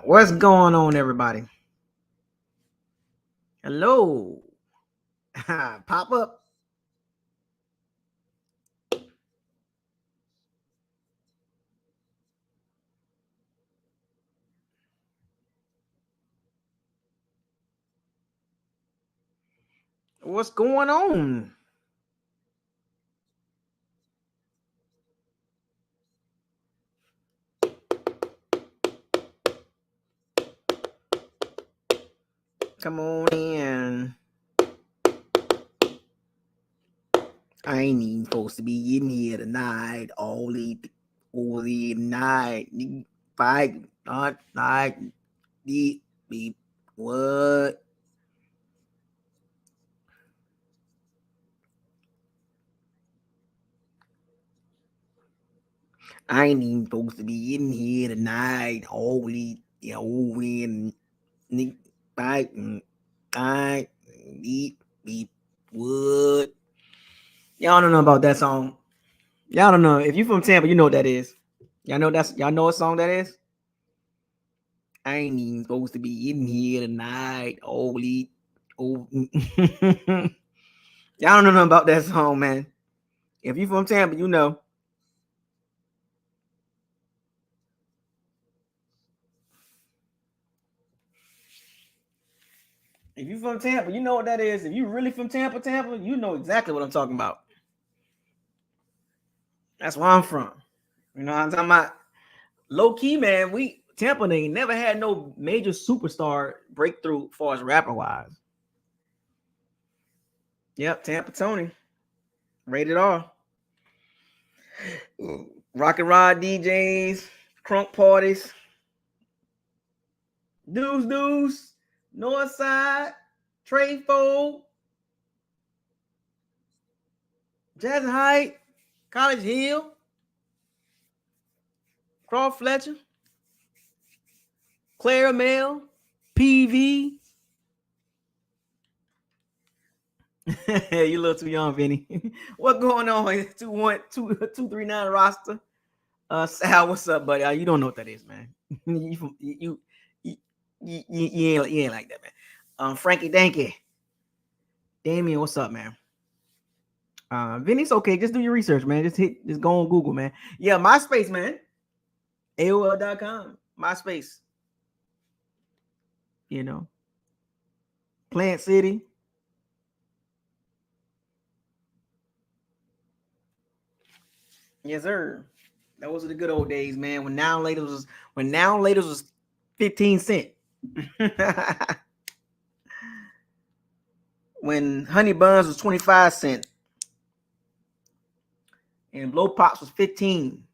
What's going on, everybody? Hello. Pop up. What's going on? Come on in. I ain't even supposed to be in here tonight. All the night. Fight, not night. Beep, beep. What? I ain't even supposed to be in here tonight. Holy, and fight, night. Beep, beep. What? Y'all don't know about that song. Y'all don't know. If you from Tampa, you know what that is. Y'all know what song that is? I ain't even supposed to be in here tonight. Holy. Oh. Y'all don't know nothing about that song, man. If you from Tampa, you know. If you from Tampa, you know what that is. If you really from Tampa, you know exactly what I'm talking about. That's where I'm from. You know what I'm talking about? Low key, man. Tampa ain't never had no major superstar breakthrough as far as rapper wise. Yep, Tampa Tony. Rated R. Rock and rod DJs, crunk parties, Deuce, North Side, Trade Fold, Jackson Height, College Hill, Croft Fletcher, Clara Mel, PV. You a little too young, Vinny. What going on? 21239 roster. Sal, what's up, buddy? You don't know what that is, man. you ain't like that, man. Frankie Danky. Damien, what's up, man? Vinny's okay. Just do your research, man. Just go on Google, man. Yeah, MySpace, man. AOL.com. MySpace. You know. Plant City. Yes, sir. That was the good old days, man. When now later was 15 cents. When Honey Buns was 25 cents. And Blow Pops was 15.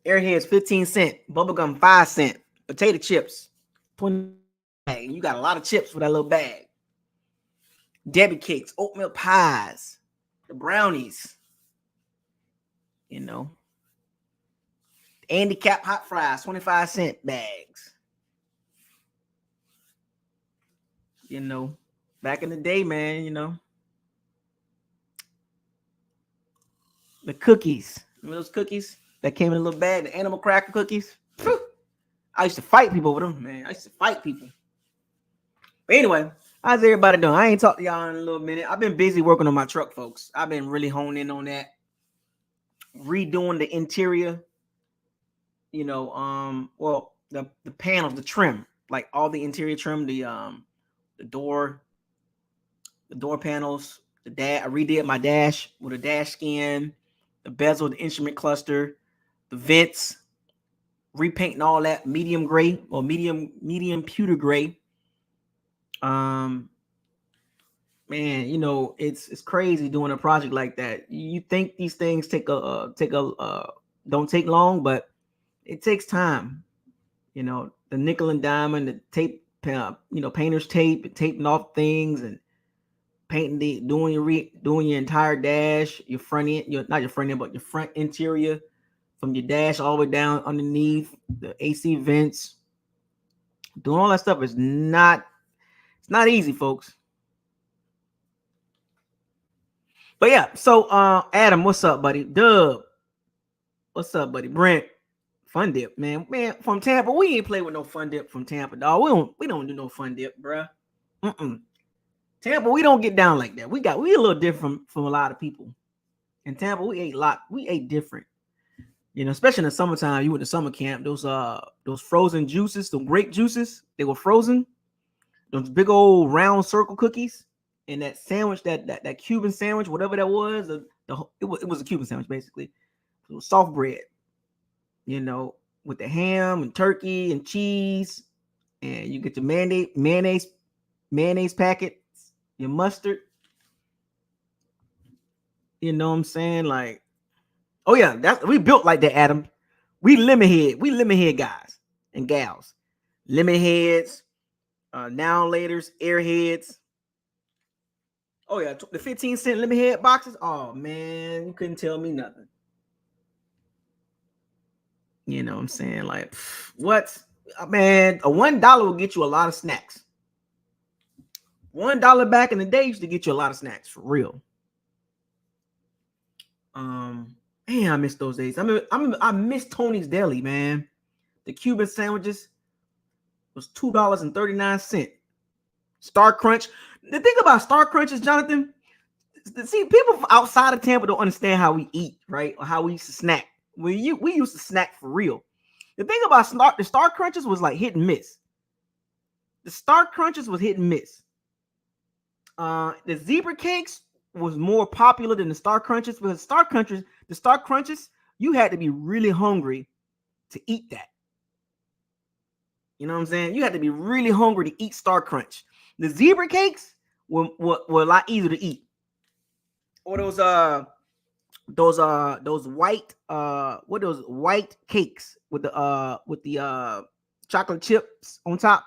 Airheads 15 cents. Bubblegum 5 cents. Potato chips 20. You got a lot of chips for that little bag. Debbie cakes, oatmeal pies, the brownies. You know. Andy Cap hot fries, 25 cent bags. You know, back in the day, man, you know. The cookies. Remember those cookies that came in a little bag, the animal cracker cookies? I used to fight people with them, man. I used to fight people. But anyway, how's everybody doing? I ain't talked to y'all in a little minute. I've been busy working on my truck, folks. I've been really honing in on that. Redoing the interior. You know, well, the panels, the trim, like all the interior trim, the door panels, I redid my dash with a dash skin, the bezel, the instrument cluster, the vents, repainting all that medium gray or medium pewter gray. Man, you know, it's crazy doing a project like that. You think these things don't take long, but it takes time. You know, the nickel and diamond, the tape, painter's tape, taping off things and painting doing your entire dash, your front end, not your front end, but your front interior from your dash all the way down underneath the AC vents, Doing all that stuff is not easy, folks. But yeah, so Adam, what's up, buddy? Dub, what's up, buddy? Brent, Fun Dip, man, from Tampa. We ain't play with no Fun Dip from Tampa, dog. We don't do no Fun Dip, bruh. Tampa, we don't get down like that. We a little different from a lot of people. In Tampa, we ate different. You know, especially in the summertime, you went to summer camp. Those frozen juices, the grape juices, they were frozen. Those big old round circle cookies, and that sandwich, that Cuban sandwich, whatever that was, it was a Cuban sandwich basically. It was soft bread, you know, with the ham and turkey and cheese, and you get your mayonnaise packets, your mustard. You know what I'm saying? Like, oh yeah, we built like that, Adam. We lemon head guys and gals, lemon heads, now laters, airheads. Oh yeah, the 15-cent lemon head boxes. Oh man, you couldn't tell me nothing. You know what I'm saying? Like, what? Man, a $1 will get you a lot of snacks. $1 back in the day used to get you a lot of snacks, for real. Man, I miss those days. I miss Tony's Deli, man. The Cuban sandwiches was $2.39. Star Crunch. The thing about Star Crunches, Jonathan, see, people outside of Tampa don't understand how we eat, right? Or how we used to snack. We used to snack for real. The thing about the Star Crunches was like hit and miss. The Star Crunches was hit and miss. The zebra cakes was more popular than the Star Crunches, because the Star Crunches, you had to be really hungry to eat that. You know what I'm saying? You had to be really hungry to eat Star Crunch. The zebra cakes were a lot easier to eat. Or those white white cakes with the chocolate chips on top.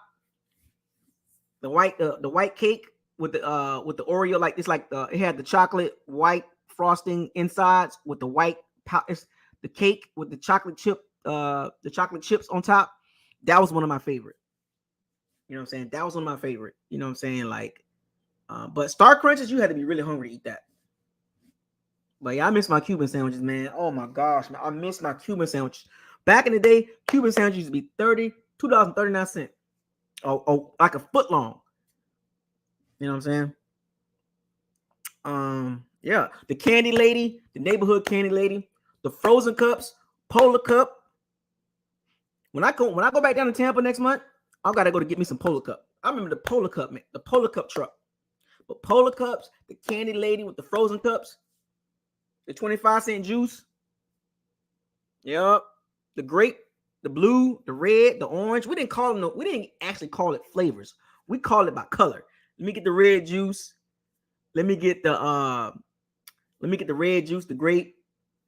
The white cake with the Oreo, like it's like it had the chocolate white frosting insides with the white the cake with the chocolate chips on top. That was one of my favorite. You know what I'm saying? That was one of my favorite. You know what I'm saying? Like, but Star Crunches, you had to be really hungry to eat that. But yeah, I miss my Cuban sandwiches, man. Oh my gosh, man. I miss my Cuban sandwiches. Back in the day, Cuban sandwiches used to be $2.39. Oh, like a foot long. You know what I'm saying? Yeah. The candy lady, the neighborhood candy lady, the frozen cups, Polar Cup. When I go back down to Tampa next month, I gotta go to get me some Polar Cup. I remember the Polar Cup, man, the Polar Cup truck. But Polar Cups, the candy lady with the frozen cups, the 25-cent juice. Yep. The grape, the blue, the red, the orange. We didn't actually call it flavors. We called it by color. Let me get the red juice. Let me get the red juice, the grape,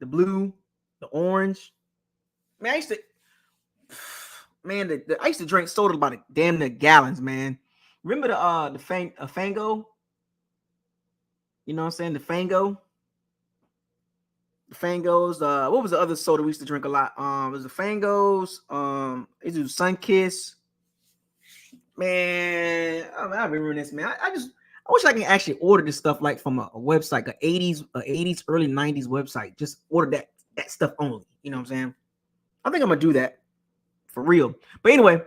the blue, the orange. Man, I used to drink soda by the damn near gallons, man. Remember the Fango? You know what I'm saying? The Fango. The Fangos. What was the other soda we used to drink a lot? It was the Fangos. It was Sunkiss. Man, I remember this, man. I wish I can actually order this stuff like from a website, a 80s, early 90s website. Just order that stuff only. You know what I'm saying? I think I'm gonna do that for real. But anyway,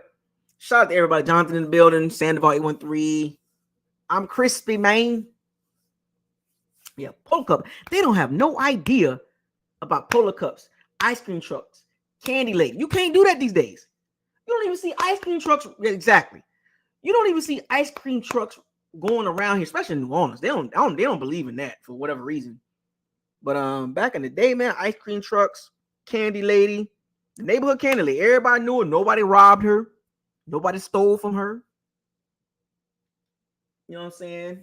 shout out to everybody. Jonathan in the building, Sandoval 813. I'm crispy, man. Yeah, Polar Cup. They don't have no idea about Polar Cups, ice cream trucks, candy lady. You can't do that these days. You don't even see ice cream trucks. Exactly. You don't even see ice cream trucks going around here, especially in New Orleans. They don't believe in that for whatever reason. But back in the day, man, ice cream trucks, candy lady, the neighborhood candy lady. Everybody knew her. Nobody robbed her. Nobody stole from her. You know what I'm saying?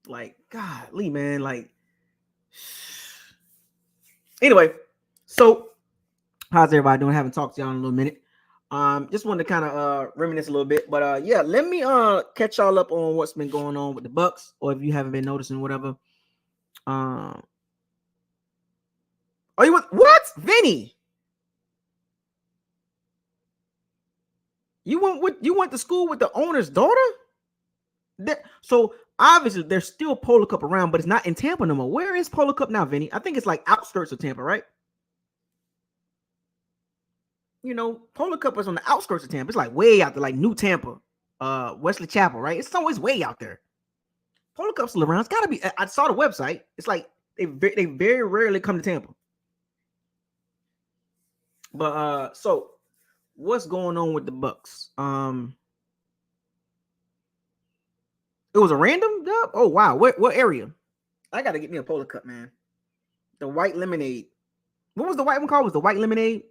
Like, golly, man. Like, anyway, so how's everybody doing? Haven't talked to y'all in a little minute. Just wanted to kind of reminisce a little bit, but yeah, let me catch y'all up on what's been going on with the Bucs, or if you haven't been noticing, whatever. Are you with what? Vinny? You went to school with the owner's daughter? So obviously there's still Polo Cup around, but it's not in Tampa no more. Where is Polo Cup now, Vinny? I think it's like outskirts of Tampa, right? You know, Polo Cup is on the outskirts of Tampa. It's like way out there, like New Tampa, Wesley Chapel, right? It's always way out there. Polo Cup's still around. It's got to be. I saw the website. It's like they very rarely come to Tampa. But so what's going on with the Bucs? It was a random dub. Oh wow, what area? I gotta get me a Polo Cup, man. The white lemonade. What was the white one called? Was the white lemonade?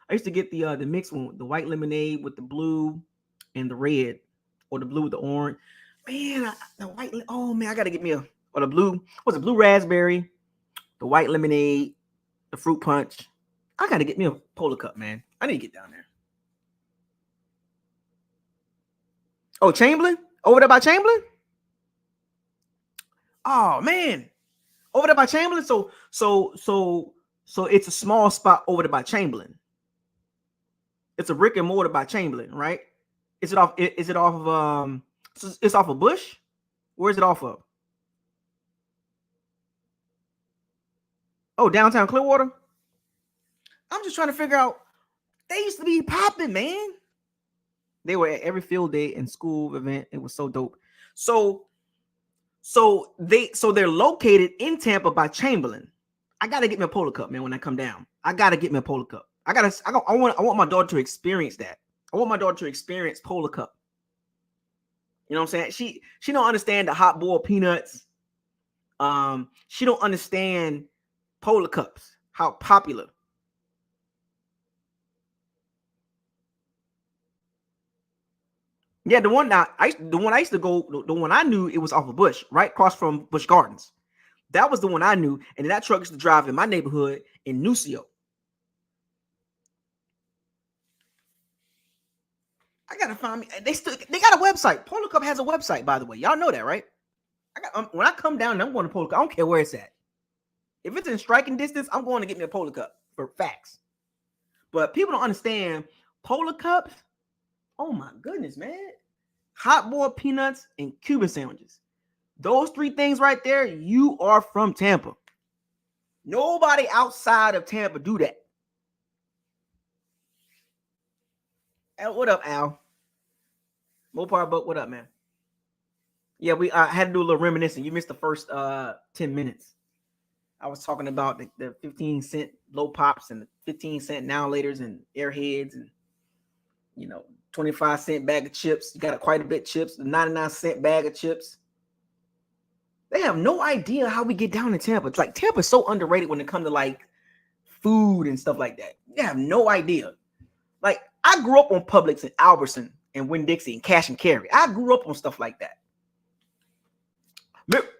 I used to get the mixed one, the white lemonade with the blue and the red, or the blue with the orange. Man, the white. Oh man, I gotta get me a or the blue. Was it blue raspberry? The white lemonade, the fruit punch. I gotta get me a Polo Cup, man. I need to get down there. Oh, Chamberlain? Over there by Chamberlain? Oh man, over there by Chamberlain. So it's a small spot over there by Chamberlain. It's a brick and mortar by Chamberlain, right? Is it off? Is it off of It's off of Bush? Where is it off of? Oh, downtown Clearwater. I'm just trying to figure out. They used to be popping, man. They were at every field day and school event. It was so dope. So they're located in Tampa by Chamberlain. I gotta get me a Polo Cup, man. When I come down, I gotta get me a Polo Cup. I want my daughter to experience that. I want my daughter to experience Polo Cup. You know what I'm saying? She don't understand the hot boiled peanuts. She don't understand Polo Cups, how popular. Yeah, the one I used to go, the one I knew, it was off of Bush, right across from Busch Gardens. That was the one I knew, and that truck used to drive in my neighborhood in Nucio. I gotta find me. They got a website. Polo Cup has a website, by the way. Y'all know that, right? When I come down, I'm going to Polo Cup. I don't care where it's at. If it's in striking distance, I'm going to get me a Polo Cup for facts. But people don't understand Polo Cups. Oh my goodness, man! Hot boiled peanuts and Cuban sandwiches. Those three things right there. You are from Tampa. Nobody outside of Tampa do that. Al, what up, Al? Mopar Buck, what up, man? Yeah, we had to do a little reminiscing. You missed the first 10 minutes. I was talking about the 15-cent low pops and the 15-cent now laters and airheads and 25-cent bag of chips. You got quite a bit of chips, the 99-cent bag of chips. They have no idea how we get down in Tampa. It's like Tampa is so underrated when it comes to like food and stuff like that. They have no idea. Like I grew up on Publix and Albertson and Winn-Dixie and Cash and Carry. I grew up on stuff like that.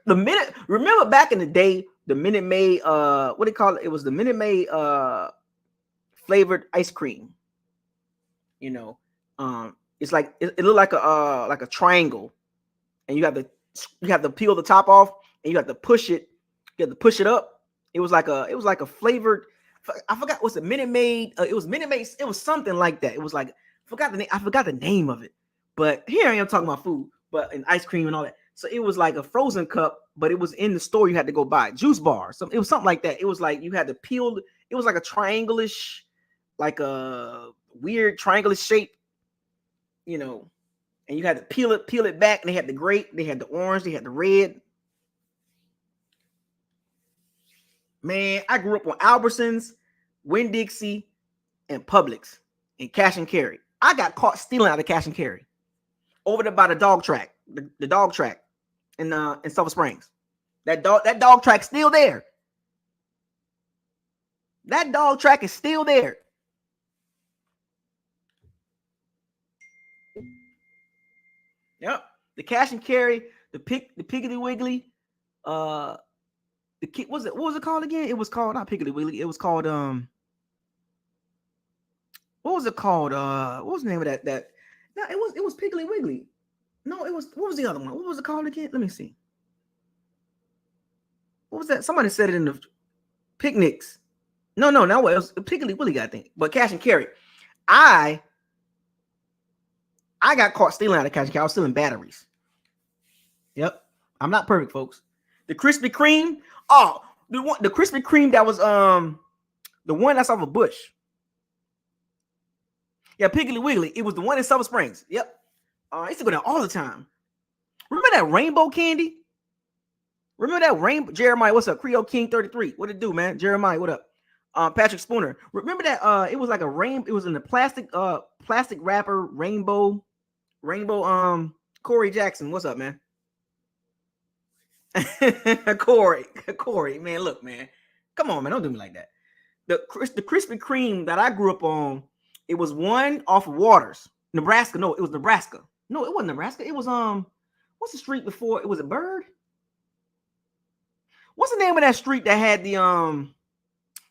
Remember back in the day, the Minute Maid, what do you call it? It was the Minute Maid flavored ice cream. It's like it looked like a triangle, and you have to peel the top off, and you have to push it. You have to push it up. It was like a flavored. I forgot what's the Minute Maid. It was Minute Maid. It was something like that. It was like I forgot the name of it. But here I am talking about food, but and ice cream and all that. So it was like a frozen cup, but it was in the store. You had to go buy juice bar. So it was something like that. It was like you had to peel. It was like a triangle-ish, like a weird triangle-ish shape, and you had to peel it back. And they had the grape, they had the orange, they had the red. Man, I grew up on Albertsons, Winn-Dixie, and Publix, and Cash and Carry. I got caught stealing out of Cash and Carry over there by the dog track, the dog track in Silver Springs. That dog track's still there. That dog track is still there. Yep. The Cash and Carry, the Piggly Wiggly, what was it called again? It was called not Piggly Wiggly. It was called what was it called? What was the name of that? No, it was Piggly Wiggly. No, it was, what was the other one? What was it called again? Let me see. What was that? Somebody said it in the picnics. No, it was Piggly Wiggly, I think. But Cash and Carry. I got caught stealing out of Cash Cow. I was stealing batteries. Yep. I'm not perfect, folks. The Krispy Kreme. Oh, the Krispy Kreme that was the one that's off a bush. Yeah, Piggly Wiggly. It was the one in Summer Springs. Yep. I used to go there all the time. Remember that rainbow candy? Remember that rainbow? Jeremiah, what's up? Creole King 33. What it do, man? Jeremiah, what up? Patrick Spooner. Remember that? It was like a it was in the plastic wrapper rainbow. Corey Jackson, what's up, man? Corey, man, look, man. Come on, man. Don't do me like that. The Krispy Kreme that I grew up on, it was one off of Waters, Nebraska. No, it was Nebraska. No, it wasn't Nebraska. It was what's the street before? It was a Bird. What's the name of that street that had the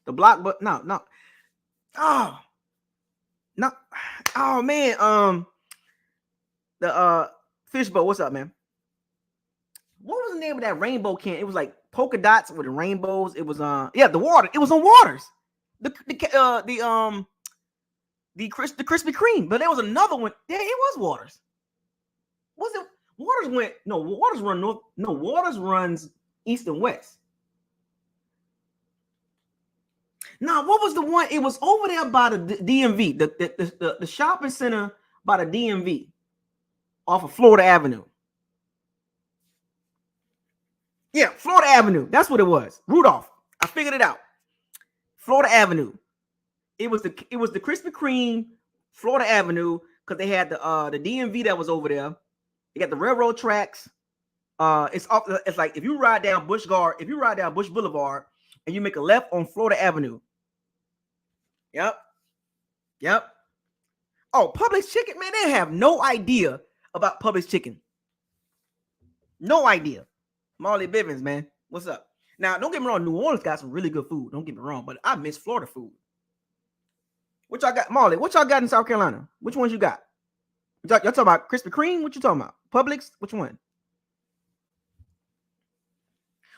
block? But no. Oh man. The Fishbowl. What's up, man? What was the name of that rainbow can? It was like polka dots with the rainbows. It was the Water. It was on Waters. The Krispy Kreme, but there was another one. Yeah, it was Waters. Was it Waters went? No, Waters run north. No, Waters runs east and west. Now, what was the one? It was over there by the DMV, the shopping center by the DMV, off of Florida Avenue. Yeah, Florida Avenue. That's what it was. Rudolph. I figured it out. Florida Avenue. It was the Krispy Kreme, Florida Avenue, because they had the DMV that was over there. They got the railroad tracks. It's like if you ride down Bush Boulevard, and you make a left on Florida Avenue. Yep. Oh, Publix chicken, man, they have no idea about Publix chicken. No idea. Marley Bivens, man. What's up? Now, don't get me wrong, New Orleans got some really good food. Don't get me wrong, but I miss Florida food. What y'all got, Marley? What y'all got in South Carolina? Which ones you got? Y'all talking about Krispy Kreme? What you talking about? Publix? Which one?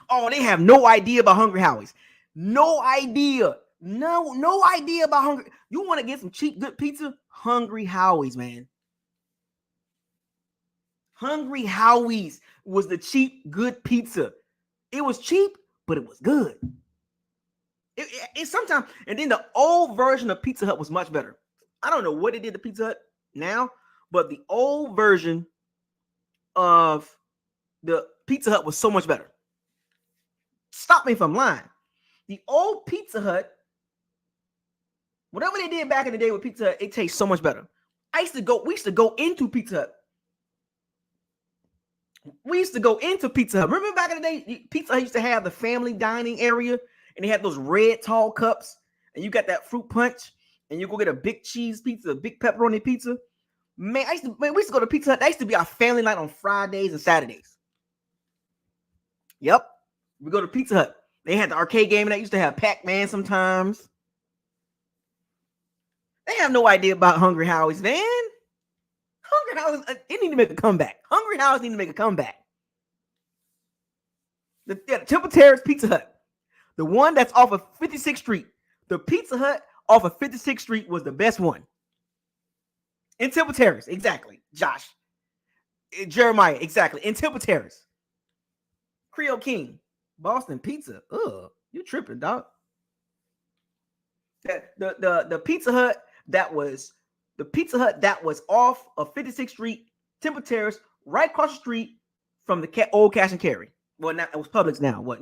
Oh, they have no idea about Hungry Howie's. No idea. No idea about Hungry. You want to get some cheap, good pizza? Hungry Howie's, man. Hungry Howie's was the cheap, good pizza. It was cheap, but it was good. It sometimes, and then the old version of Pizza Hut was much better. I don't know what they did to Pizza Hut now, but the old version of the Pizza Hut was so much better. Stop me if I'm lying. The old Pizza Hut, whatever they did back in the day with Pizza Hut, it tastes so much better. We used to go into Pizza Hut. Remember back in the day, Pizza Hut used to have the family dining area, and they had those red tall cups, and you got that fruit punch, and you go get a big cheese pizza, a big pepperoni pizza. Man, we used to go to Pizza Hut. That used to be our family night on Fridays and Saturdays. Yep. We go to Pizza Hut. They had the arcade game, and that used to have Pac-Man sometimes. They have no idea about Hungry Howie's, man. Hungry Howie's, it need to make a comeback. Hungry Howie's need to make a comeback. The Temple Terrace Pizza Hut, the one that's off of 56th Street. The Pizza Hut off of 56th Street was the best one. In Temple Terrace, exactly. Josh. Jeremiah, exactly. In Temple Terrace. Creole King. Boston Pizza. Ugh, you tripping, dog. The Pizza Hut that was off of 56th Street, Temple Terrace, right across the street from the old Cash and Carry. Well, now it was Publix now. What,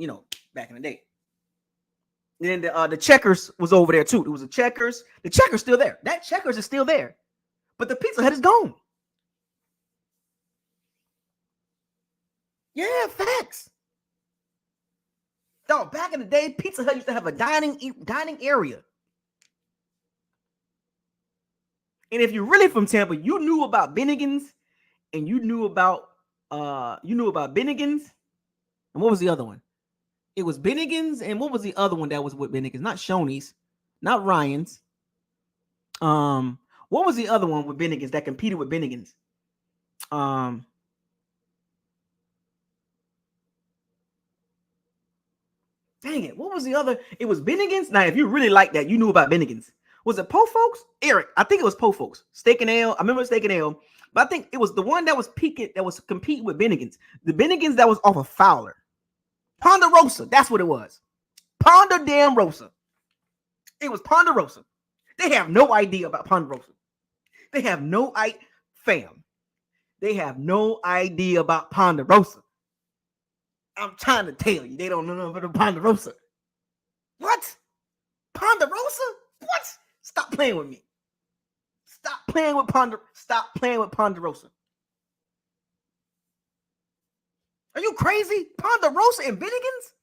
back in the day. And then the Checkers was over there too. It was a Checkers. The Checkers still there. That Checkers is still there, but the Pizza Hut is gone. Yeah, facts. Dog, back in the day, Pizza Hut used to have a dining area. And if you're really from Tampa, you knew about Bennigan's, and you knew about Bennigan's. And what was the other one? It was Bennigan's, and what was the other one that was with Bennigan's? Not Shoney's, not Ryan's. What was the other one with Bennigan's that competed with Bennigan's? Dang it, what was the other? It was Bennigan's. Now, if you really like that, you knew about Bennigan's. Was it Po Folks? Eric, I think it was Po Folks. Steak and Ale. I remember Steak and Ale, but I think it was the one that was peaking, that was competing with Bennigan's. The Bennigan's that was off of Fowler. Ponderosa, that's what it was. Ponderosa. It was Ponderosa. They have no idea about Ponderosa. They have no idea, fam. They have no idea about Ponderosa. I'm trying to tell you, they don't know nothing about Ponderosa. What? Ponderosa? What? Stop playing with me. Stop playing with Ponderosa. Are you crazy? Ponderosa and Bennigan's?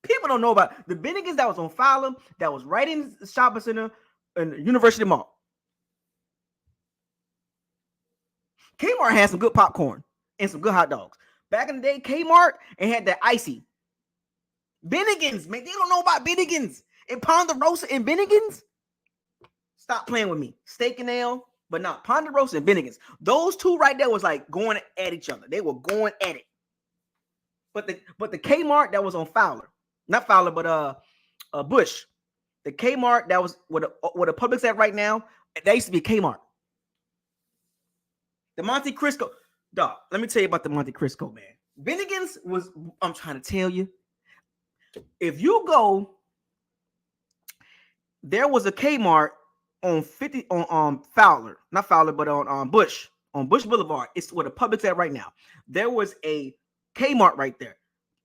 People don't know about the Bennigan's that was on Fowler, that was right in the shopping center in the University Mall. Kmart had some good popcorn and some good hot dogs. Back in the day, Kmart and had that icy. Bennigan's, man, they don't know about Bennigan's and Ponderosa and Bennigan's. Stop playing with me. Steak and Ale, but not Ponderosa and Bennigan's. Those two right there was like going at each other. They were going at it. But the Kmart that was on Fowler, not Fowler, but Bush, the Kmart that was where the Publix at right now, that used to be Kmart. The Monte Cristo, dog. Let me tell you about the Monte Cristo, man. Bennigan's was. I'm trying to tell you. If you go, there was a Kmart on 50 on Fowler, not Fowler, but on Bush Boulevard. It's where the Publix at right now. There was a Kmart right there.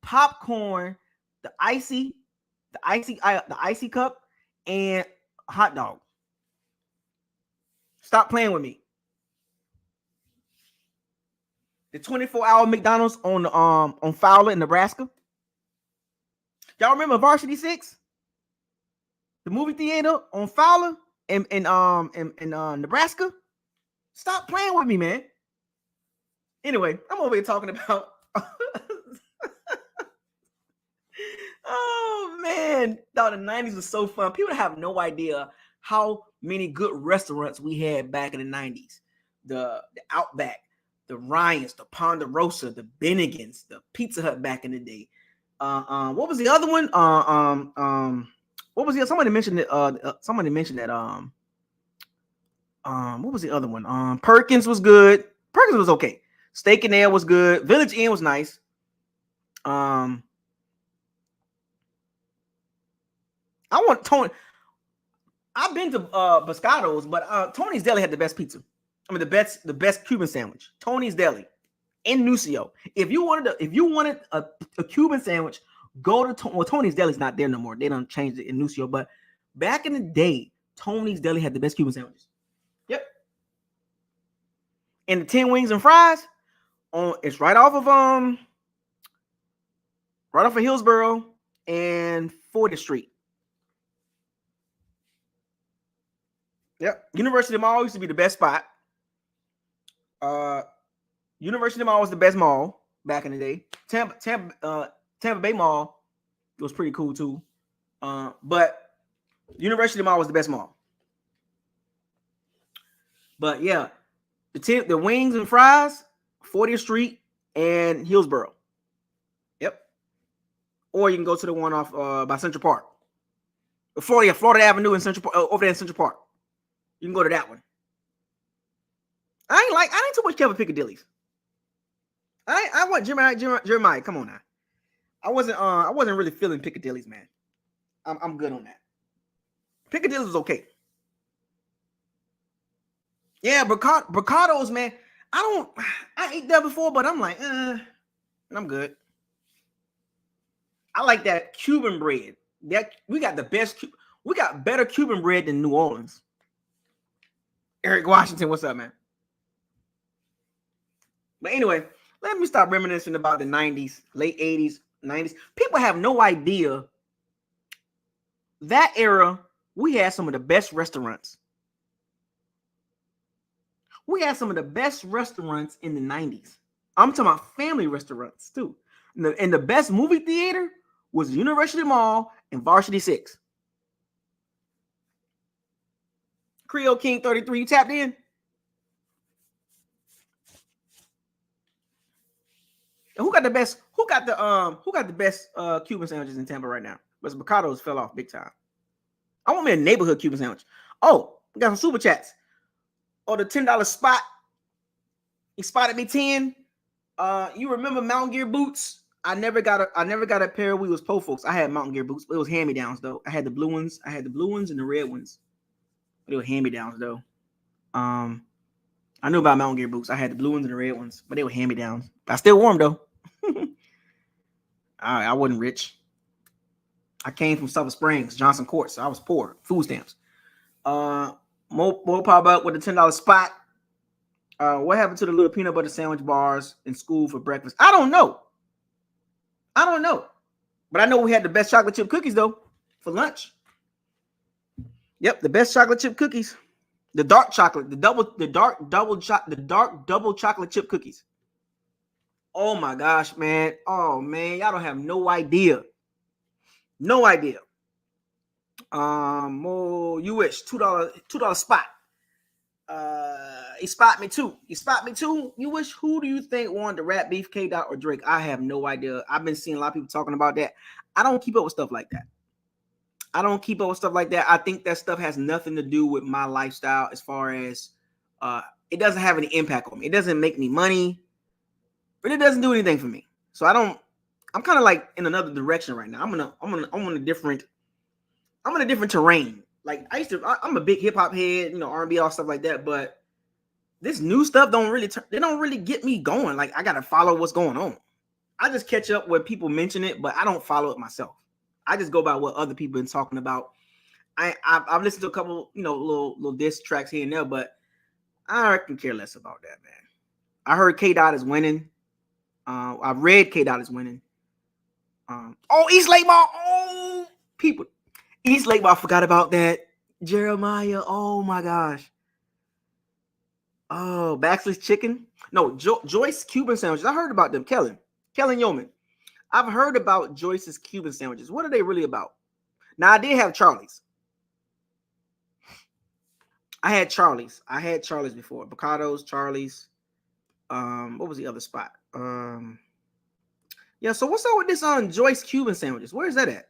Popcorn, the icy cup, and hot dog. Stop playing with me. The 24-hour McDonald's on Fowler in Nebraska. Y'all remember Varsity 6? The movie theater on Fowler in Nebraska? Stop playing with me, man. Anyway, I'm over here talking about oh man, thought the 90s was so fun. People have no idea how many good restaurants we had back in the 90s. The Outback, the Ryans, the Ponderosa, the Bennigan's, the Pizza Hut back in the day. What was the other one? What was the somebody mentioned it? Somebody mentioned that. What was the other one? Perkins was good. Perkins was okay. Steak and Ale was good. Village Inn was nice. I want Tony. I've been to Boscado's, but Tony's Deli had the best pizza. I mean, the best Cuban sandwich. Tony's Deli in Nucio. If you wanted a Cuban sandwich, go to Tony's Deli's not there no more. They don't change it in Nucio. But back in the day, Tony's Deli had the best Cuban sandwiches. Yep. And the 10 wings and fries it's right off of Hillsboro and 40th Street. Yep. University Mall used to be the best spot. University Mall was the best mall back in the day. Tampa Bay Mall was pretty cool too. But University Mall was the best mall. But yeah, the wings and fries, 40th Street and Hillsboro. Yep. Or you can go to the one off by Central Park. Florida Avenue in Central Park, over there in Central Park. You can go to that one. I ain't too much Kevin Piccadilly's. I want Jeremiah. Come on now. I wasn't really feeling Piccadilly's, man. I'm good on that. Piccadilly's was okay. Yeah, Bricado's, man. I ate that before, but I'm like, I'm good. I like that Cuban bread. We got better Cuban bread than New Orleans. Eric Washington, what's up, man? But anyway, let me stop reminiscing about the 90s, late 80s, 90s. People have no idea. That era, we had some of the best restaurants. We had some of the best restaurants in the 90s. I'm talking about family restaurants too. And the best movie theater was University Mall and Varsity 6. Creole King 33, you tapped in? Who got the best? Who got the best Cuban sandwiches in Tampa right now? But Bocados fell off big time. I want me a neighborhood Cuban sandwich. Oh, we got some super chats. Oh, the $10 spot. He spotted me 10. You remember Mountain Gear boots? I never got a pair. We was po folks. I had Mountain Gear boots, but it was hand-me-downs though. I had the blue ones. I had the blue ones and the red ones. But they were hand-me-downs though. I knew about Mountain Gear boots. I had the blue ones and the red ones, but they were hand-me-downs. I still wore them though. I wasn't rich. I came from Silver Springs, Johnson Court, so I was poor. Food stamps. More pop up with the $10 spot. What happened to the little peanut butter sandwich bars in school for breakfast? I don't know. But I know we had the best chocolate chip cookies though for lunch. Yep, the best chocolate chip cookies. The dark chocolate, the dark double chocolate chip cookies. Oh my gosh, man. Oh man, y'all don't have no idea. No idea. You wish $2 spot. He spot me too. You wish. Who do you think won the rap beef, K Dot or Drake? I have no idea. I've been seeing a lot of people talking about that. I don't keep up with stuff like that. I think that stuff has nothing to do with my lifestyle as far as it doesn't have any impact on me. It doesn't make me money, but it doesn't do anything for me. So I'm kind of like in another direction right now. I'm on a different terrain. Like I'm a big hip hop head, R&B, all stuff like that. But this new stuff don't really get me going. Like I gotta follow what's going on. I just catch up when people mention it, but I don't follow it myself. I just go by what other people been talking about. I've listened to a couple, little diss tracks here and there, but I can care less about that, man. I heard K Dot is winning. I've read K Dot is winning. East Lake Mall. Oh, people. East Lake Mall, I forgot about that. Jeremiah. Oh my gosh. Oh, Baxley's Chicken. No, Joyce Cuban sandwiches. I heard about them. Kellen Yeoman. I've heard about Joyce's Cuban sandwiches. What are they really about? Now, I did have Charlie's. I had Charlie's before. Bocados, Charlie's. What was the other spot? Yeah, so what's up with this Joyce Cuban sandwiches? Where is that at?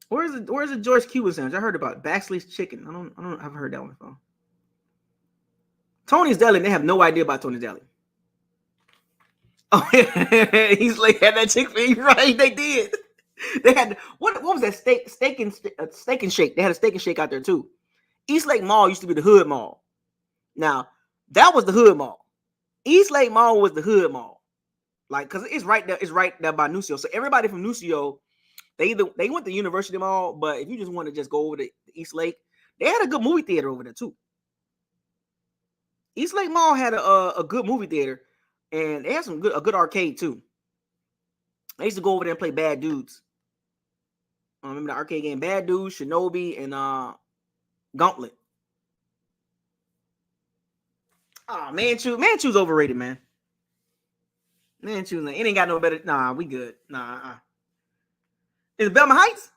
Where's the Joyce Cuban sandwich? I heard about Baxley's Chicken. I haven't heard that one before. Tony's Deli, they have no idea about Tony's Deli. Oh, yeah. He's like, had that Chick-fil-A, right? They did. They had, what was that steak and shake? They had a steak and shake out there too. East Lake Mall used to be the hood mall. Now, that was the hood mall. East Lake Mall was the hood mall. Like, because it's right there by Nucio. So everybody from Nucio, they went to University Mall, but if you just want to just go over to East Lake, they had a good movie theater over there too. East Lake Mall had a good movie theater, and they had a good arcade too. I used to go over there and play Bad Dudes. I remember the arcade game Bad Dudes, Shinobi, and Gauntlet. Oh, Manchew's overrated, man. Manchew's, it ain't got no better. Nah, we good. Nah. Is it Belmont Heights?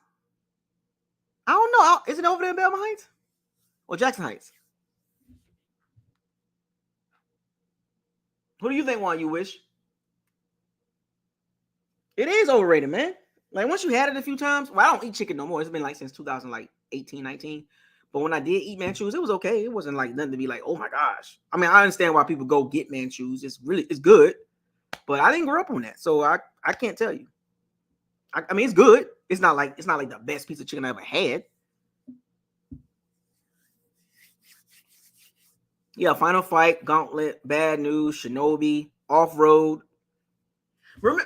I don't know. Is it over there in Belmont Heights? Or Jackson Heights? Who do you think won, you wish? It is overrated, man. Like, once you had it a few times, well, I don't eat chicken no more. It's been like since 2018, 19. But when I did eat Manchew's, it was okay. It wasn't like nothing to be like, oh my gosh. I mean, I understand why people go get Manchew's. It's good. But I didn't grow up on that. So I can't tell you. I mean, it's good. It's not like the best piece of chicken I ever had. Yeah, Final Fight, Gauntlet, Bad News, Shinobi, Off-Road. Remember,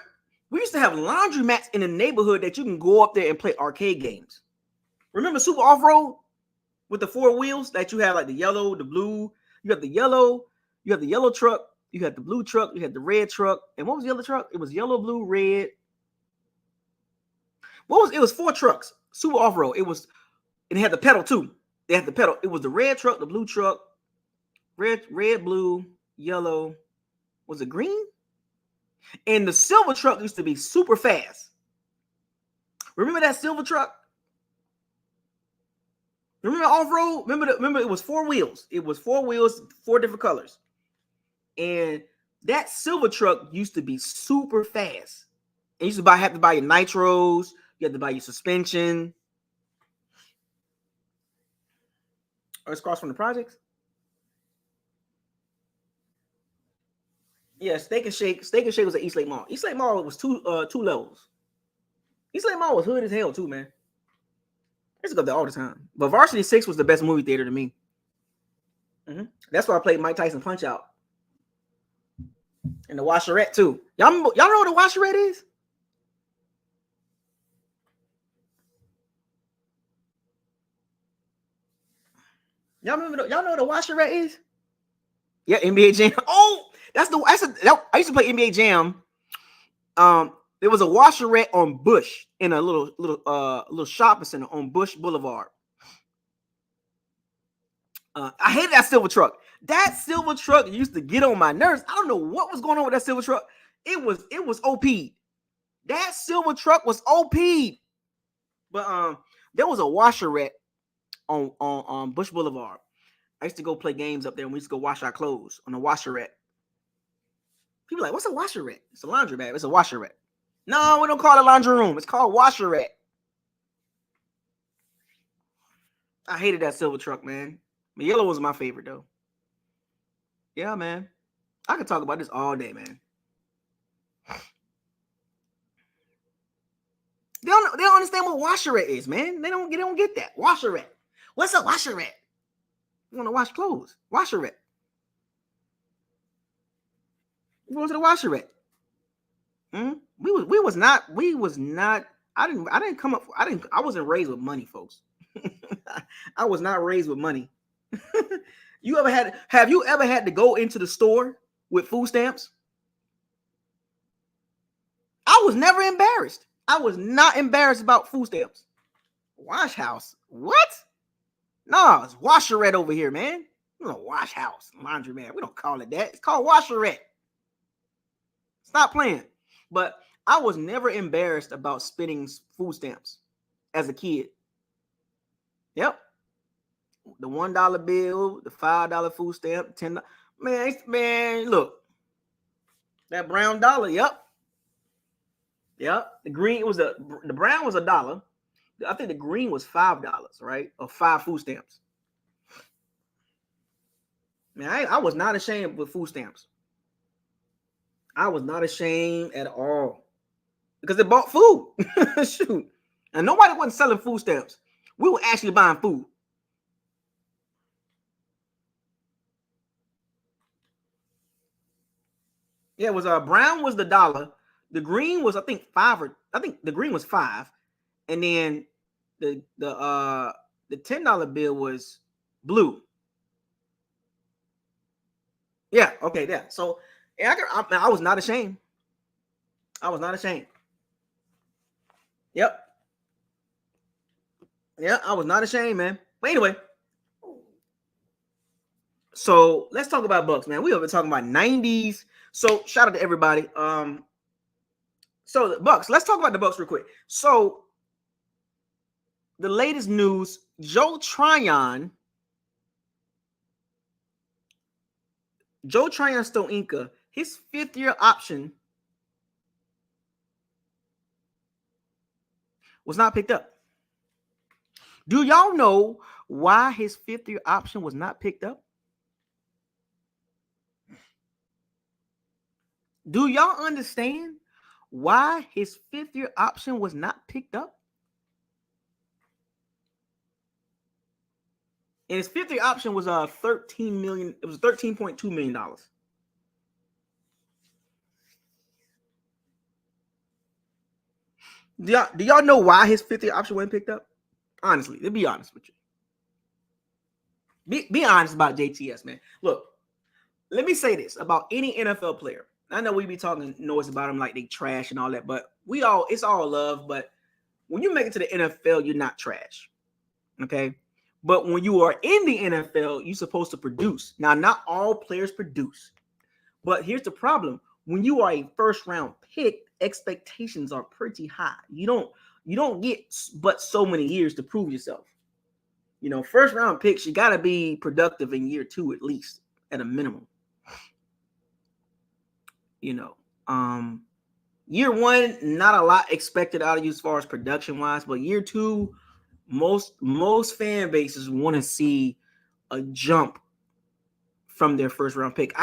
we used to have laundromats in the neighborhood that you can go up there and play arcade games. Remember Super Off-Road with the 4 wheels that you had, like the yellow, the blue. You have the yellow truck, you had the blue truck, you had the red truck. And what was the other truck? It was yellow, blue, red. It was 4 trucks. Super Off-Road. It had the pedal too. They had the pedal. It was the red truck, the blue truck, red, blue, yellow. Was it green? And the silver truck used to be super fast. Remember that silver truck? Remember Off-Road? Remember it was 4 wheels. It was 4 wheels, 4 different colors. And That silver truck used to be super fast. And you used to have to buy your nitros. You had to buy your suspension. Or it's across from the projects. Yeah, Steak and Shake. Steak and Shake was at East Lake Mall. East Lake Mall was two levels. East Lake Mall was hood as hell too, man. I used to go there all the time. But Varsity 6 was the best movie theater to me. Mm-hmm. That's why I played Mike Tyson Punch Out. And the Washerette too. Y'all know what the Washerette is? Y'all know what the Washerette is? Yeah, NBA Jam. Oh, I used to play NBA Jam. There was a Washerette on Bush in a little shopping center on Bush Boulevard. I hated that silver truck. That silver truck used to get on my nerves. I don't know what was going on with that silver truck. It was OP. That silver truck was OP. But there was a Washerette on Bush Boulevard. I used to go play games up there, and we used to go wash our clothes on the Washerette. People are like, what's a Washerette? It's a laundromat. It's a Washerette. No, we don't call it a laundry room. It's called Washerette. I hated that silver truck, man. The yellow was my favorite, though. Yeah, man. I could talk about this all day, man. They don't understand what Washerette is, man. They don't get that. Washerette. What's a Washerette? You want to wash clothes? Washerette. You go to the Washerette. We was not. I wasn't raised with money, folks. I was not raised with money. Have you ever had to go into the store with food stamps? I was never embarrassed. I was not embarrassed about food stamps. Wash house? What? No, it's Washerette over here, man. It's a wash house, laundry man. We don't call it that. It's called Washerette. Stop playing. But I was never embarrassed about spending food stamps as a kid. Yep. The $1 bill, the $5 food stamp, $10. Man, look. That brown dollar, yep. The green was the brown was $1. I think the green was $5, right? Or 5 food stamps. Man, I was not ashamed with food stamps. I was not ashamed at all. Because they bought food. Shoot. And nobody wasn't selling food stamps. We were actually buying food. Yeah, it was brown was the $1. The green was, I think the green was 5. And then the $10 bill was blue. Yeah, okay, yeah. So yeah, I was not ashamed. I was not ashamed. Yep. Yeah, I was not ashamed, man. But anyway, so let's talk about Bucs, man. We have been talking about 90s. So shout out to everybody. So the Bucs. Let's talk about the Bucs real quick. So the latest news: Joe Tryon Stoinka, his 5th-year option was not picked up. Do y'all know why his 5th-year option was not picked up? Do y'all understand why his 5th-year option was not picked up? And his 5th-year option was $13 million. It was $13.2 million. Do y'all know why his 5th-year option wasn't picked up? Honestly, to be honest with you. Be honest about JTS, man. Look, let me say this about any NFL player. I know we be talking noise about them like they trash and all that, but it's all love. But when you make it to the NFL, you're not trash. Okay. But when you are in the NFL, you're supposed to produce. Now, not all players produce. But here's the problem. When you are a first round pick, expectations are pretty high. You don't get but so many years to prove yourself. You know, first round picks, you got to be productive in year 2 at least, at a minimum. Year one, not a lot expected out of you as far as production wise, but year two, most fan bases want to see a jump from their first round pick.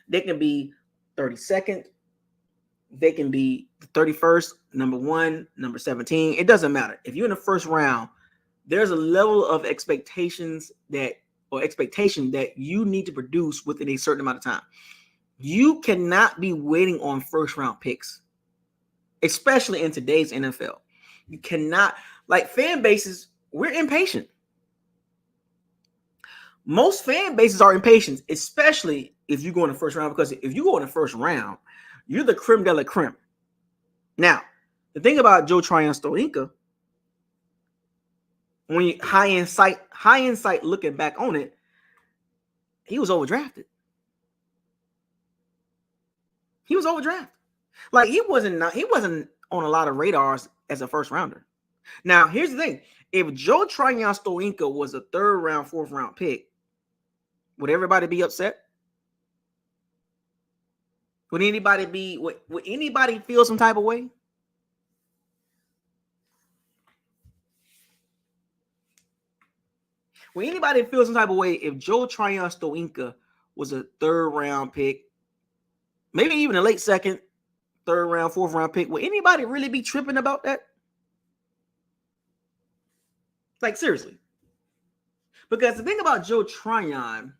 They can be 32nd, they can be the 31st, number 1, number 17. It doesn't matter. If you're in the first round, there's a level of expectation that you need to produce within a certain amount of time. You cannot be waiting on first round picks, especially in today's NFL. You cannot, like fan bases, we're impatient. Most fan bases are impatient, especially if you go in the first round, because if you go in the first round, you're the creme de la creme. Now, the thing about Joe Tryon-Stolinka, when you high insight looking back on it, he was overdrafted. He was overdrafted. Like he wasn't on a lot of radars as a first rounder. Now, here's the thing. If Joe Tryon-Stolinka was a third round, fourth round pick, would everybody be upset? Would anybody feel some type of way? Would anybody feel some type of way if Joe Tryon-Stolinka was a third round pick, maybe even a late second, third round, fourth round pick? Would anybody really be tripping about that? Like, seriously. Because the thing about Joe Tryon,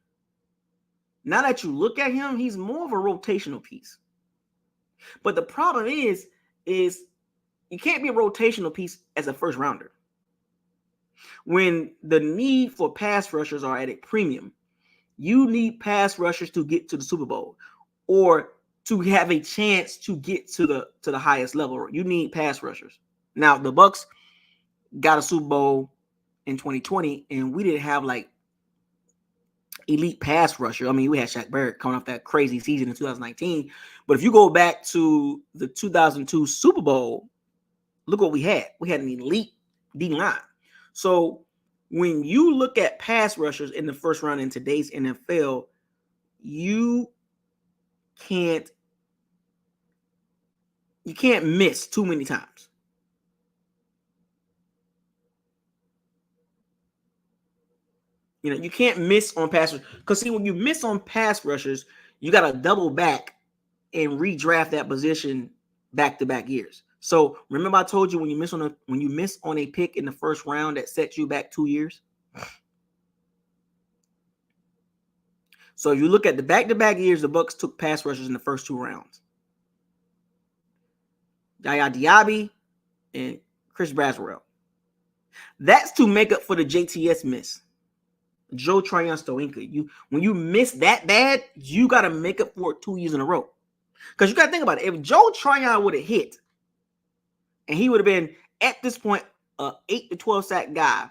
now that you look at him, he's more of a rotational piece. But the problem is you can't be a rotational piece as a first rounder. When the need for pass rushers are at a premium, you need pass rushers to get to the Super Bowl or to have a chance to get to the highest level. You need pass rushers. Now, the Bucs got a Super Bowl in 2020, and we didn't have like elite pass rusher. I mean, we had Shaq Barrett coming off that crazy season in 2019. But if you go back to the 2002 Super Bowl, look what we had. We had an elite D-line. So when you look at pass rushers in the first round in today's NFL, you can't miss too many times. You can't miss on pass rushers. Because see, when you miss on pass rushers, you got to double back and redraft that position back-to-back years. So remember I told you when you miss on a pick in the first round, that sets you back 2 years. So if you look at the back-to-back years, the Bucs took pass rushers in the first 2 rounds. Yaya Diaby and Chris Braswell. That's to make up for the JTS miss. Joe Tryon-Stolinka. When you miss that bad, you got to make up for it 2 years in a row. Because you got to think about it. If Joe Tryon would have hit, and he would have been, at this point, a 8 to 12 sack guy,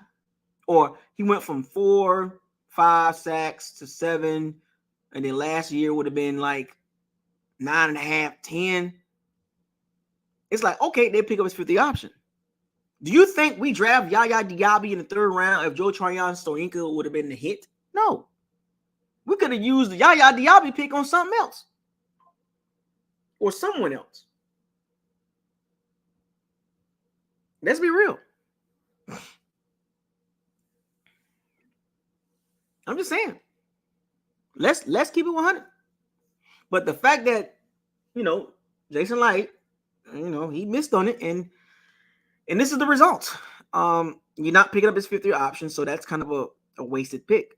or he went from 4, 5 sacks to 7, and then last year would have been like 9.5, 10. It's like, okay, they pick up his 50 option. Do you think we draft Yaya Diaby in the third round if Joe Tryon-Stolinka would have been the hit? No. We could have used the Yaya Diaby pick on something else. Or someone else. Let's be real. I'm just saying. Let's keep it 100. But the fact that, Jason Light, he missed on it, and this is the result. You're not picking up his 5th-year option, so that's kind of a wasted pick.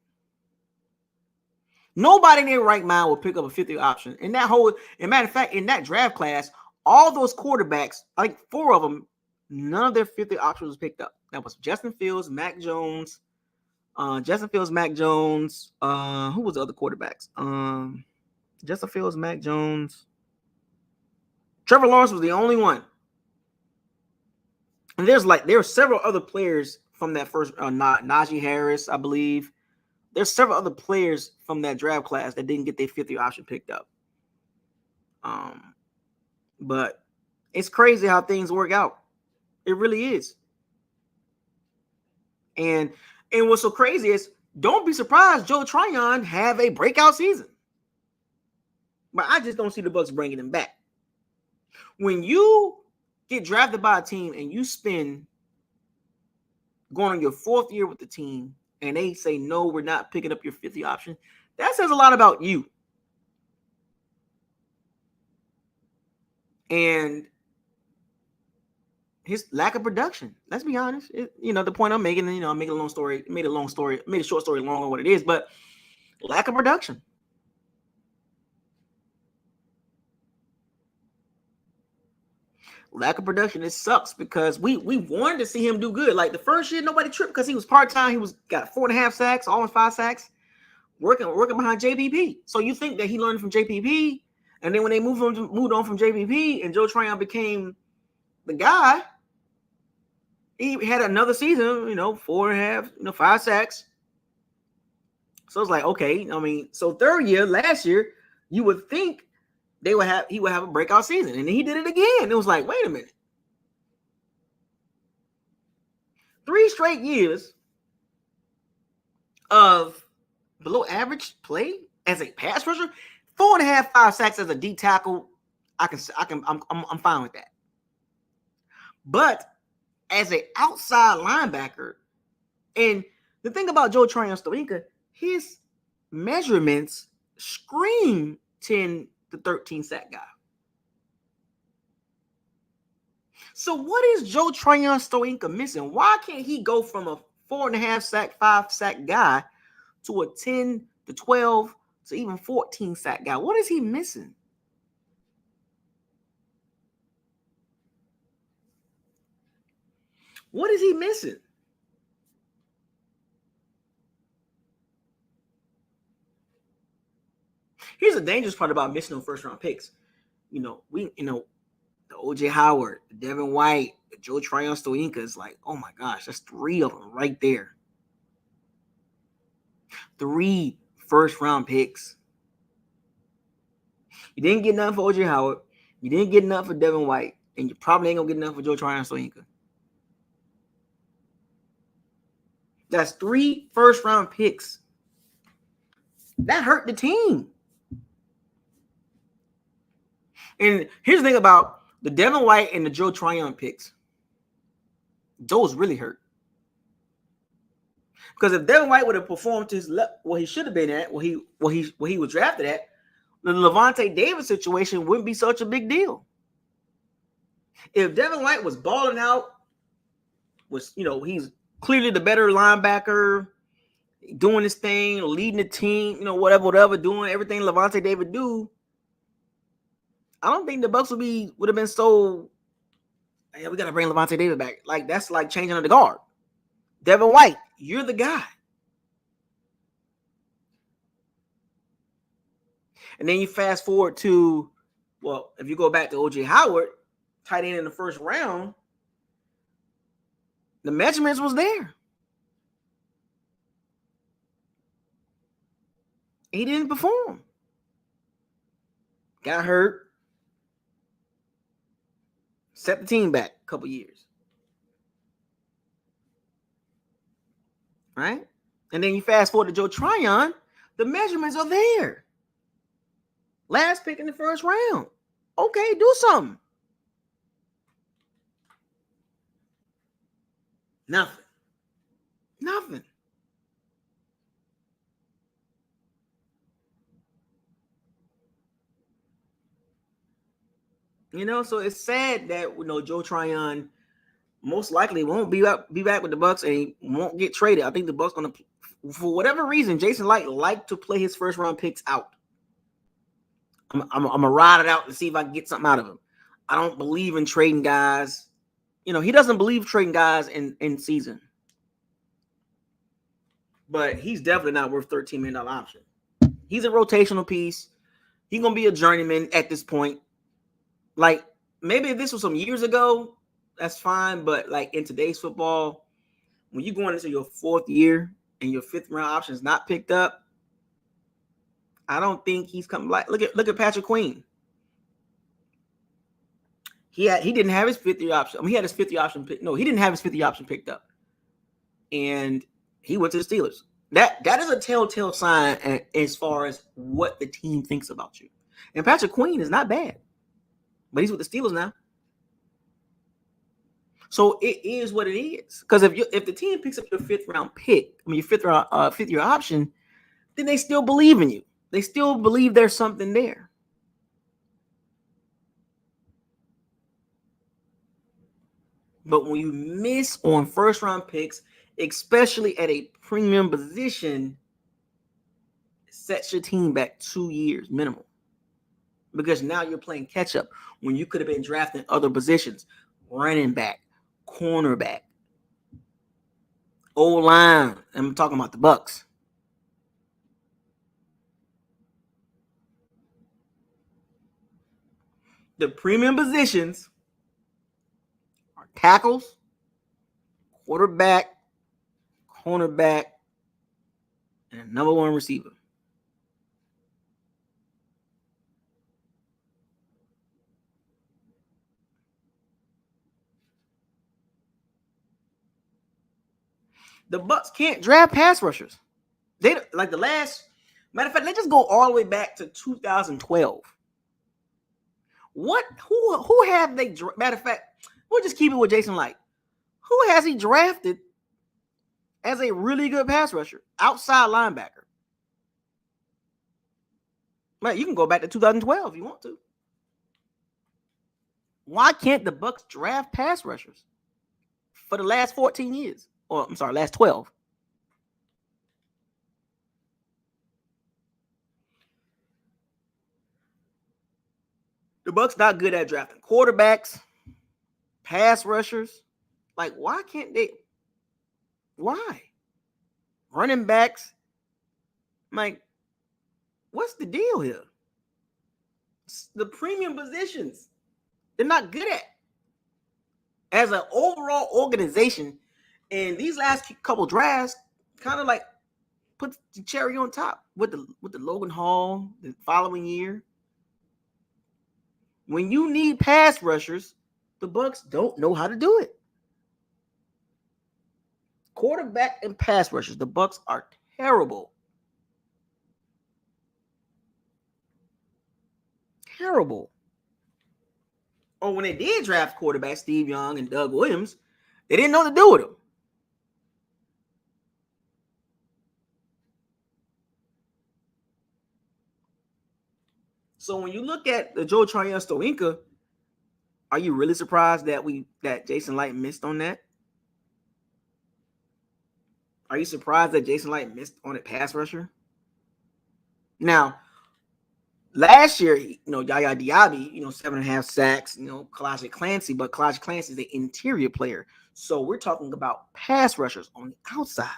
Nobody in their right mind will pick up a 5th-year option. Matter of fact, in that draft class, all those quarterbacks, like 4 of them, none of their 5th-year options was picked up. That was Justin Fields, Mac Jones. Who was the other quarterbacks? Justin Fields, Mac Jones. Trevor Lawrence was the only one. And there were several other players from that first, Najee Harris, I believe. There's several other players from that draft class that didn't get their 5th-year option picked up. But it's crazy how things work out. It really is. And what's so crazy is, don't be surprised Joe Tryon have a breakout season. But I just don't see the Bucs bringing him back. When you get drafted by a team and you spend going on your 4th year with the team and they say, no, we're not picking up your 5th year option, that says a lot about you. And his lack of production. Let's be honest. The point I'm making, I'm making a long story, made a short story long on what it is, but lack of production. Lack of production. It sucks because we wanted to see him do good. Like the first year, nobody tripped because he was part-time. He got 4.5 sacks, almost 5 sacks, working behind JPP. So you think that he learned from JPP, and then when they moved on from JPP and Joe Tryon became the guy, he had another season, 4.5, 5 sacks. So it's like, okay, so 3rd year, last year, you would think he would have a breakout season, and then he did it again. It was like, wait a minute. 3 straight years of below average play as a pass rusher, 4.5, 5 sacks as a D tackle. I'm fine with that. But as an outside linebacker, and the thing about Joe Tryon-Stoinka, his measurements scream 10 to 13 sack guy. So what is Joe Tryon-Stoinka missing? Why can't he go from a 4.5 sack, 5 sack guy to a 10 to 12 to even 14 sack guy? What is he missing? What is he missing? Here's the dangerous part about missing those first round picks. The OJ Howard, the Devin White, the Joe Tryon-Stoinka is like, oh my gosh, that's 3 of them right there. 3 first round picks. You didn't get nothing for OJ Howard. You didn't get nothing for Devin White. And you probably ain't going to get nothing for Joe Tryon-Stoinka. That's 3 first round picks. That hurt the team. And here's the thing about the Devin White and the Joe Tryon picks. Those really hurt. Because if Devin White would have performed to his what he should have been at, what he was drafted at, the Levante Davis situation wouldn't be such a big deal. If Devin White was balling out, he's clearly the better linebacker, doing his thing, leading the team, whatever, doing everything Levante David do, I don't think the Bucs would have been so, hey, we got to bring Levante David back. Like, that's like changing of the guard. Devin White, you're the guy. And then you fast forward to, if you go back to OJ Howard, tight end in the first round, the measurements was there. He didn't perform. Got hurt. Set the team back a couple years. Right? And then you fast forward to Joe Tryon, the measurements are there. Last pick in the first round. Okay, do something. Nothing. So it's sad that Joe Tryon most likely won't be back with the Bucs and he won't get traded. I think the Bucs gonna, for whatever reason, Jason Light like to play his first round picks out. I'm gonna ride it out and see if I can get something out of him. I don't believe in trading guys. He doesn't believe trading guys in season. But he's definitely not worth $13 million option. He's a rotational piece. He's gonna be a journeyman at this point. Like, maybe if this was some years ago, that's fine. But like in today's football, when you're going into your 4th year and your 5th round option is not picked up, I don't think he's coming back. Look at Patrick Queen. He didn't have his 5th year option. He had his 5th year option picked. No, he didn't have his 5th year option picked up, and he went to the Steelers. That is a telltale sign as far as what the team thinks about you. And Patrick Queen is not bad, but he's with the Steelers now. So it is what it is. Because if the team picks up your your fifth year option, then they still believe in you. They still believe there's something there. But when you miss on first round picks, especially at a premium position, it sets your team back 2 years minimum. Because now you're playing catch up when you could have been drafting other positions, running back, cornerback, O-line. I'm talking about the Bucs. The premium positions are tackles, quarterback, cornerback, and a number one receiver. The Bucs can't draft pass rushers. They like the last matter of fact. Let's just go all the way back to 2012. Who have they? Matter of fact, we'll just keep it with Jason Light. Who has he drafted as a really good pass rusher, outside linebacker? Right, you can go back to 2012 if you want to. Why can't the Bucs draft pass rushers for the last 14 years? Or I'm sorry, last 12. The Bucs not good at drafting quarterbacks, pass rushers. Like, why can't they? Why? Running backs. Like, what's the deal here? The premium positions, they're not good at. As an overall organization, and these last couple drafts kind of like put the cherry on top with the Logan Hall the following year. When you need pass rushers, the Bucs don't know how to do it. Quarterback and pass rushers, the Bucs are terrible. Terrible. Or when they did draft quarterback Steve Young and Doug Williams, they didn't know what to do with them. So when you look at the Joe Tryon-Stoinka, are you really surprised that Jason Light missed on that? Are you surprised that Jason Light missed on a pass rusher? Now, last year, Yaya Diaby, 7.5 sacks, Kalaji Clancy, but Kalaji Clancy is the interior player. So we're talking about pass rushers on the outside.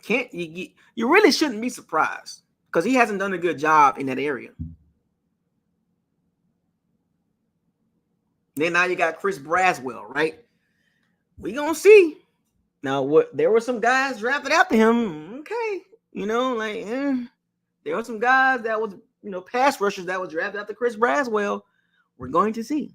You really shouldn't be surprised because he hasn't done a good job in that area. Then now you got Chris Braswell, right? We gonna see. Now, there were some guys drafted after him. Okay, there were some guys that was, pass rushers that was drafted after Chris Braswell. We're going to see.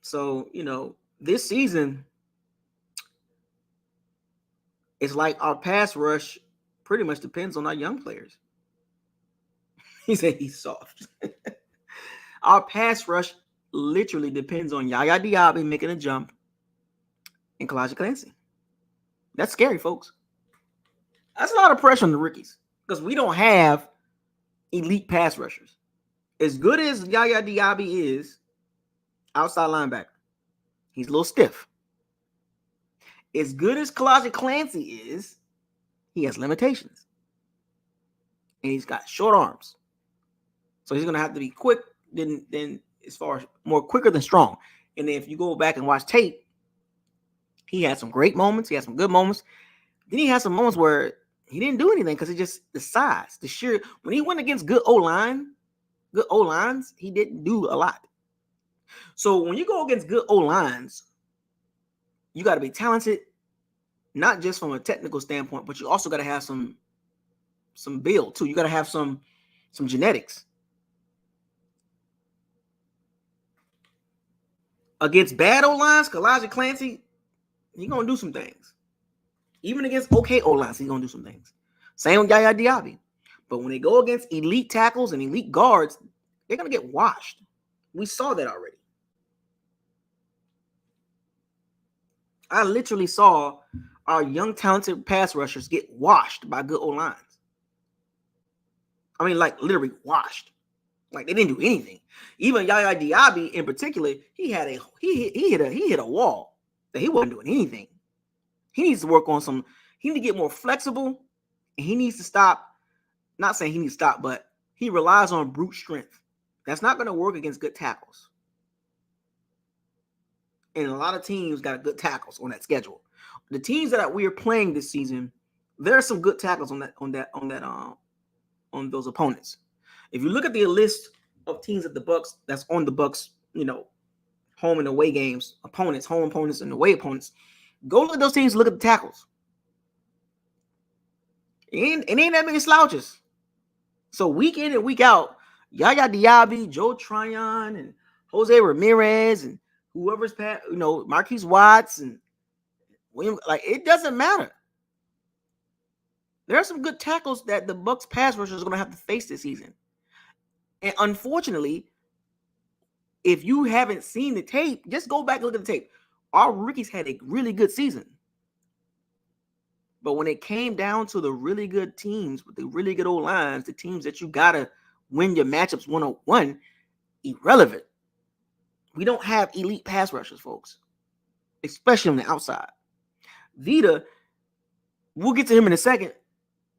So, this season, it's like our pass rush pretty much depends on our young players. He said he's soft. Our pass rush literally depends on Yaya Diaby making a jump and Kalaji Clancy. That's scary, folks. That's a lot of pressure on the rookies because we don't have elite pass rushers. As good as Yaya Diaby is, outside linebacker, he's a little stiff. As good as Kalaji Clancy is, he has limitations. And he's got short arms. So he's going to have to be quick than as far as more quicker than strong. And then if you go back and watch tape, he had some great moments. He had some good moments. Then he had some moments where he didn't do anything because it's just the size, the sheer. When he went against good O-lines, he didn't do a lot. So when you go against good O-lines, you got to be talented, not just from a technical standpoint, but you also got to have some build too. You got to have some genetics. Against bad O-lines, Elijah Clancy, he's going to do some things. Even against okay O-lines, he's going to do some things. Same with Yaya Diaby. But when they go against elite tackles and elite guards, they're going to get washed. We saw that already. I literally saw our young, talented pass rushers get washed by good O-lines. I mean, like, literally washed. Like, they didn't do anything. Even Yaya Diaby in particular, he hit a wall that he wasn't doing anything. He needs to work on he needs to get more flexible, and he needs to stop, not saying he needs to stop, but he relies on brute strength. That's not going to work against good tackles. And a lot of teams got good tackles on that schedule. The teams that we are playing this season, there are some good tackles on those opponents. If you look at the list of teams at the Bucs that's on the Bucs, home and away games, opponents, home opponents and away opponents, go look at those teams, look at the tackles. And it ain't that many slouches. So week in and week out, Yaya Diaby, Joe Tryon, and Jose Ramirez, and whoever's Marquise Watts and William, it doesn't matter. There are some good tackles that the Bucs pass rushers are going to have to face this season. And unfortunately, if you haven't seen the tape, just go back and look at the tape. Our rookies had a really good season. But when it came down to the really good teams with the really good old lines, the teams that you got to win your matchups 1-on-1, irrelevant. We don't have elite pass rushers, folks, especially on the outside. Vita, we'll get to him in a second.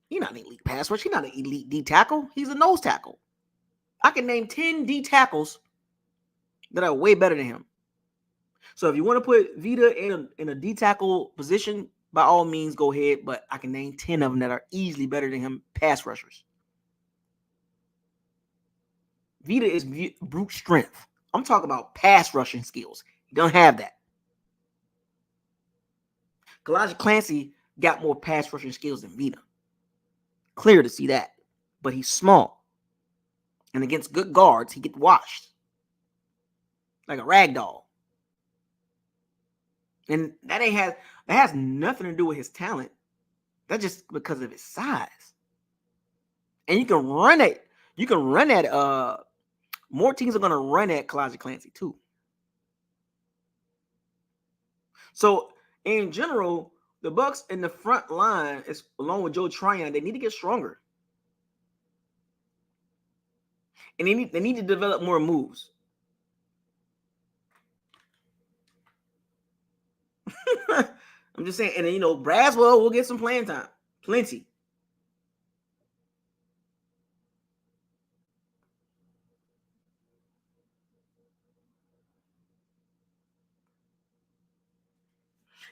He's not an elite pass rusher. He's not an elite D tackle. He's a nose tackle. I can name 10 D tackles that are way better than him. So if you want to put Vita in a D tackle position, by all means, go ahead. But I can name 10 of them that are easily better than him, pass rushers. Vita is brute strength. I'm talking about pass rushing skills. He don't have that. Elijah Clancy got more pass rushing skills than Vita. Clear to see that. But he's small. And against good guards, he gets washed. Like a rag doll. And that has nothing to do with his talent. That's just because of his size. And you can run it. You can run at more teams are going to run at Elijah Clancy too. So in general, the Bucs in the front line, along with Joe Tryon, they need to get stronger. And they need to develop more moves. I'm just saying, and Braswell will get some playing time. Plenty.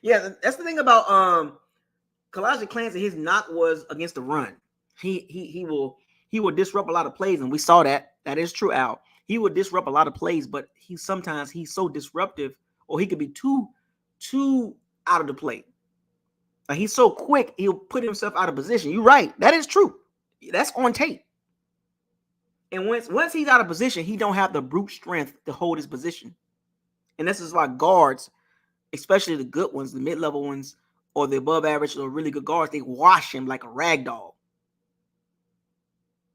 Yeah, that's the thing about Elijah Clancy. His knock was against the run. He will disrupt a lot of plays, and we saw that. That is true, Al. He will disrupt a lot of plays, but sometimes he's so disruptive, or he could be too out of the play. Like, he's so quick, he'll put himself out of position. You're right. That is true. That's on tape. And once he's out of position, he don't have the brute strength to hold his position. And this is why guards, especially the good ones, the mid-level ones, or the above average or really good guards, they wash him like a rag doll.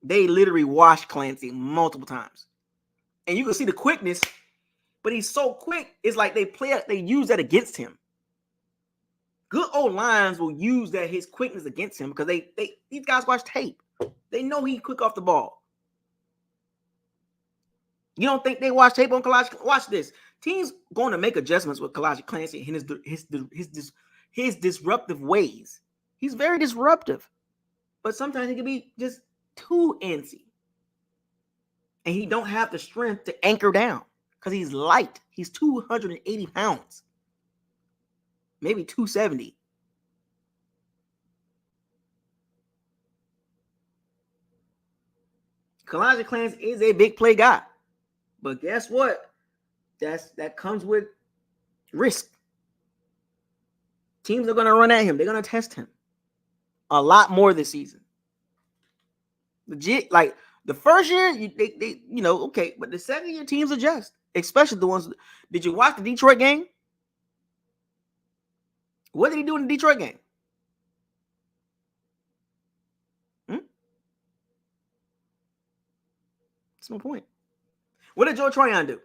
They literally wash Clancy multiple times. And you can see the quickness, but he's so quick, it's like they use that against him. Good old lines will use his quickness against him because these guys watch tape. They know he's quick off the ball. You don't think they watch tape on Elijah? Watch this. Teams going to make adjustments with Elijah Clancy and his disruptive ways. He's very disruptive, but sometimes he can be just too antsy, and he don't have the strength to anchor down because he's light. He's 280 pounds, maybe 270. Elijah Clancy is a big play guy, but guess what? That comes with risk. Teams are going to run at him. They're going to test him a lot more this season. Legit, like the first year, okay, but the second year teams adjust. especially the ones. Did you watch the Detroit game? What did he do in the Detroit game? That's my point. What did Joe Tryon do?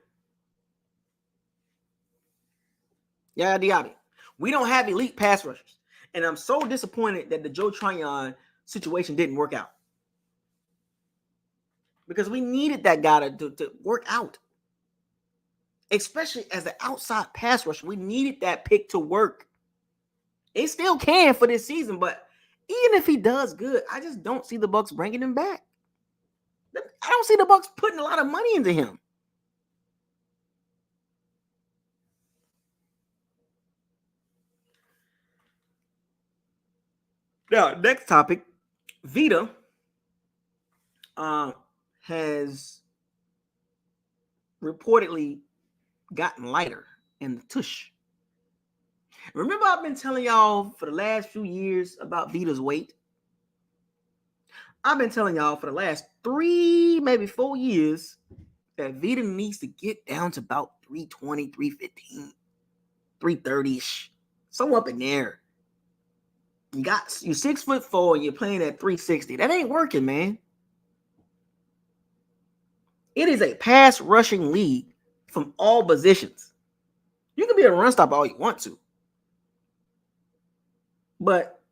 Yeah, Diaby. We don't have elite pass rushers. And I'm so disappointed that the Joe Tryon situation didn't work out. Because we needed that guy to work out. Especially as an outside pass rusher. We needed that pick to work. It still can for this season, but even if he does good, I just don't see the Bucs bringing him back. I don't see the Bucs putting a lot of money into him. Now, next topic, Vita has reportedly gotten lighter in the tush. Remember, I've been telling y'all for the last few years about Vita's weight. I've been telling y'all for the last 3, maybe 4 years that Vita needs to get down to about 320, 315, 330-ish. Somewhere up in there. You're 6'4" and you're playing at 360. That ain't working, man. It is a pass rushing league from all positions. You can be a run stopper all you want to. But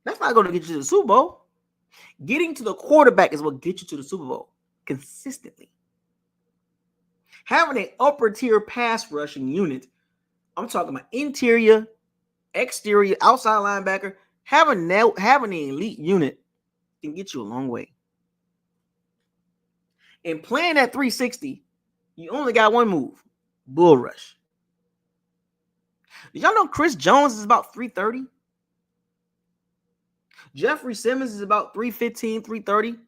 that's not going to get you to the Super Bowl. Getting to the quarterback is what gets you to the Super Bowl consistently. Having an upper tier pass rushing unit, I'm talking about interior, exterior, outside linebacker, having an elite unit can get you a long way. And playing at 360, you only got one move, bull rush. Did y'all know Chris Jones is about 330? Jeffrey Simmons is about 315, 330.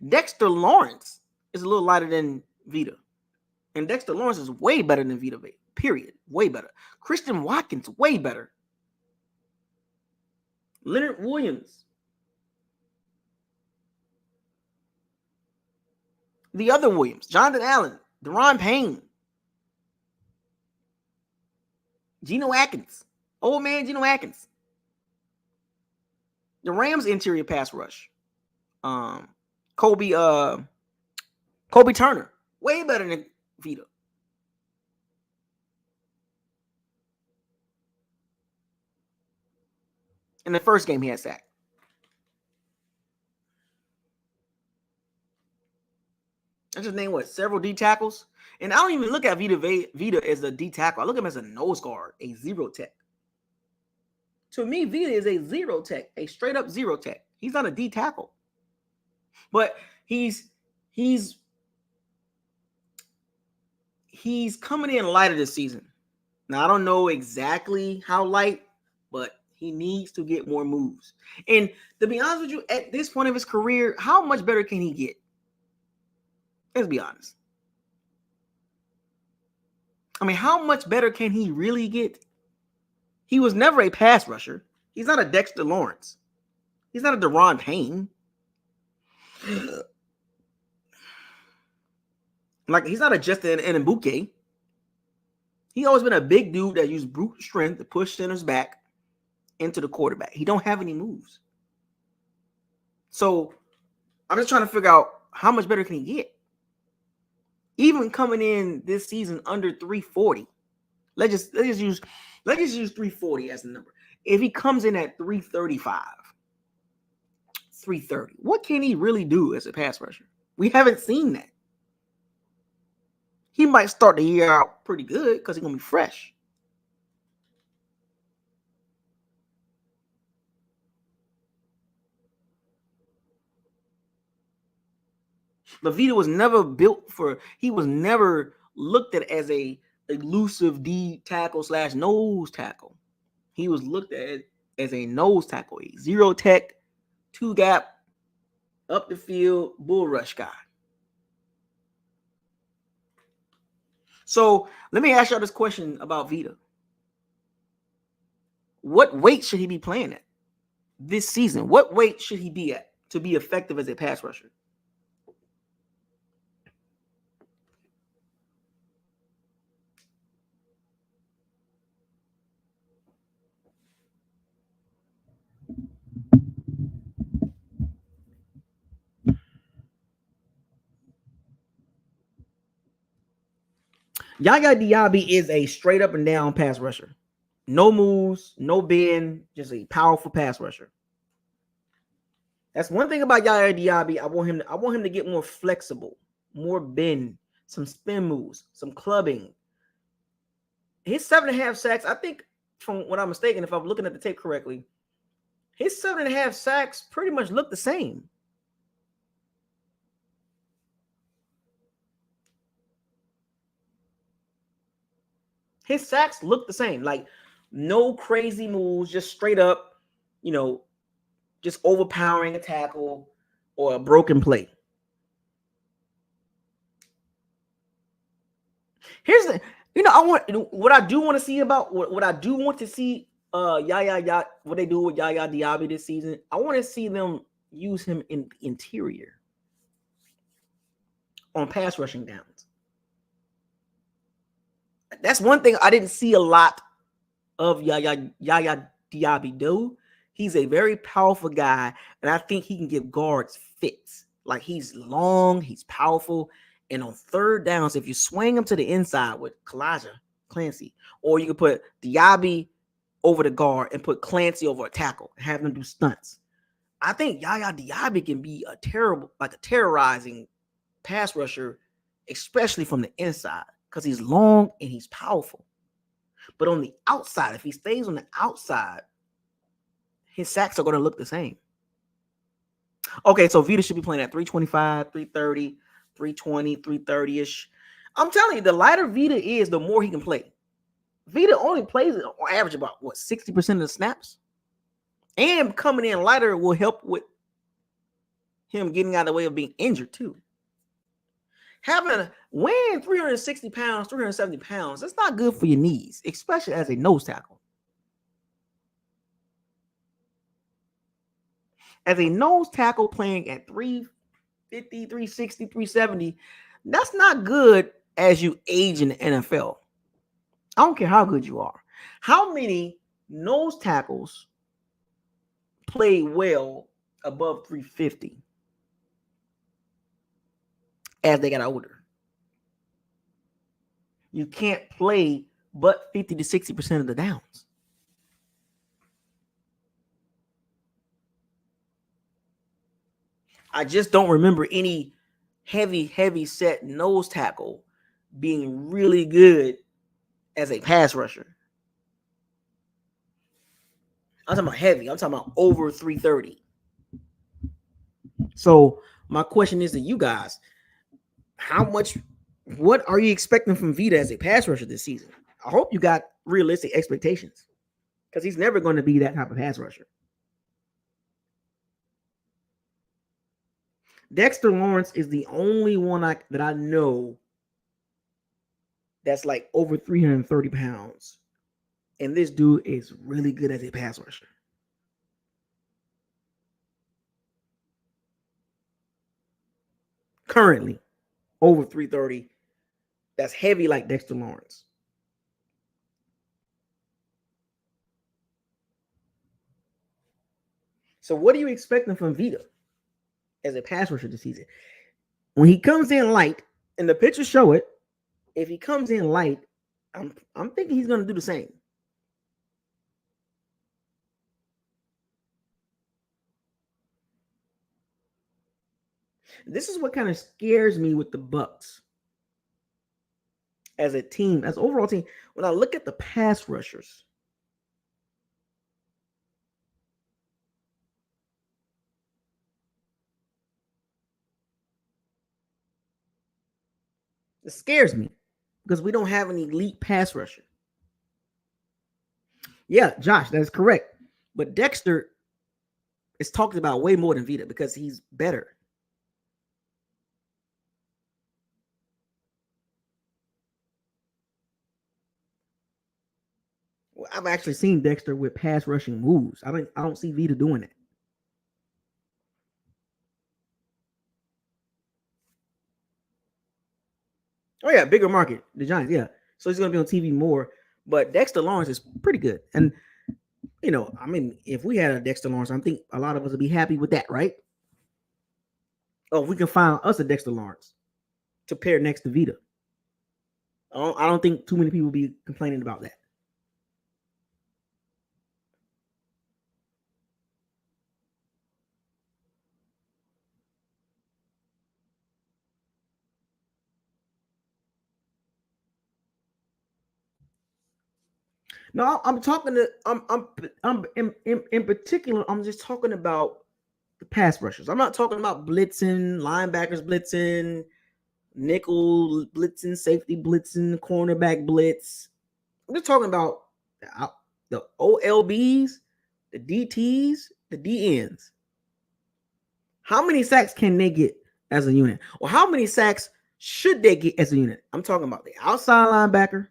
Dexter Lawrence is a little lighter than Vita. And Dexter Lawrence is way better than Vita, period. Way better. Christian Watkins, way better. Leonard Williams. The other Williams. Jonathan Allen. Deron Payne. Geno Atkins. Old man Geno Atkins. The Rams interior pass rush. Kobe Turner. Way better than Vita. In the first game, he had sacked. I just named several D tackles. And I don't even look at Vita as a D tackle. I look at him as a nose guard, a zero tech. To me, Vita is a zero tech, a straight up zero tech. He's not a D tackle. But he's coming in lighter this season. Now, I don't know exactly how light, but he needs to get more moves. And to be honest with you, at this point of his career, how much better can he get? Let's be honest. I mean, how much better can he really get? He was never a pass rusher. He's not a Dexter Lawrence. He's not a Deron Payne. Like, he's not a Justin Mbuke. He's always been a big dude that used brute strength to push centers back into the quarterback. He don't have any moves. So I'm just trying to figure out how much better can he get? Even coming in this season under 340. Let's just use 340 as the number. If he comes in at 335, 330, what can he really do as a pass rusher? We haven't seen that. He might start the year out pretty good because he's going to be fresh. But Vita was never he was never looked at as a elusive D tackle / nose tackle. He was looked at as a nose tackle, a zero tech, 2-gap, up the field, bull rush guy. So let me ask y'all this question about Vita. What weight should he be playing at this season? What weight should he be at to be effective as a pass rusher? Yaya Diaby is a straight up and down pass rusher. No moves, no bend, just a powerful pass rusher. That's one thing about Yaya Diaby. I want him to get more flexible, more bend, some spin moves, some clubbing. His 7.5 sacks, I think, from what I'm mistaken, if I'm looking at the tape correctly, his 7.5 sacks pretty much look the same. His sacks look the same. Like, no crazy moves, just straight up, just overpowering a tackle or a broken play. Here's the, what I do want to see about what I do want to see what they do with Yaya Diaby this season. I want to see them use him in the interior on pass rushing downs. That's one thing I didn't see a lot of Yaya Diaby do. He's a very powerful guy, and I think he can give guards fits. Like, he's long, he's powerful, and on third downs, if you swing him to the inside with Clancy, or you could put Diaby over the guard and put Clancy over a tackle and have them do stunts. I think Yaya Diaby can be a terrorizing pass rusher, especially from the inside, because he's long and he's powerful. But on the outside, if he stays on the outside, his sacks are going to look the same. Okay, so Vita should be playing at 325, 330, 320, 330-ish. I'm telling you, the lighter Vita is, the more he can play. Vita only plays on average about, 60% of the snaps? And coming in lighter will help with him getting out of the way of being injured, too. Weighing 360 pounds, 370 pounds, that's not good for your knees, especially as a nose tackle. As a nose tackle playing at 350, 360, 370, that's not good as you age in the NFL. I don't care how good you are. How many nose tackles play well above 350 as they got older? You can't play but 50 to 60% of the downs. I just don't remember any heavy set nose tackle being really good as a pass rusher. I'm talking about heavy. I'm talking about over 330. So my question is to you guys, what are you expecting from Vita as a pass rusher this season? I hope you got realistic expectations, because he's never going to be that type of pass rusher. Dexter Lawrence is the only one that I know that's like over 330 pounds. And this dude is really good as a pass rusher. Currently, over 330. That's heavy like Dexter Lawrence. So what are you expecting from Vita as a pass rusher this season? When he comes in light, and the pictures show it, if he comes in light, I'm thinking he's going to do the same. This is what kind of scares me with the Bucs as a team, as an overall team. When I look at the pass rushers, it scares me because we don't have an elite pass rusher. Yeah, Josh, that is correct. But Dexter is talked about way more than Vita because he's better. Well, I've actually seen Dexter with pass rushing moves. I don't see Vita doing it. Oh yeah, bigger market, the Giants. Yeah, so he's going to be on TV more. But Dexter Lawrence is pretty good, and if we had a Dexter Lawrence, I think a lot of us would be happy with that, right? Oh, if we can find us a Dexter Lawrence to pair next to Vita. I don't think too many people be complaining about that. No, I'm talking to I'm in particular. I'm just talking about the pass rushers. I'm not talking about blitzing, linebackers blitzing, nickel blitzing, safety blitzing, cornerback blitz. I'm just talking about the OLBs, the DTs, the DNs. How many sacks can they get as a unit? Or how many sacks should they get as a unit? I'm talking about the outside linebacker.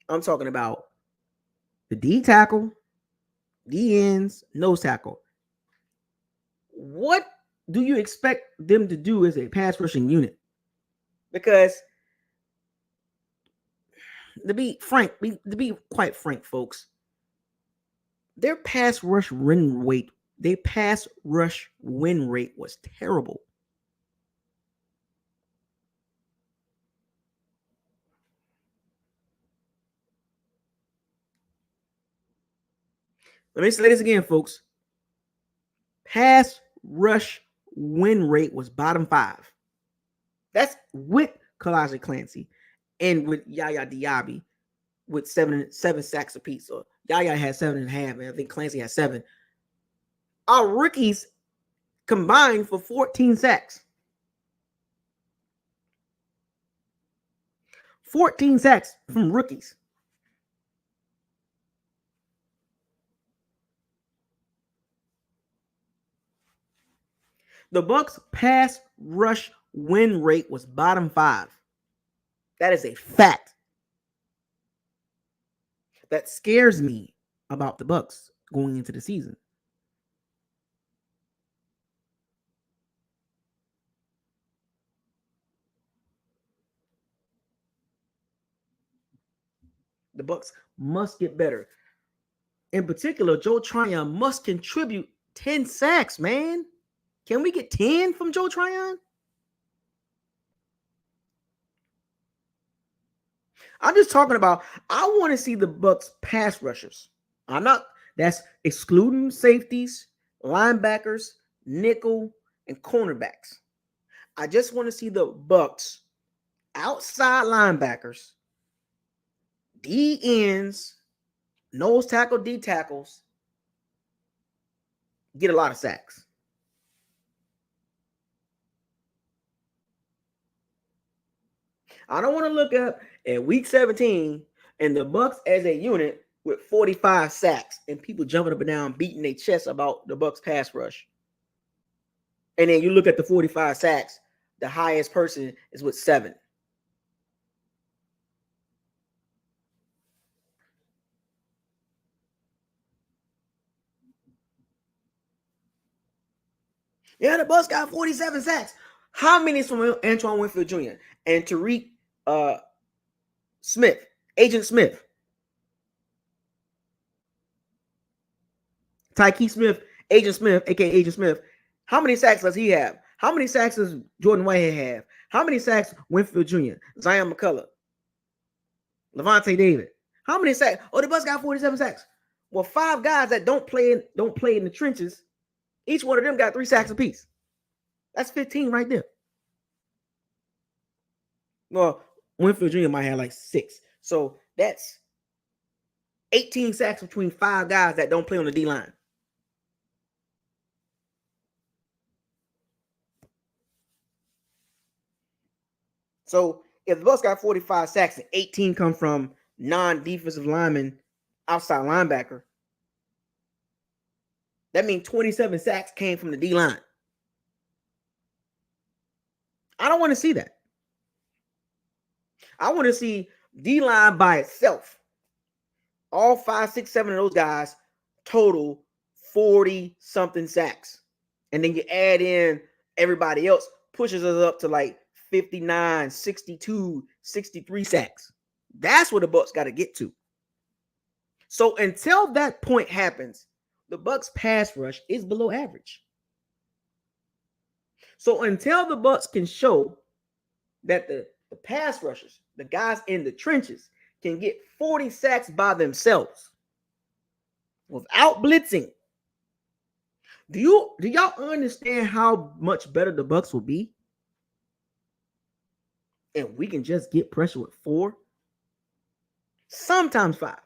I'm talking about the D tackle, D ends, nose tackle. What do you expect them to do as a pass rushing unit? Because to be quite frank, folks, their pass rush win rate, was terrible. Let me say this again, folks. Pass rush win rate was bottom 5. That's with Kalaji Clancy and with Yaya Diaby with seven sacks apiece. So Yaya had 7.5, and I think Clancy had 7. Our rookies combined for 14 sacks. 14 sacks from rookies. The Bucs pass rush win rate was bottom 5. That is a fact. That scares me about the Bucs going into the season. The Bucs must get better. In particular, Joe Tryon must contribute 10 sacks, man. Can we get 10 from Joe Tryon? I'm just talking about, I want to see the Bucs pass rushers. That's excluding safeties, linebackers, nickel, and cornerbacks. I just want to see the Bucs outside linebackers, D ends, nose tackle, D tackles, get a lot of sacks. I don't want to look up at week 17 and the Bucs as a unit with 45 sacks and people jumping up and down, beating their chest about the Bucs pass rush. And then you look at the 45 sacks, the highest person is with 7. Yeah, the Bucs got 47 sacks. How many is from Antoine Winfield Jr. and Tariq Smith, Agent Smith? Tyke Smith, Agent Smith, aka Agent Smith. How many sacks does he have? How many sacks does Jordan Whitehead have? How many sacks Winfield Jr., Zion McCullough, Levante David? How many sacks? Oh, the Bucs got 47 sacks. Well, 5 guys that don't play in the trenches. Each one of them got 3 sacks apiece. That's 15 right there. Well, Winfield Jr. might have like 6. So that's 18 sacks between 5 guys that don't play on the D line. So if the Bucs got 45 sacks and 18 come from non-defensive linemen, outside linebacker, that means 27 sacks came from the D line. I don't want to see that. I want to see D line by itself. All 5, 6, 7 of those guys total 40 something sacks. And then you add in everybody else, pushes us up to like 59, 62, 63 sacks. That's what the Bucs got to get to. So until that point happens, the Bucs pass rush is below average. So until the Bucs can show that the The pass rushers, the guys in the trenches, can get 40 sacks by themselves without blitzing. Do y'all understand how much better the Bucs will be? And we can just get pressure with 4, sometimes 5.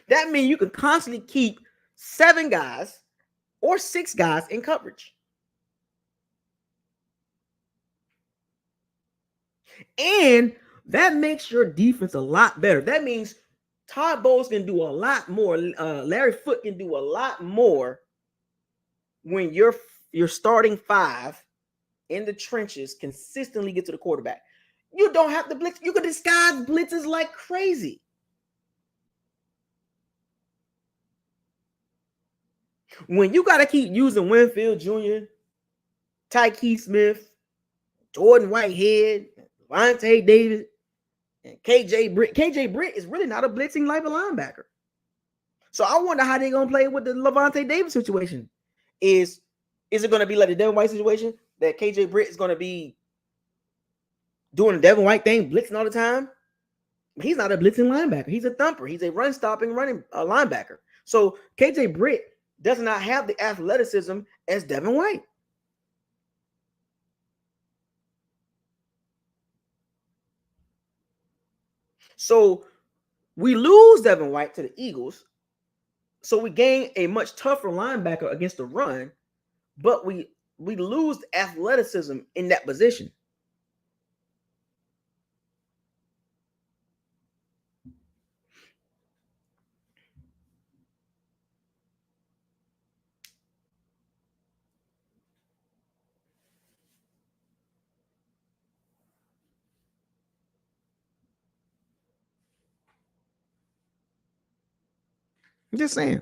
That means you can constantly keep 7 guys or 6 guys in coverage. And that makes your defense a lot better. That means Todd Bowles can do a lot more. Larry Foote can do a lot more when your starting 5 in the trenches consistently get to the quarterback. You don't have to blitz. You can disguise blitzes like crazy. When you got to keep using Winfield Jr., Tyke Smith, Jordan Whitehead, Levante David, and KJ Britt. KJ Britt is really not a blitzing type of linebacker. So I wonder how they're going to play with the Levante David situation. Is it going to be like the Devin White situation that KJ Britt is going to be doing the Devin White thing, blitzing all the time? He's not a blitzing linebacker. He's a thumper. He's a run-stopping running linebacker. So KJ Britt does not have the athleticism as Devin White. So we lose Devin White to the Eagles. So we gain a much tougher linebacker against the run, but we lose athleticism in that position. I'm just saying.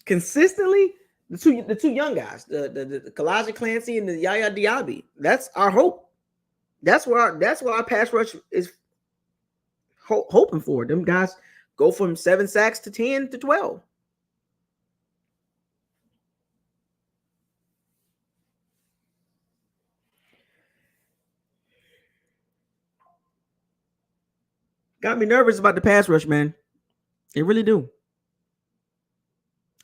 Consistently, the two young guys, the Kalijah Clancy and the Yaya Diaby. That's our hope. That's what our pass rush is hoping for. Them guys go from 7 sacks to 10 to 12. Got me nervous about the pass rush, man. It really do.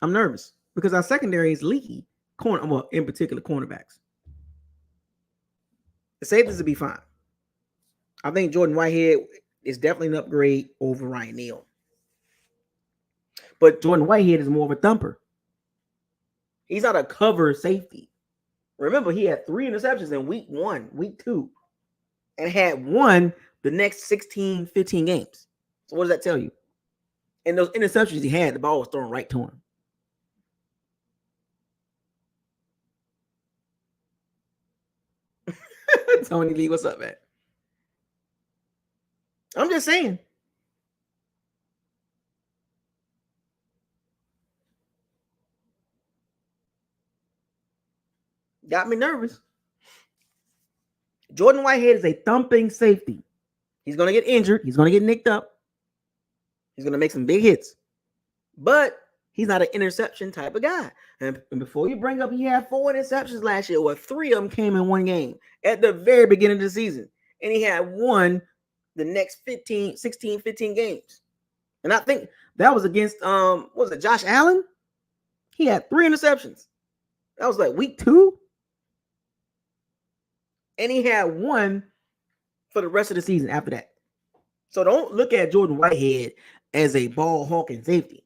I'm nervous because our secondary is leaky. Well, in particular, cornerbacks. The safeties will be fine. I think Jordan Whitehead is definitely an upgrade over Ryan Neal. But Jordan Whitehead is more of a thumper. He's not a cover safety. Remember, he had 3 interceptions in week 1, week 2, and had won the next 16, 15 games. So what does that tell you? And those interceptions he had, the ball was thrown right to him. Tony Lee, what's up, man? I'm just saying. Got me nervous. Jordan Whitehead is a thumping safety. He's going to get injured. He's going to get nicked up. He's going to make some big hits. But he's not an interception type of guy. And before you bring up, he had 4 interceptions last year, where 3 of them came in one game at the very beginning of the season. And he had won the next 16, 15 games. And I think that was against, what was it, Josh Allen? He had 3 interceptions. That was like week 2. And he had 1 for the rest of the season after that. So don't look at Jordan Whitehead as a ball hawking safety.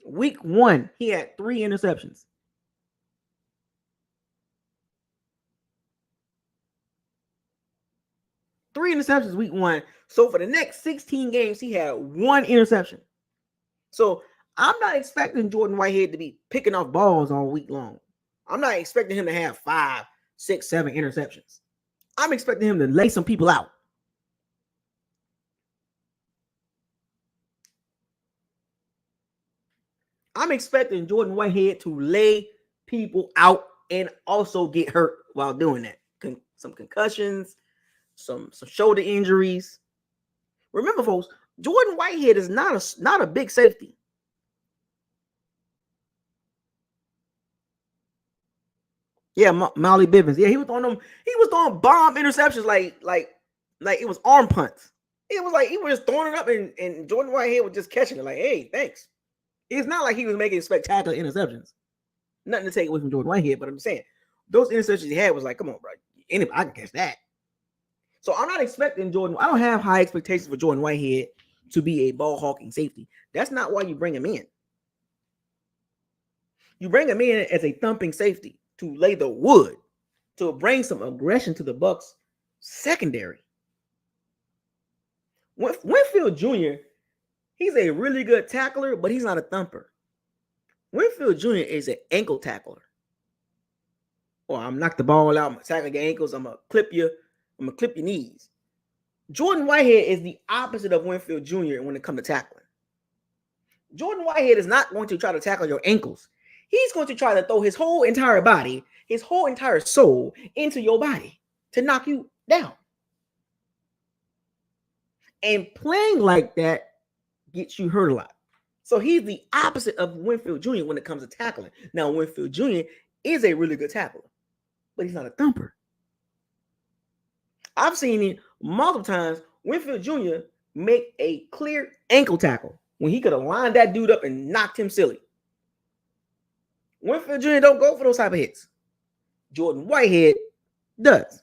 Week 1, he had 3 interceptions. Three interceptions week 1. So for the next 16 games, he had 1 interception. So I'm not expecting Jordan Whitehead to be picking off balls all week long. I'm not expecting him to have 5, 6, 7 interceptions. I'm expecting him to lay some people out. I'm expecting Jordan Whitehead to lay people out and also get hurt while doing that. Some concussions, some shoulder injuries. Remember, folks, Jordan Whitehead is not a big safety. Yeah, Molly Bivens. Yeah, he was throwing bomb interceptions like it was arm punts. It was like he was just throwing it up and Jordan Whitehead was just catching it like, hey, thanks. It's not like he was making spectacular interceptions. Nothing to take away from Jordan Whitehead, but I'm saying those interceptions he had was like, come on, bro. Anybody, I can catch that. So I'm not expecting Jordan. I don't have high expectations for Jordan Whitehead to be a ball hawking safety. That's not why you bring him in. You bring him in as a thumping safety to lay the wood, to bring some aggression to the Bucs secondary. Winfield Jr., he's a really good tackler, but he's not a thumper. Winfield Jr. is an ankle tackler. Or I'm knock the ball out, I'm gonna tackle your ankles, I'm gonna clip your knees. Jordan Whitehead is the opposite of Winfield Jr. when it comes to tackling. Jordan Whitehead is not going to try to tackle your ankles. He's going to try to throw his whole entire body, his whole entire soul into your body to knock you down. And playing like that gets you hurt a lot. So he's the opposite of Winfield Jr. when it comes to tackling. Now, Winfield Jr. is a really good tackler, but he's not a thumper. I've seen it multiple times. Winfield Jr. make a clear ankle tackle when he could have lined that dude up and knocked him silly. Winfield Jr. don't go for those type of hits. Jordan Whitehead does.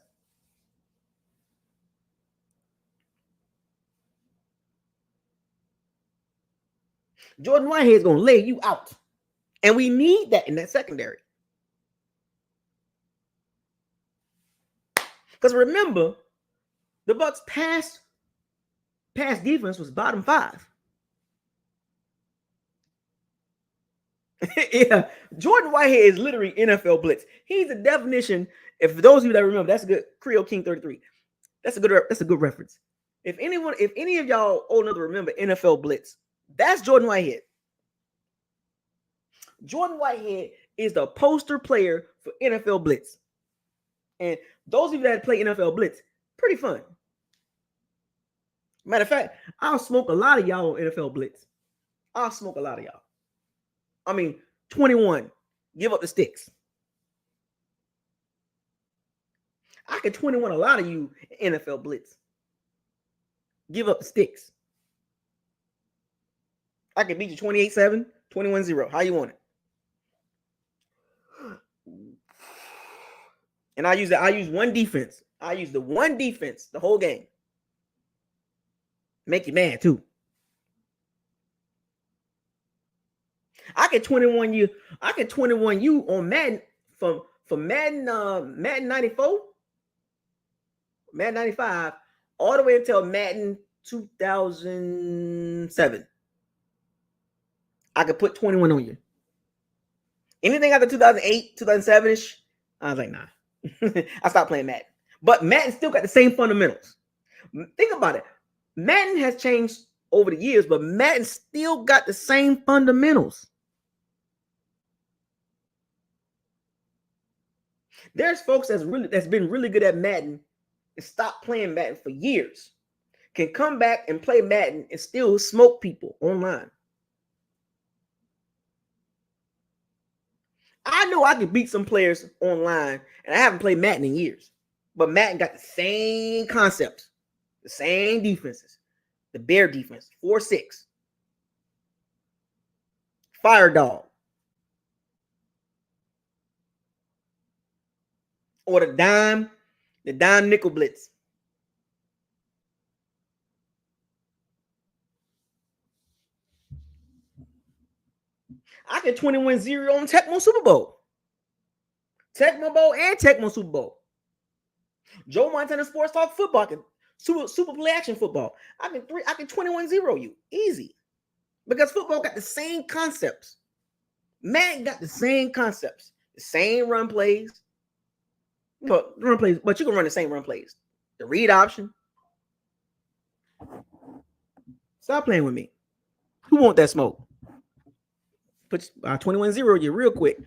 Jordan Whitehead is going to lay you out. And we need that in that secondary. Because remember, the Bucs pass defense was bottom 5. Yeah, Jordan Whitehead is literally NFL blitz. He's the definition. If for those of you that remember, that's a good Creole King 33. That's a good reference. If any of y'all old enough to remember NFL blitz, that's Jordan Whitehead. Jordan Whitehead is the poster player for NFL blitz. And those of you that play NFL blitz, pretty fun. Matter of fact, I'll smoke a lot of y'all on NFL blitz. I'll smoke a lot of y'all. I mean, 21, give up the sticks. I can 21 a lot of you NFL blitz. Give up the sticks. I can beat you 28-7, 21-0. How you want it? And I use one defense. I use the one defense the whole game. Make you mad too. I can 21 you. I can 21 you on Madden from Madden 94, Madden 95, all the way until Madden 2007. I could put 21 on you. Anything after 2008, 2007-ish, I was like, nah. I stopped playing Madden. But Madden still got the same fundamentals. Think about it. Madden has changed over the years, but Madden still got the same fundamentals. There's folks that's been really good at Madden and stopped playing Madden for years. Can come back and play Madden and still smoke people online. I know I can beat some players online, and I haven't played Madden in years. But Madden got the same concepts, the same defenses. The bear defense, 4-6. Fire dog. Or the dime nickel blitz. I can 21-0 on Tecmo Super Bowl. Tecmo Bowl and Tecmo Super Bowl. Joe Montana Sports Talk Football. I can super play action football. I can 21-0 you. Easy. Because football got the same concepts. Madden got the same concepts. The same run plays. But you can run the same run plays. The read option. Stop playing with me. Who want that smoke? Put 21-0 you real quick.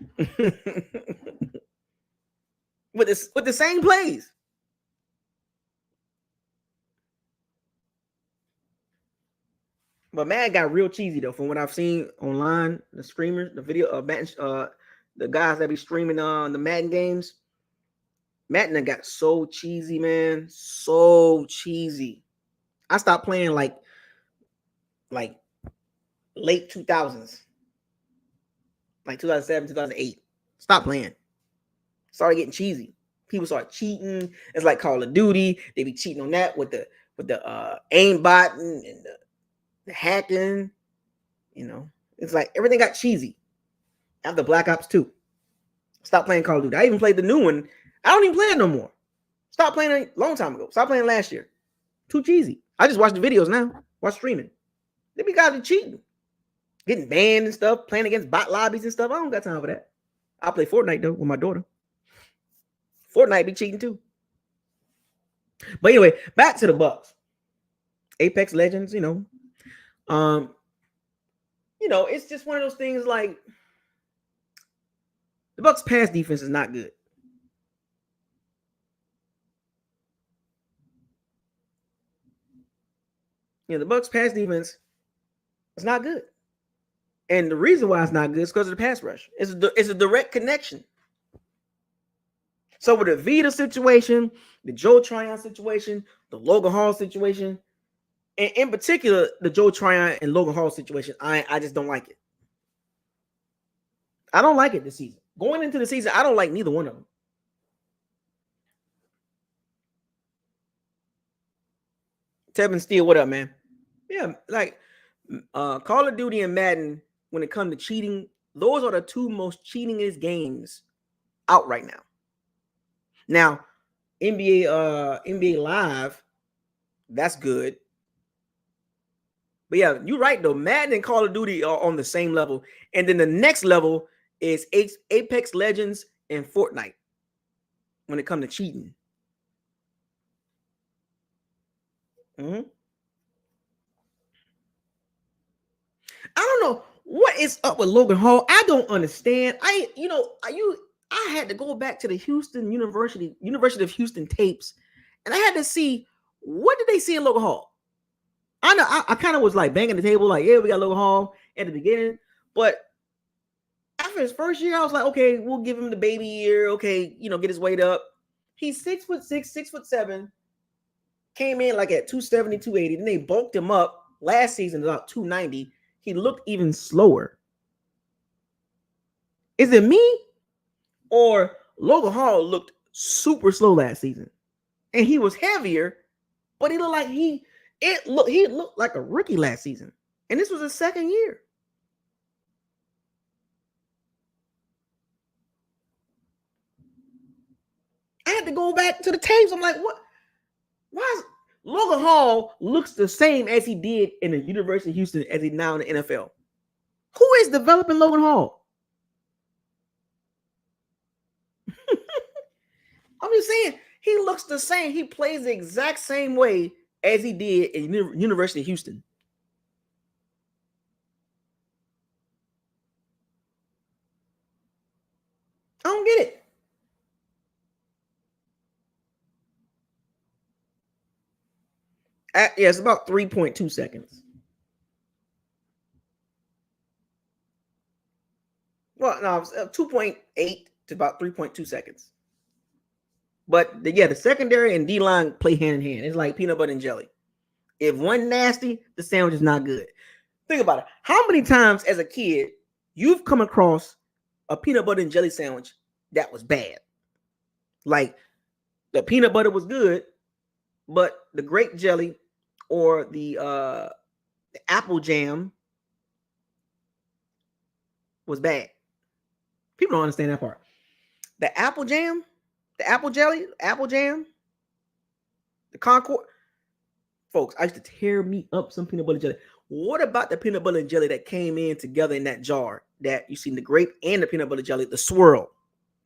with the same plays. But Madden got real cheesy though, from what I've seen online. The streamers, the video, the guys that be streaming the Madden games. Madden got so cheesy, man, so cheesy. I stopped playing like late 2000s, like 2007, 2008. Stop playing. Started getting cheesy. People start cheating. It's like Call of Duty. They be cheating on that with the aimbot and the hacking. You know, it's like everything got cheesy after Black Ops 2. Stop playing Call of Duty. I even played the new one. I don't even play it no more. Stop playing it a long time ago. Stop playing last year. Too cheesy. I just watch the videos now. Watch streaming. They be guys cheating, getting banned and stuff, playing against bot lobbies and stuff. I don't got time for that. I play Fortnite though with my daughter. Fortnite be cheating too. But anyway, back to the Bucs. Apex Legends, it's just one of those things like the Bucs pass defense is not good. The Bucs pass defense is not good. And the reason why it's not good is because of the pass rush. It's a direct connection. So with the Vita situation, the Joe Tryon situation, the Logan Hall situation, and in particular, the Joe Tryon and Logan Hall situation, I just don't like it. I don't like it this season. Going into the season, I don't like neither one of them. Tevin Steele, what up, man? Yeah, like Call of Duty and Madden, when it comes to cheating, those are the two most cheatingest games out right now. Now, NBA Live, that's good. But yeah, you're right though. Madden and Call of Duty are on the same level. And then the next level is Apex Legends and Fortnite when it comes to cheating. Mm-hmm. I don't know what is up with Logan Hall. I don't understand. I had to go back to the University of Houston tapes, and I had to see what did they see in Logan Hall. I know I kind of was like banging the table, like, yeah, we got Logan Hall at the beginning, but after his first year, I was like, okay, we'll give him the baby year. Okay, get his weight up. He's 6'6", 6'7". Came in like at 270, 280. Then they bulked him up last season about 290. He looked even slower. Is it me? Or Logan Hall looked super slow last season. And he was heavier, but he looked like he looked like a rookie last season. And this was his second year. I had to go back to the tapes. I'm like, what? Why is Logan Hall looks the same as he did in the University of Houston as he now in the NFL? Who is developing Logan Hall? I'm just saying, he looks the same. He plays the exact same way as he did in University of Houston. I don't get it. Yeah, it's about 3.2 seconds. Well, no, it's 2.8 to about 3.2 seconds. But the secondary and D-line play hand in hand. It's like peanut butter and jelly. If one nasty, the sandwich is not good. Think about it. How many times as a kid you've come across a peanut butter and jelly sandwich that was bad? Like the peanut butter was good, but the grape jelly or the apple jam was bad. People don't understand that part. The apple jam, the apple jelly, apple jam, the Concord. Folks, I used to tear me up some peanut butter jelly. What about the peanut butter and jelly that came in together in that jar that you see the grape and the peanut butter jelly, the swirl,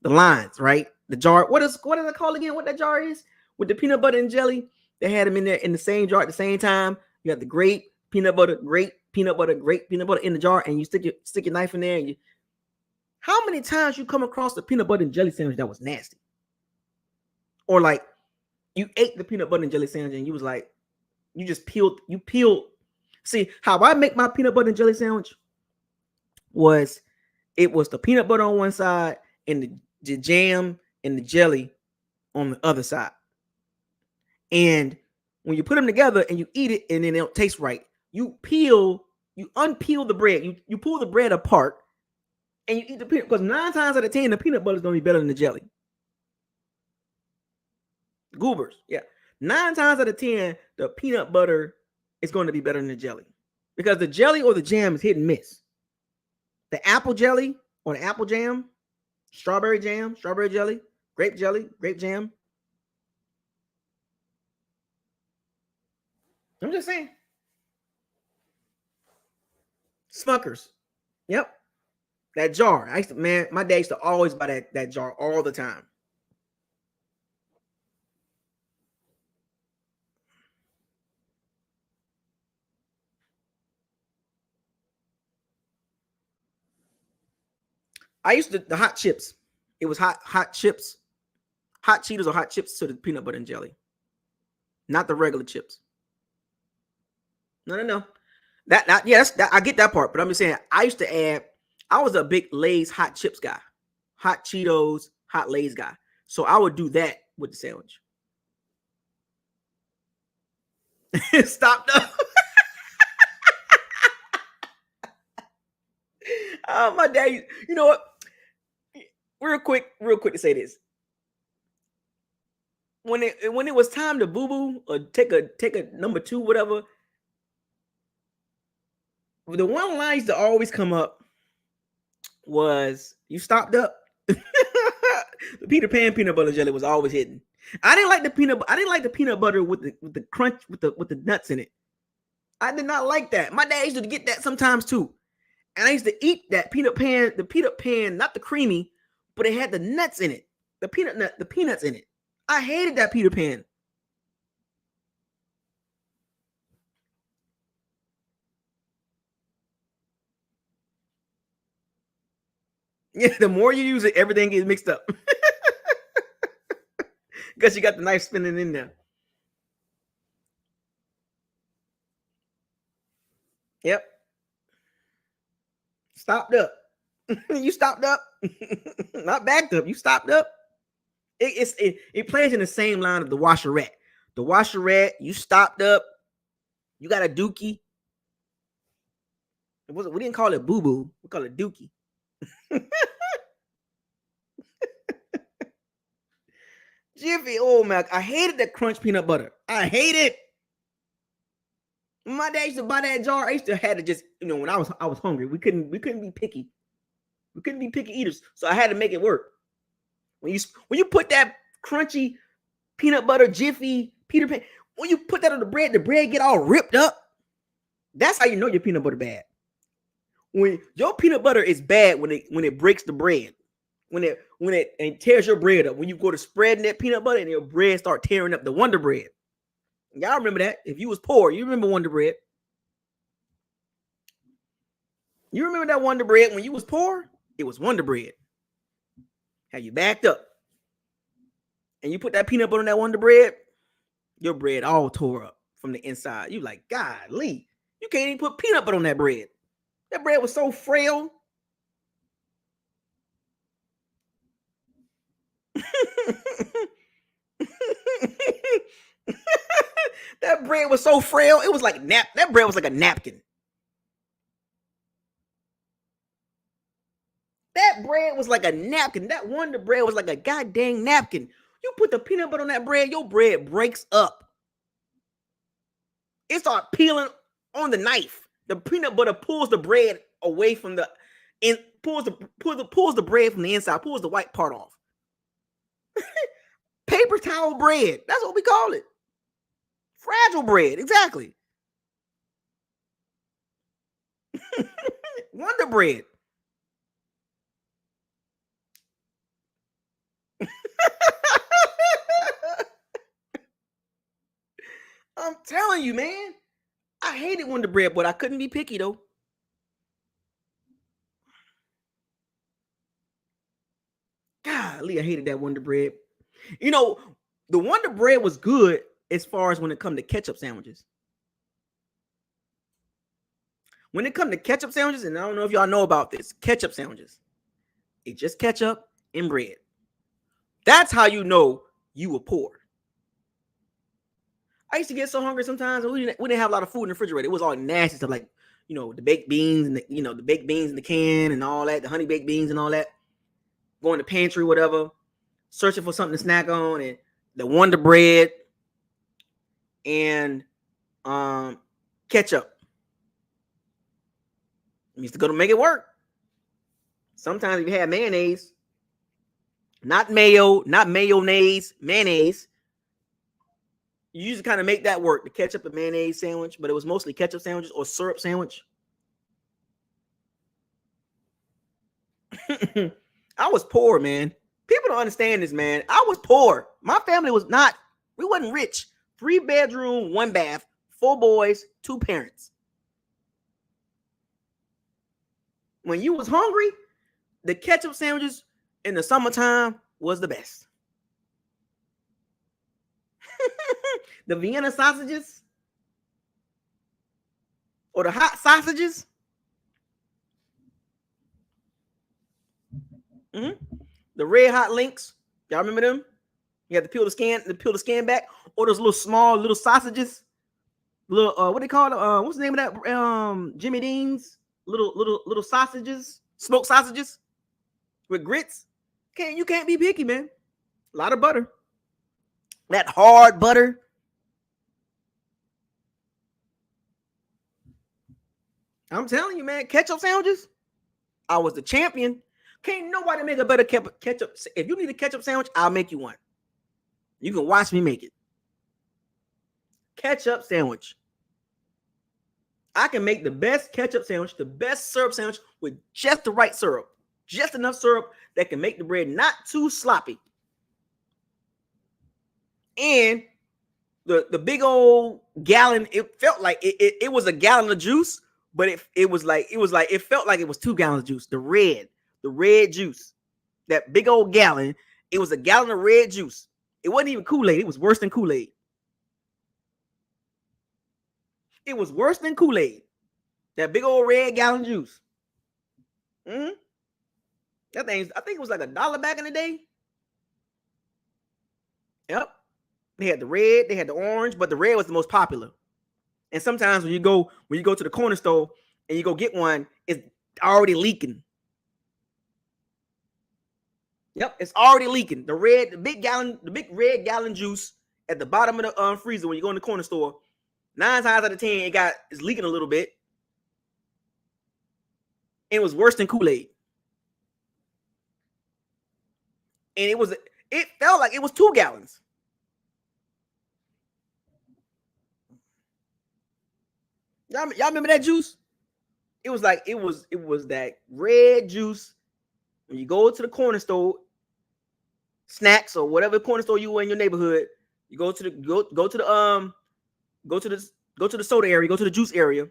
the lines, right? The jar. What is it called again? What that jar is? With the peanut butter and jelly, they had them in there in the same jar at the same time. You got the grape, peanut butter, grape, peanut butter, grape, peanut butter in the jar, and you stick your knife in there. And how many times you come across the peanut butter and jelly sandwich that was nasty? Or like you ate the peanut butter and jelly sandwich and you was like, you peeled. See, how I make my peanut butter and jelly sandwich was it was the peanut butter on one side and the jam and the jelly on the other side. And when you put them together and you eat it and then it don't taste right, you unpeel the bread, you pull the bread apart and you eat the peanut, because 9 times out of 10 the peanut butter is gonna be better than the jelly. Goobers, yeah. 9 times out of 10, the peanut butter is going to be better than the jelly, because the jelly or the jam is hit and miss. The apple jelly or the apple jam, strawberry jelly, grape jam. I'm just saying. Smuckers. Yep. That jar. My dad used to always buy that jar all the time. I used to the hot chips. It was hot chips, hot Cheetos or hot chips to the peanut butter and jelly, not the regular chips. No. That yes, I get that part, but I'm just saying I used to add. I was a big Lay's hot chips guy, hot Cheetos, hot Lay's guy. So I would do that with the sandwich. Stopped up. My dad. You know what? Real quick to say this. When it was time to boo boo or take a number 2, whatever, the one line used to always come up was, "You stopped up." The Peter Pan peanut butter jelly was always hidden. I didn't like the peanut butter with the crunch with the nuts in it. I did not like that. My dad used to get that sometimes too, and I used to eat that the peanut pan, not the creamy, but it had the nuts in it, the peanuts in it. I hated that Peter Pan. Yeah, the more you use it, everything gets mixed up. Because you got the knife spinning in there. Yep. Stopped up. You stopped up. Not backed up. You stopped up. It plays in the same line of the washerette. The washerette, you stopped up. You got a dookie. We didn't call it boo boo. We call it dookie. Jiffy, oh man, I hated that crunch peanut butter. I hate it. My dad used to buy that jar. I used to had to just, when I was hungry. We couldn't be picky. We couldn't be picky eaters. So I had to make it work. When you put that crunchy peanut butter Jiffy Peter Pan, when you put that on the bread get all ripped up. That's how you know your peanut butter bad. When your peanut butter is bad when it breaks the bread. When it tears your bread up. When you go to spreading that peanut butter and your bread start tearing up the Wonder Bread. Y'all remember that? If you was poor, you remember Wonder Bread. You remember that Wonder Bread when you was poor? It was Wonder Bread. Have you backed up? And you put that peanut butter on that Wonder Bread, your bread all tore up from the inside. You like, golly, you can't even put peanut butter on that bread. That bread was so frail. That bread was so frail. It was like that bread was like a napkin. That bread was like a napkin. That Wonder Bread was like a goddamn napkin. You put the peanut butter on that bread, your bread breaks up. It starts peeling on the knife. The peanut butter pulls the bread away from pulls the bread from the inside, pulls the white part off. Paper towel bread. That's what we call it. Fragile bread. Exactly. Wonder Bread. I'm telling you, man. I hated Wonder Bread, but I couldn't be picky though. Golly, I hated that Wonder Bread. The Wonder Bread was good as far as when it come to ketchup sandwiches. When it come to ketchup sandwiches, and I don't know if y'all know about this, ketchup sandwiches. It's just ketchup and bread. That's how you know you were poor. I used to get so hungry sometimes, and we didn't have a lot of food in the refrigerator. It was all nasty stuff, like the baked beans and the baked beans in the can and all that, the honey baked beans and all that. Going to pantry, whatever, searching for something to snack on, and the Wonder Bread and ketchup. I used to go to make it work. Sometimes if you had mayonnaise, not mayo, not mayonnaise, mayonnaise. You used to kind of make that work, the ketchup and mayonnaise sandwich, but it was mostly ketchup sandwiches or syrup sandwich. I was poor, man. People don't understand this, man. I was poor. My family was not, we wasn't rich. 3-bedroom, 1 bath, 4 boys, 2 parents. When you was hungry, the ketchup sandwiches in the summertime was the best. The Vienna sausages or the hot sausages. The red hot links. Y'all remember them? You had to peel the skin back, or those little small little sausages. Little what they call it? What's the name of that? Jimmy Dean's little sausages, smoked sausages with grits. You can't be picky, man. A lot of butter. That hard butter. I'm telling you, man, ketchup sandwiches. I was the champion. Can't nobody make a better ketchup. If you need a ketchup sandwich, I'll make you one. You can watch me make it. Ketchup sandwich. I can make the best ketchup sandwich, the best syrup sandwich with just the right syrup. Just enough syrup that can make the bread not too sloppy. And the big old gallon, it felt like it was a gallon of juice, but it felt like it was 2 gallons of juice. The red juice. That big old gallon, it was a gallon of red juice. It wasn't even Kool-Aid. It was worse than Kool-Aid. It was worse than Kool-Aid. That big old red gallon juice. That thing, I think it was like $1 back in the day. Yep. They had the red, they had the orange, but the red was the most popular. And sometimes when you go to the corner store and you go get one, it's already leaking. Yep, it's already leaking. The big red gallon juice at the bottom of the freezer when you go in the corner store, 9 times out of 10, it's leaking a little bit. And it was worse than Kool-Aid. And it felt like it was 2 gallons. Y'all remember that juice? It was that red juice. When you go to the corner store, snacks or whatever corner store you were in your neighborhood, you go to the soda area, go to the juice area.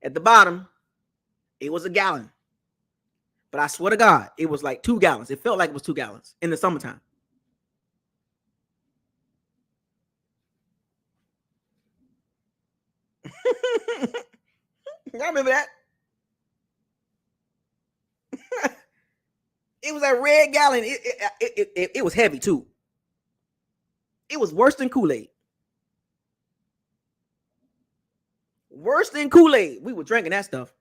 At the bottom, it was a gallon. But I swear to God, it was like 2 gallons. It felt like it was 2 gallons in the summertime. Y'all remember that? It was a red gallon. It was heavy too. It was worse than Kool-Aid. Worse than Kool-Aid. We were drinking that stuff.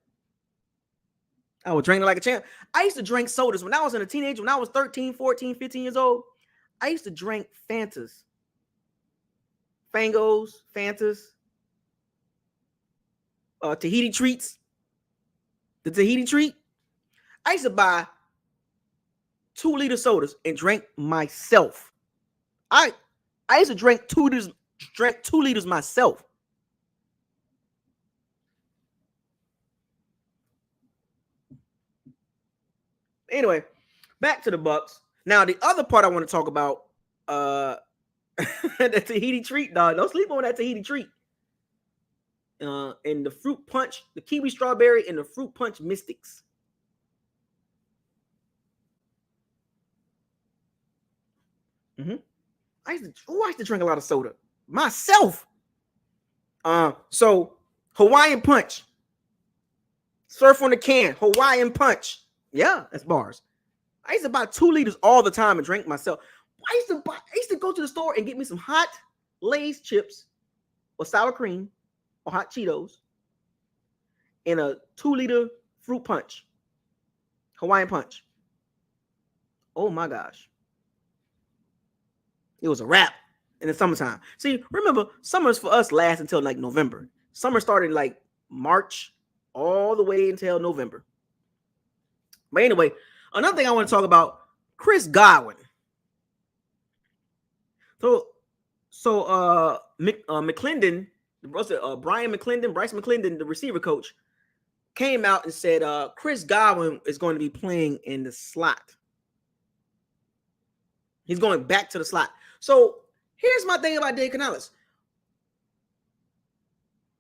I was drinking like a champ. I used to drink sodas when I was a teenager. When I was 13, 14, 15 years old, I used to drink Fantas. Fangos, Fantas. Tahiti treats. The Tahiti treat. I used to buy 2-liter sodas and drink myself. I used to drink 2 liters myself. Anyway, back to the Bucs. Now, the other part I want to talk about, the Tahiti treat, dog. Don't sleep on that Tahiti treat. And the fruit punch, the kiwi strawberry and the fruit punch mystics. Mm-hmm. I used to drink a lot of soda myself. So Hawaiian Punch, Surf on the Can, Hawaiian Punch. Yeah, that's bars. I used to buy 2 liters all the time and drink myself. I used to go to the store and get me some hot Lay's chips or sour cream or hot Cheetos and a 2-liter fruit punch, Hawaiian Punch. Oh my gosh. It was a wrap in the summertime. See, remember, summers for us last until like November. Summer started like March all the way until November. But anyway, another thing I want to talk about, Chris Godwin. So McClendon, Bryce McClendon, the receiver coach, came out and said Chris Godwin is going to be playing in the slot. He's going back to the slot. So here's my thing about Dave Canales.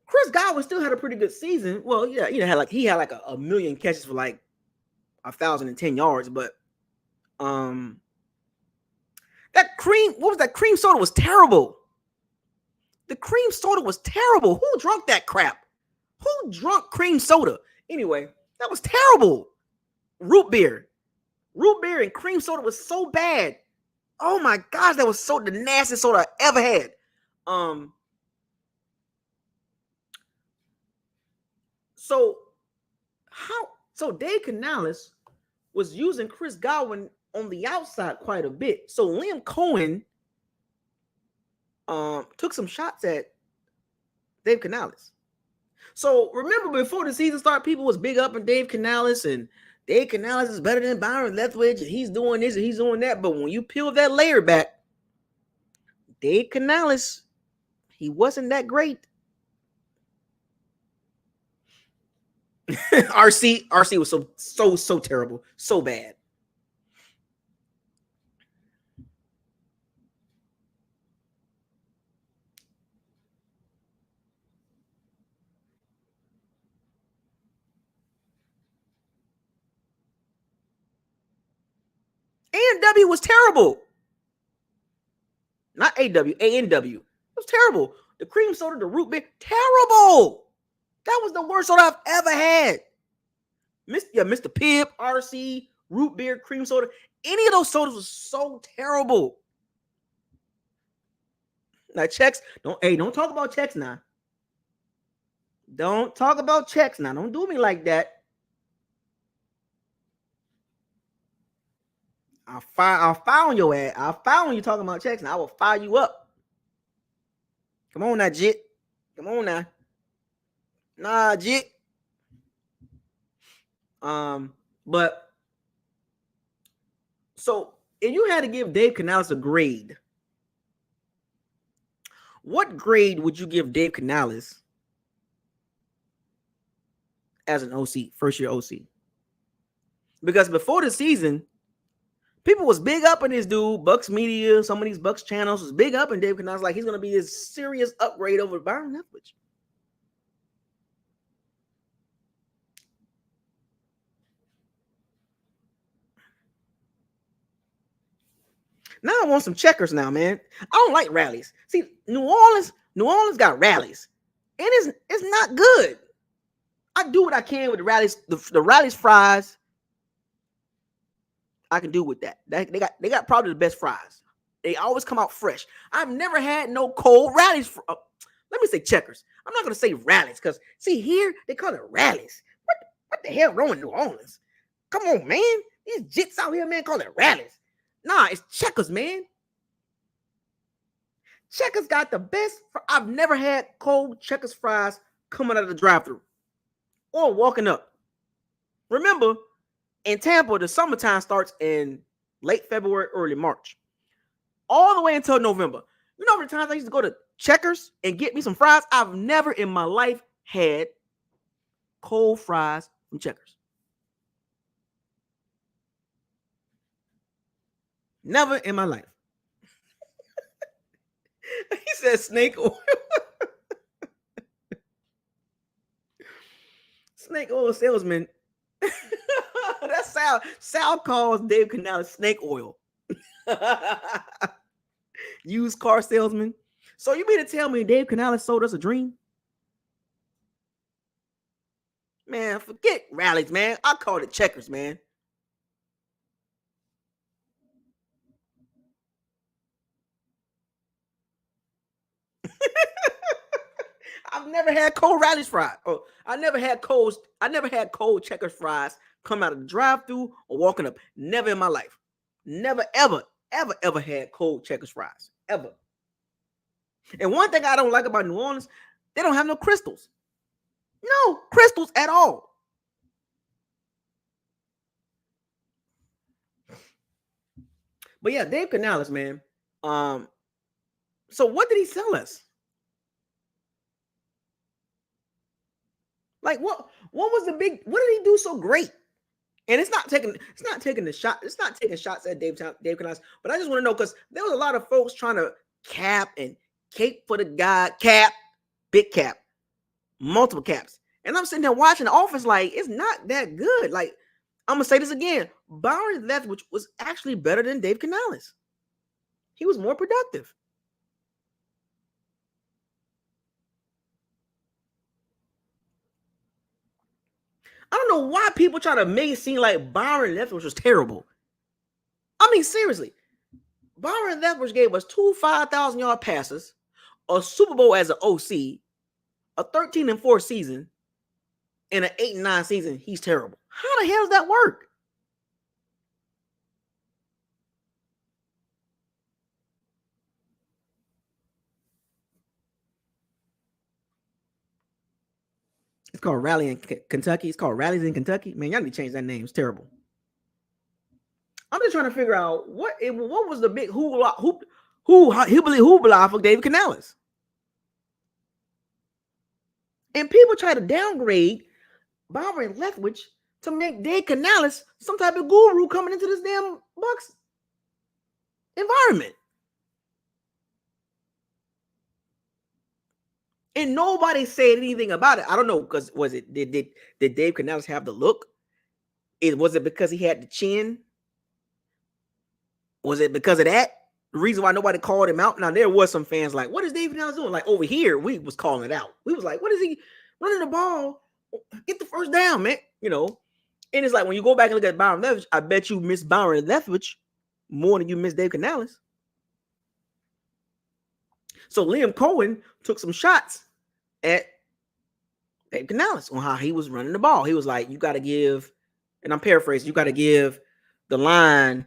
Chris Godwin still had a pretty good season. Well, yeah, he had like a million catches for like 1,010 yards, but that cream soda was terrible. The cream soda was terrible. Who drunk that crap? Who drunk cream soda? Anyway, that was terrible. Root beer and cream soda was so bad. Oh my gosh, that was the nastiest soda I ever had. So Dave Canales was using Chris Godwin on the outside quite a bit. So Liam Cohen took some shots at Dave Canales. So remember, before the season started, people was big up on Dave Canales, and Dave Canales is better than Byron Leftwich, and he's doing this and he's doing that. But when you peel that layer back, Dave Canales, he wasn't that great. RC was so terrible, so bad. A&W was terrible. Not AW, A&W. It was terrible. The cream soda, the root beer, terrible. That was the worst soda I've ever had. Mr. Pibb, RC, root beer, cream soda. Any of those sodas was so terrible. Like checks, don't talk about checks now. Don't talk about checks now. Don't do me like that. I'll file on your ass. I'll file on you talking about checks now. I will file you up. Come on now, Jit. Come on now. Nah, Jit. But so if you had to give Dave Canales a grade, what grade would you give Dave Canales as an OC, first year OC? Because before the season, people was big up in this dude. Bucs media, some of these Bucs channels was big up in Dave Canales, like he's going to be this serious upgrade over Byron Leftwich. Now I want some checkers now, man. I don't like rallies. See, New Orleans got rallies. And it's not good. I do what I can with the rallies. The rallies fries, I can do with that. They got probably the best fries. They always come out fresh. I've never had no cold rallies. Let me say checkers. I'm not gonna say rallies because see here they call it rallies. What the hell wrong with New Orleans? Come on, man. These jits out here, man, call it rallies. Nah, it's checkers, man. Checkers got the best. I've never had cold checkers fries coming out of the drive-thru or walking up. Remember, in Tampa, the summertime starts in late February, early March, all the way until November. You know how many times I used to go to Checkers and get me some fries? I've never in my life had cold fries from Checkers. Never in my life. He said snake oil. Snake oil salesman. That's Sal calls Dave Canales snake oil. Used car salesman. So you mean to tell me Dave Canales sold us a dream? Man, forget rallies, man. I call it checkers, man. I've never had cold rallies fries. Oh, I never had cold checkers fries come out of the drive-through or walking up. Never in my life. Never, ever had cold checkers fries. Ever. And one thing I don't like about New Orleans, they don't have no crystals. No crystals at all. But yeah, Dave Canales, man. Um, so what did he sell us? Like what was the big what did he do so great? And it's not taking the shot, it's not taking shots at Dave Canales, but I just want to know because there was a lot of folks trying to cap and cape for the guy, cap, big cap, multiple caps. And I'm sitting there watching the offense like it's not that good. Like, I'm gonna say this again. Byron Leftwich was actually better than Dave Canales. He was more productive. I don't know why people try to make it seem like Byron Leftwich was terrible. I mean, seriously, Byron Leftwich gave us two 5,000-yard passes, a Super Bowl as an OC, a 13-4 season, and an 8-9 season. He's terrible. How the hell does that work? It's called Rally in Kentucky. It's called Rallies in Kentucky. Man, y'all need to change that name. It's terrible. I'm just trying to figure out what was the big hoopla for David Canales. And people try to downgrade Byron Leftwich to make Dave Canales some type of guru coming into this damn Bucs environment. And nobody said anything about it. I don't know, because did Dave Canales have the look? Was it because he had the chin? Was it because of that? The reason why nobody called him out. Now there was some fans like, what is Dave Canales doing? Like over here, we was calling it out. We was like, what is he running the ball? Get the first down, man. You know. And it's like when you go back and look at Byron Leftwich, I bet you miss Byron Leftwich more than you miss Dave Canales. So Liam Cohen took some shots at Dave Canales on how he was running the ball. He was like, you got to give, and I'm paraphrasing, you got to give the line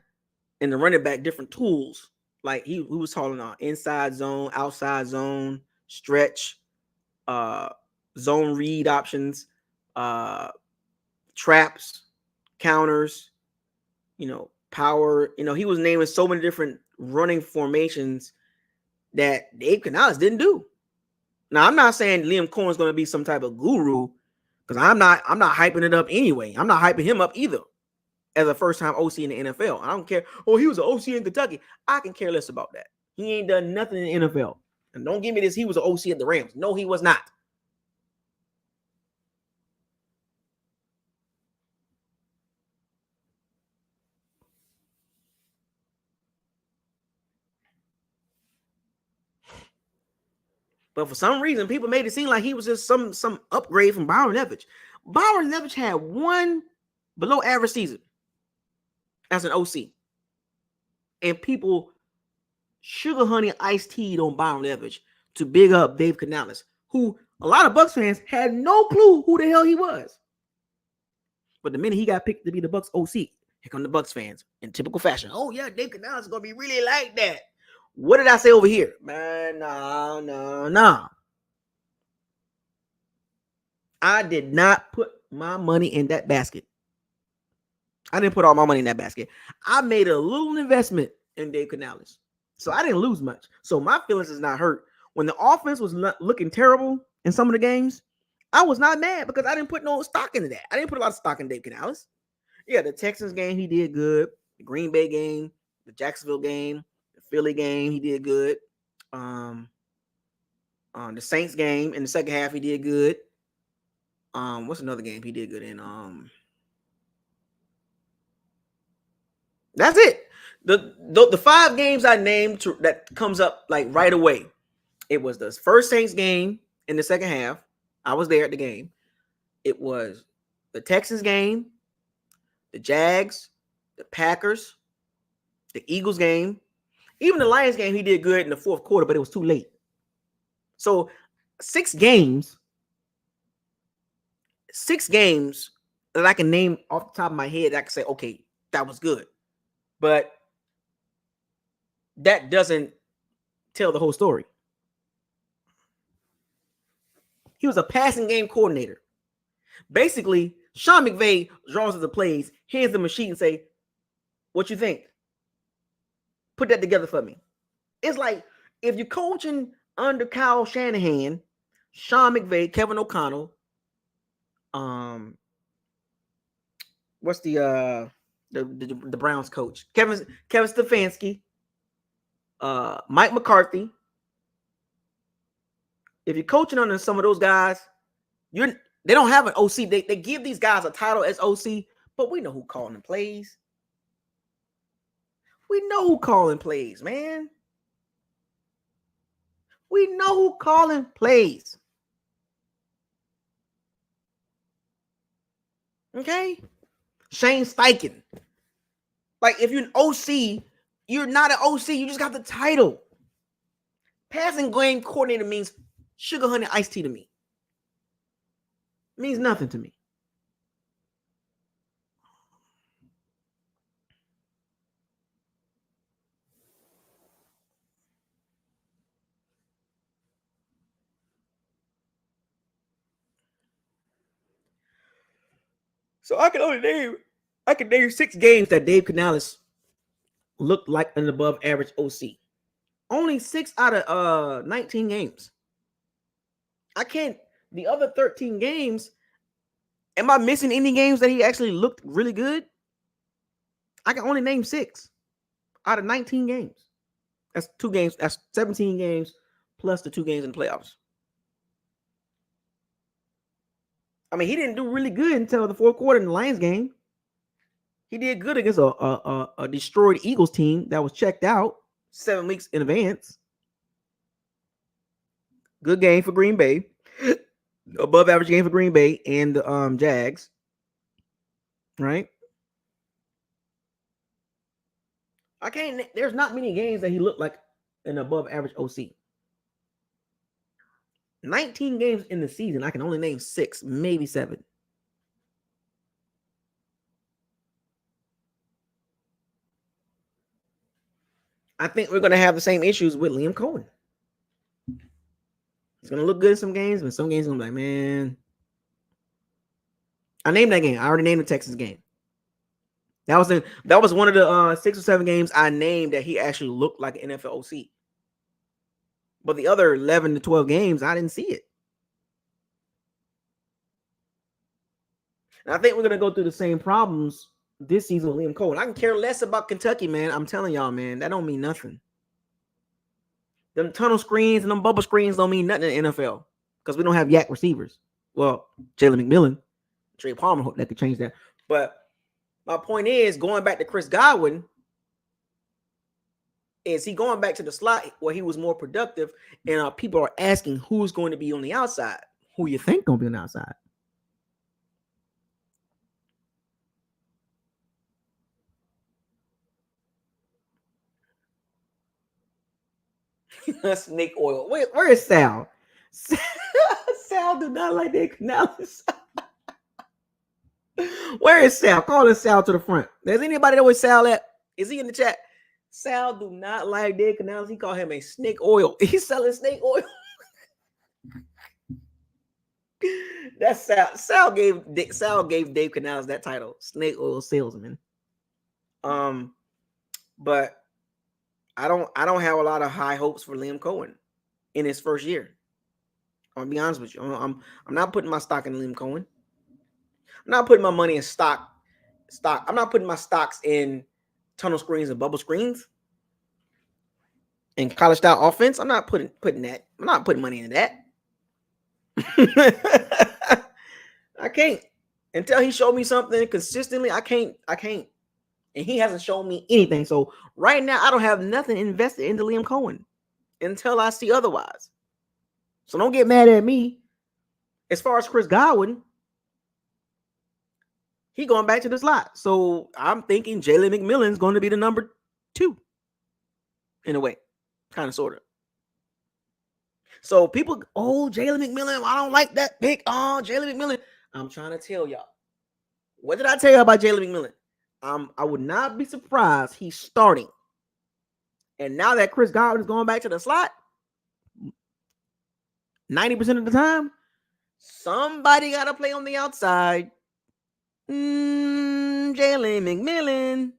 and the running back different tools. Like he was calling on inside zone, outside zone, stretch, zone read options, traps, counters, power. He was naming so many different running formations that Dave Canales didn't do. Now, I'm not saying Liam Cohen's going to be some type of guru, because I'm not hyping it up anyway. I'm not hyping him up either as a first-time OC in the NFL. I don't care. Oh, he was an OC in Kentucky. I can care less about that. He ain't done nothing in the NFL. And don't give me this, he was an OC at the Rams. No, he was not. But for some reason, people made it seem like he was just some upgrade from Byron Leftwich. Byron Leftwich had one below average season as an OC. And people sugar honey iced tea on Byron Leftwich to big up Dave Canales, who a lot of Bucs fans had no clue who the hell he was. But the minute he got picked to be the Bucs OC, here come the Bucs fans in typical fashion. Oh yeah, Dave Canales is gonna be really like that. What did I say over here? Man, no. I did not put my money in that basket. I didn't put all my money in that basket. I made a little investment in Dave Canales. So I didn't lose much. So my feelings is not hurt. When the offense was looking terrible in some of the games, I was not mad because I didn't put no stock into that. I didn't put a lot of stock in Dave Canales. Yeah, the Texans game, he did good. The Green Bay game, the Jacksonville game, the Philly game, he did good. The Saints game in the second half, he did good. What's another game he did good in? That's it. The 5 games I named that comes up like right away. It was the first Saints game in the second half. I was there at the game. It was the Texans game, the Jags, the Packers, the Eagles game, even the Lions game. He did good in the fourth quarter, but it was too late. So 6 games that I can name off the top of my head. I can say, okay, that was good, but that doesn't tell the whole story. He was a passing game coordinator. Basically, Sean McVay draws up the plays, hands them a sheet, and say, "What you think? Put that together for me." It's like if you're coaching under Kyle Shanahan, Sean McVay, Kevin O'Connell, what's the Browns coach? Kevin Stefanski, Mike McCarthy. If you're coaching under some of those guys, they don't have an OC. They give these guys a title as OC, but we know who calling the plays. We know who calling plays, man. We know who calling plays. Okay? Shane Steichen. Like, if you're an OC, you're not an OC. You just got the title. Passing game coordinator means sugar, honey, iced tea to me. It means nothing to me. So I can name 6 games that Dave Canales looked like an above average OC. Only 6 out of 19 games. I can't. The other 13 games, am I missing any games that he actually looked really good? I can only name 6 out of 19 games. That's 2 games. That's 17 games plus the 2 games in the playoffs. I mean, he didn't do really good until the fourth quarter in the Lions game. He did good against a destroyed Eagles team that was checked out 7 weeks in advance. Good game for Green Bay. Above average game for Green Bay and the Jags. Right? There's not many games that he looked like an above average OC. 19 games in the season, I can only name 6, maybe 7. I think we're going to have the same issues with Liam Cohen. He's going to look good in some games, but some games I'm like, man. I named that game. I already named the Texas game. That was one of the 6 or 7 games I named that he actually looked like an NFL OC. But the other 11 to 12 games, I didn't see it. And I think we're going to go through the same problems this season with Liam Cohen. I can care less about Kentucky, man. I'm telling y'all, man, that don't mean nothing. Them tunnel screens and them bubble screens don't mean nothing in the NFL because we don't have yak receivers. Well, Jalen McMillan, Trey Palmer, hope that could change that. But my point is, going back to Chris Godwin, is he going back to the slot where he was more productive? And people are asking who's going to be on the outside. Who you think going to be on the outside? Snake oil. Where is Sal? Sal do not like Dave Canales. Where is Sal? Call this Sal to the front. Does anybody know where Sal at? Is he in the chat? Sal do not like Dave Canales. He called him a snake oil. He's selling snake oil. That's Sal. Sal gave Dave Canales that title, snake oil salesman. But I don't have a lot of high hopes for Liam Cohen in his first year. I'm gonna be honest with you. I'm not putting my stock in Liam Cohen. I'm not putting my money in stock. I'm not putting my stocks in tunnel screens and bubble screens and college style offense. I'm not putting that. I'm not putting money into that. I can't until he showed me something consistently. I can't And he hasn't shown me anything. So right now, I don't have nothing invested into Liam Cohen until I see otherwise. So don't get mad at me. As far as Chris Godwin, he going back to the slot. So I'm thinking Jalen McMillan's going to be the number 2 in a way, kind of, sort of. So people, Jalen McMillan, I don't like that pick. Oh, Jalen McMillan. I'm trying to tell y'all. What did I tell you about Jalen McMillan? I would not be surprised he's starting. And now that Chris Godwin is going back to the slot, 90% of the time, somebody got to play on the outside. Jalen McMillan.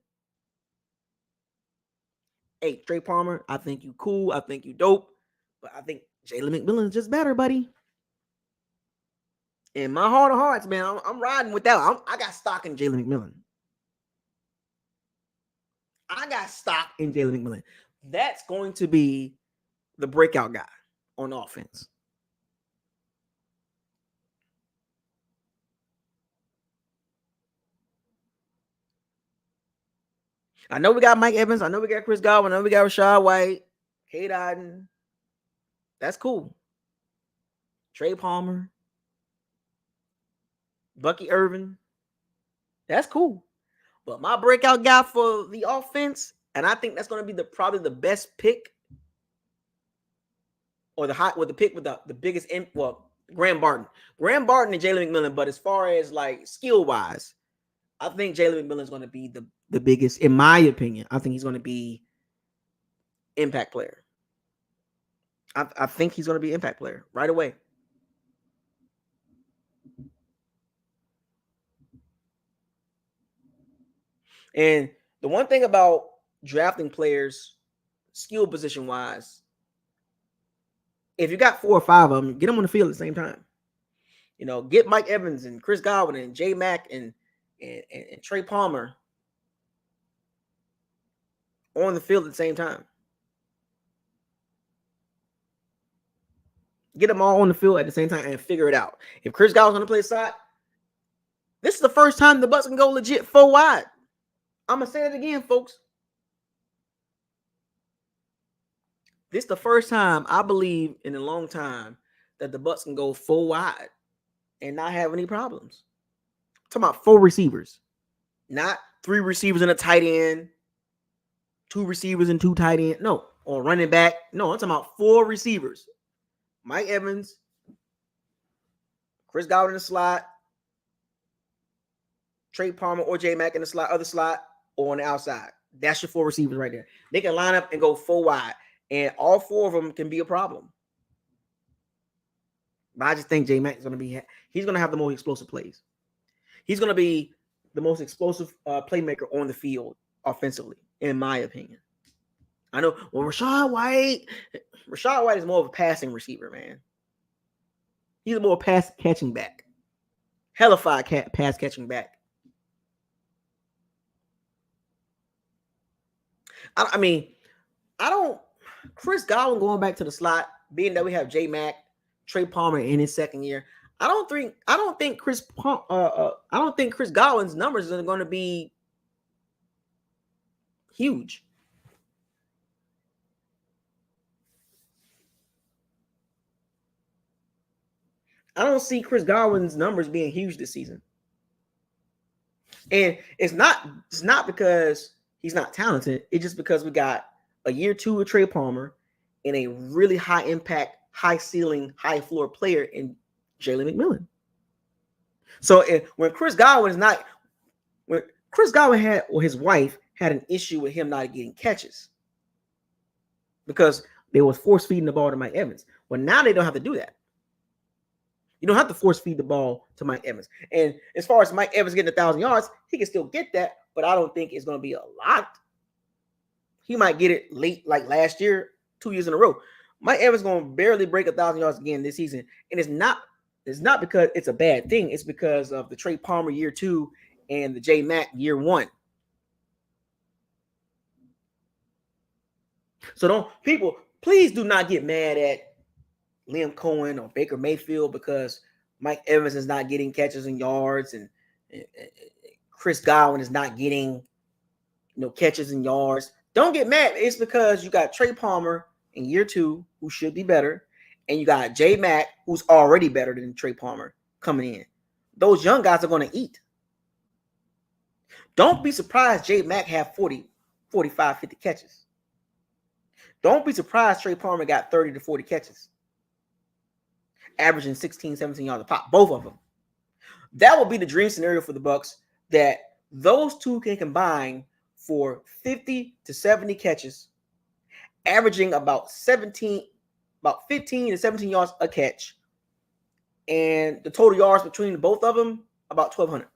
Hey, Trey Palmer, I think you cool. I think you dope. But I think Jalen McMillan is just better, buddy. In my heart of hearts, man, I'm riding with that. I got stock in Jalen McMillan. I got stock in Jalen McMillan. That's going to be the breakout guy on offense. I know we got Mike Evans. I know we got Chris Godwin. I know we got Rachaad White, Cade Otton. That's cool. Trey Palmer, Bucky Irvin. That's cool. But my breakout guy for the offense, and I think that's going to be probably the best pick, or the pick with the biggest Graham Barton. Graham Barton and Jalen McMillan. But as far as like skill wise, I think Jalen McMillan is going to be the biggest, in my opinion. I think he's going to be impact player. I think he's going to be impact player right away. And the one thing about drafting players, skill position wise, if you got 4 or 5 of them, get them on the field at the same time. You know, get Mike Evans and Chris Godwin and J Mac and Trey Palmer on the field at the same time. Get them all on the field at the same time and figure it out. If Chris Godwin's going to play side, this is the first time the Bucs can go legit 4 wide. I'm going to say it again, folks. This is the first time, I believe, in a long time that the Bucs can go 4 wide and not have any problems. I'm talking about 4 receivers, not 3 receivers and a tight end, 2 receivers and 2 tight ends. No, or running back. No, I'm talking about 4 receivers. Mike Evans, Chris Godwin in the slot, Trey Palmer or J Mac in the slot, other slot, or on the outside. That's your 4 receivers right there. They can line up and go 4 wide, and all 4 of them can be a problem. But I just think J Mac is going to be, he's going to have the most explosive plays. He's going to be the most explosive playmaker on the field offensively, in my opinion. I know, well, Rachaad White is more of a passing receiver, man. He's a more pass catching back. Hellified pass catching back. Chris Godwin going back to the slot, being that we have J Mac, Trey Palmer in his second year. I don't think Chris Godwin's numbers are going to be huge. I don't see Chris Godwin's numbers being huge this season. And it's not because he's not talented. It's just because we got a year 2 of Trey Palmer and a really high impact, high ceiling, high floor player in Jalen McMillan. So when Chris Godwin had, or his wife had an issue with him not getting catches because they was force feeding the ball to Mike Evans. Well, now they don't have to do that. You don't have to force feed the ball to Mike Evans. And as far as Mike Evans getting 1,000 yards, he can still get that, but I don't think it's going to be a lot. He might get it late, like last year, 2 years in a row. Mike Evans is going to barely break 1,000 yards again this season. And it's not because it's a bad thing. It's because of the Trey Palmer year 2 and the J Mac year 1. So please do not get mad at Liam Cohen or Baker Mayfield because Mike Evans is not getting catches and yards and Chris Godwin is not getting catches and yards. Don't get mad. It's because you got Trey Palmer in year 2, who should be better, and you got J Mac, who's already better than Trey Palmer coming in. Those young guys are going to eat. Don't be surprised J Mac have 40, 45, 50 catches. Don't be surprised Trey Palmer got 30 to 40 catches, averaging 16, 17 yards a pop, both of them. That would be the dream scenario for the Bucs, that those two can combine for 50 to 70 catches, averaging about 15 to 17 yards a catch, and the total yards between both of them, about 1,200.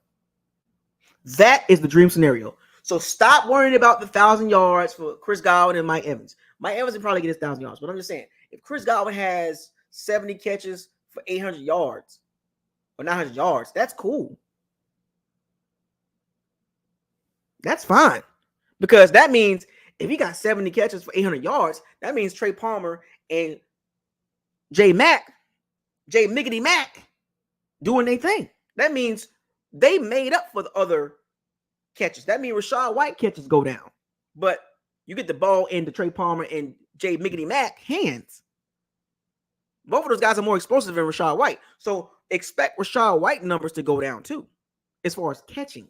That is the dream scenario. So stop worrying about the 1,000 yards for Chris Godwin and Mike Evans. Mike Evans will probably get his 1,000 yards, but I'm just saying, if Chris Godwin has 70 catches for 800 yards or 900 yards, that's cool. That's fine. Because that means if he got 70 catches for 800 yards, that means Trey Palmer and J Miggity Mac, doing their thing. That means they made up for the other catches. That means Rachaad White catches go down. But you get the ball into Trey Palmer and J Miggity Mac hands. Both of those guys are more explosive than Rachaad White. So expect Rachaad White numbers to go down too, as far as catching.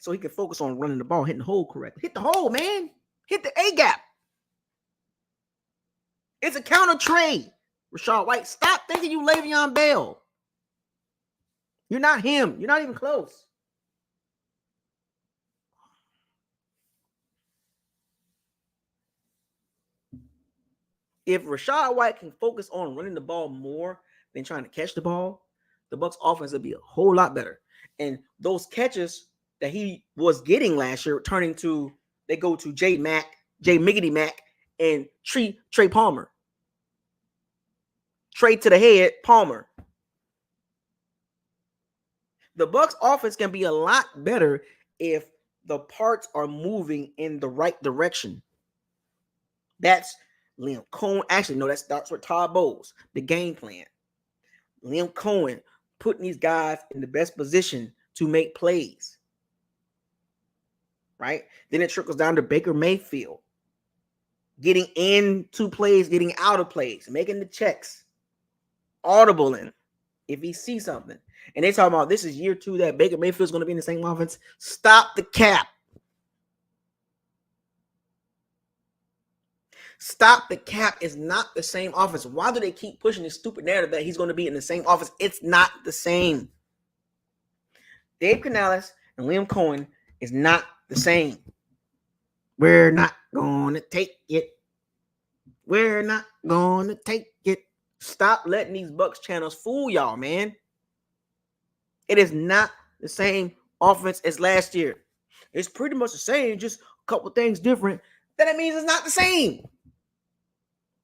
So he can focus on running the ball, hitting the hole correctly. Hit the hole, man. Hit the A-gap. It's a counter trade. Rachaad White, stop thinking you Le'Veon Bell. You're not him. You're not even close. If Rachaad White can focus on running the ball more than trying to catch the ball, the Bucs offense will be a whole lot better. And those catches that he was getting last year, they go to J Miggity Mac, and Trey Palmer. Trey to the head, Palmer. The Bucs offense can be a lot better if the parts are moving in the right direction. That's Liam Cohen. Actually, no, that starts with Todd Bowles, the game plan. Liam Cohen putting these guys in the best position to make plays. Right? Then it trickles down to Baker Mayfield. Getting into plays, getting out of plays, making the checks. Audibling if he sees something. And they talking about this is year 2 that Baker Mayfield's going to be in the same offense. Stop the cap. Stop the cap is not the same offense. Why do they keep pushing this stupid narrative that he's going to be in the same offense? It's not the same. Dave Canales and Liam Cohen is not the same. We're not going to take it. We're not going to take it. Stop letting these Bucs channels fool y'all, man. It is not the same offense as last year. It's pretty much the same, just a couple things different. Then it means it's not the same.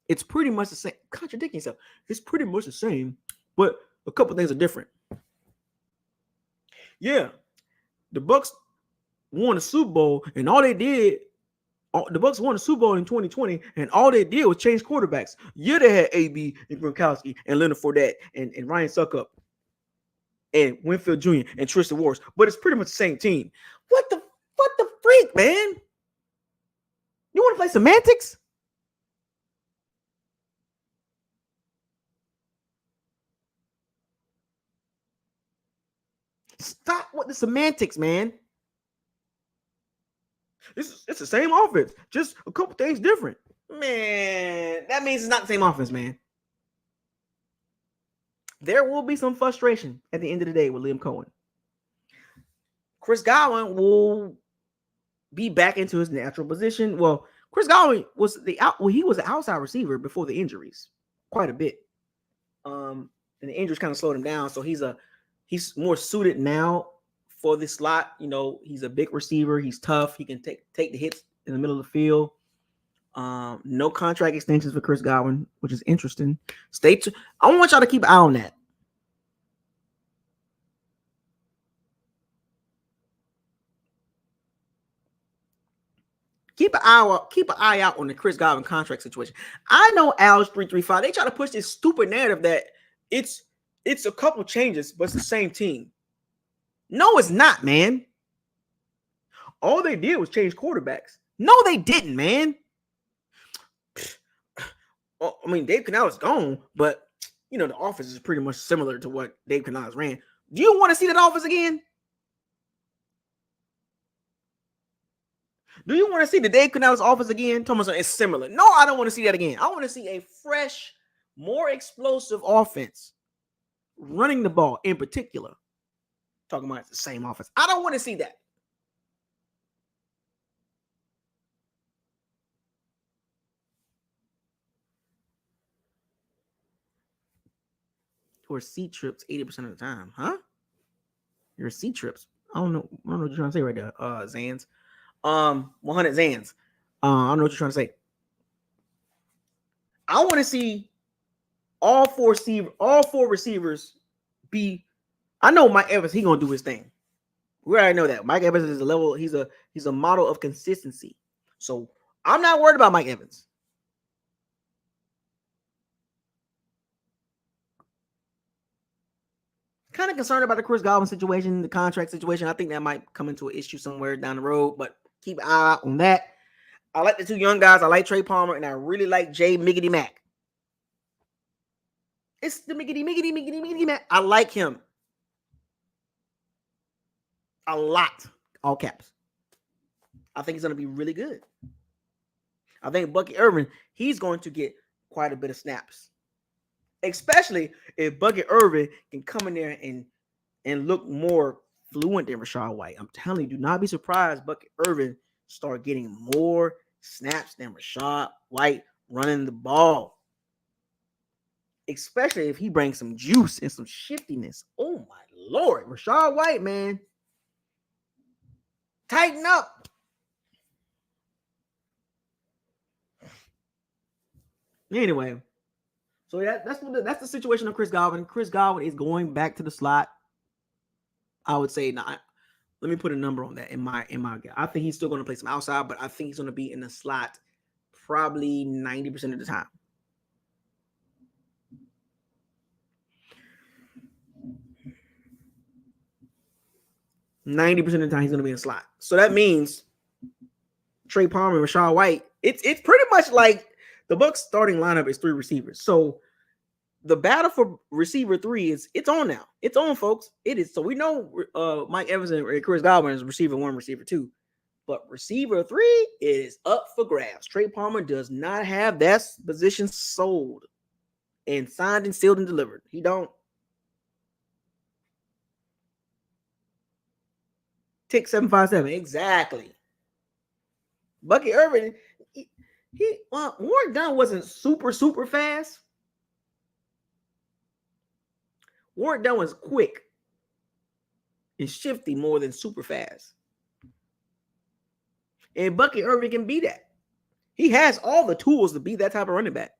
It's pretty much the same. Contradicting yourself. It's pretty much the same, but a couple things are different. Yeah, the Bucs won the Super Bowl, and all they did, the Bucs won the Super Bowl in 2020, and all they did was change quarterbacks. Yeah, they had AB and Gronkowski and Leonard Fournette and Ryan Suckup and Winfield Jr. and Tristan Wirfs, but it's pretty much the same team. What the freak, man? You want to play semantics? Stop with the semantics, man. It's the same offense, just a couple things different. Man, that means it's not the same offense, man. There will be some frustration at the end of the day with Liam Cohen. Chris Godwin will be back into his natural position. Well, Chris Godwin was he was an outside receiver before the injuries, quite a bit. And the injuries kind of slowed him down, so he's more suited now for this slot. You know, he's a big receiver. He's tough. He can take the hits in the middle of the field. No contract extensions for Chris Godwin, which is interesting. I want y'all to keep an eye on that. Keep an eye out on the Chris Godwin contract situation. I know Al's 335. They try to push this stupid narrative that it's a couple changes, but it's the same team. No, it's not, man. All they did was change quarterbacks. No, they didn't, man. Well, I mean, Dave Canales is gone, but you know the offense is pretty much similar to what Dave Canales ran. Do you want to see that offense again? Do you want to see the Dave Canales offense again? Thomas, it's similar. No, I don't want to see that again. I want to see a fresh, more explosive offense running the ball in particular. Talking about the same offense. I don't want to see that. Or seat trips 80% of the time, huh? Your seat trips. I don't know what you're trying to say right there. Zans. 100 Zans. I don't know what you're trying to say. I want to see all four receivers be. I know Mike Evans, he gonna do his thing. We already know that. Mike Evans is a level, he's a model of consistency. So I'm not worried about Mike Evans. Kind of concerned about the Chris Godwin situation, the contract situation. I think that might come into an issue somewhere down the road, but keep an eye on that. I like the two young guys. I like Trey Palmer, and I really like Jay Miggity Mack. It's the Miggity Mack. I like him a lot. All caps. I think he's going to be really good. I think Bucky Irvin, he's going to get quite a bit of snaps. Especially if Bucky Irvin can come in there and look more fluent than Rachaad White. I'm telling you, do not be surprised Bucky Irvin start getting more snaps than Rachaad White running the ball. Especially if he brings some juice and some shiftiness. Oh my Lord. Rachaad White, man. Tighten up. Anyway. So that's the situation of Chris Godwin. Chris Godwin is going back to the slot. I would say not. Let me put a number on that in my. I think he's still going to play some outside, but I think he's going to be in the slot probably 90% of the time. $90% of the time he's going to be in the slot. So that means Trey Palmer and Rachaad White. It's pretty much like the Bucs starting lineup is three receivers. So the battle for receiver 3 it's on now. It's on, folks. It is. So we know Mike Evans and Chris Godwin is receiver 1, receiver 2. But receiver 3 is up for grabs. Trey Palmer does not have that position sold and signed and sealed and delivered. He don't. Tick 757. Exactly. Bucky Irvin, Warren Dunn wasn't super fast. Warren Dunn was quick and shifty more than super fast. And Bucky Irvin can be that. He has all the tools to be that type of running back.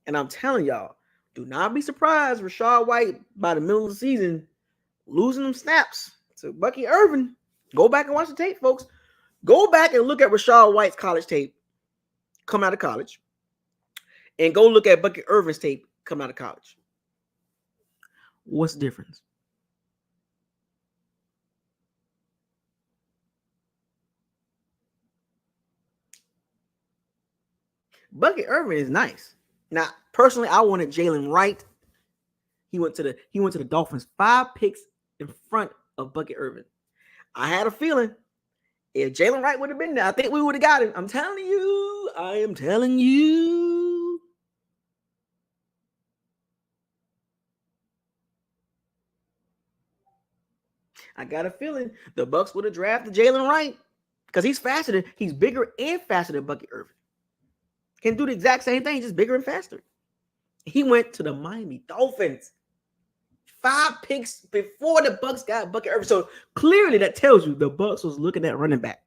And I'm telling y'all, do not be surprised Rachaad White by the middle of the season losing them snaps to Bucky Irvin. Go back and watch the tape, folks. Go back and look at Rachaad White's college tape come out of college. And go look at Bucky Irvin's tape come out of college. What's the difference? Bucky Irvin is nice. Now, personally, I wanted Jalen Wright. He went to the Dolphins 5 picks in front of Bucky Irvin. I had a feeling if Jalen Wright would have been there, I think we would have got him. I'm telling you. I am telling you. I got a feeling the Bucs would have drafted Jalen Wright because he's bigger and faster than Bucky Irvin. Can do the exact same thing, just bigger and faster. He went to the Miami Dolphins. 5 picks before the Bucs got Bucky Irvin. So clearly that tells you the Bucs was looking at running back.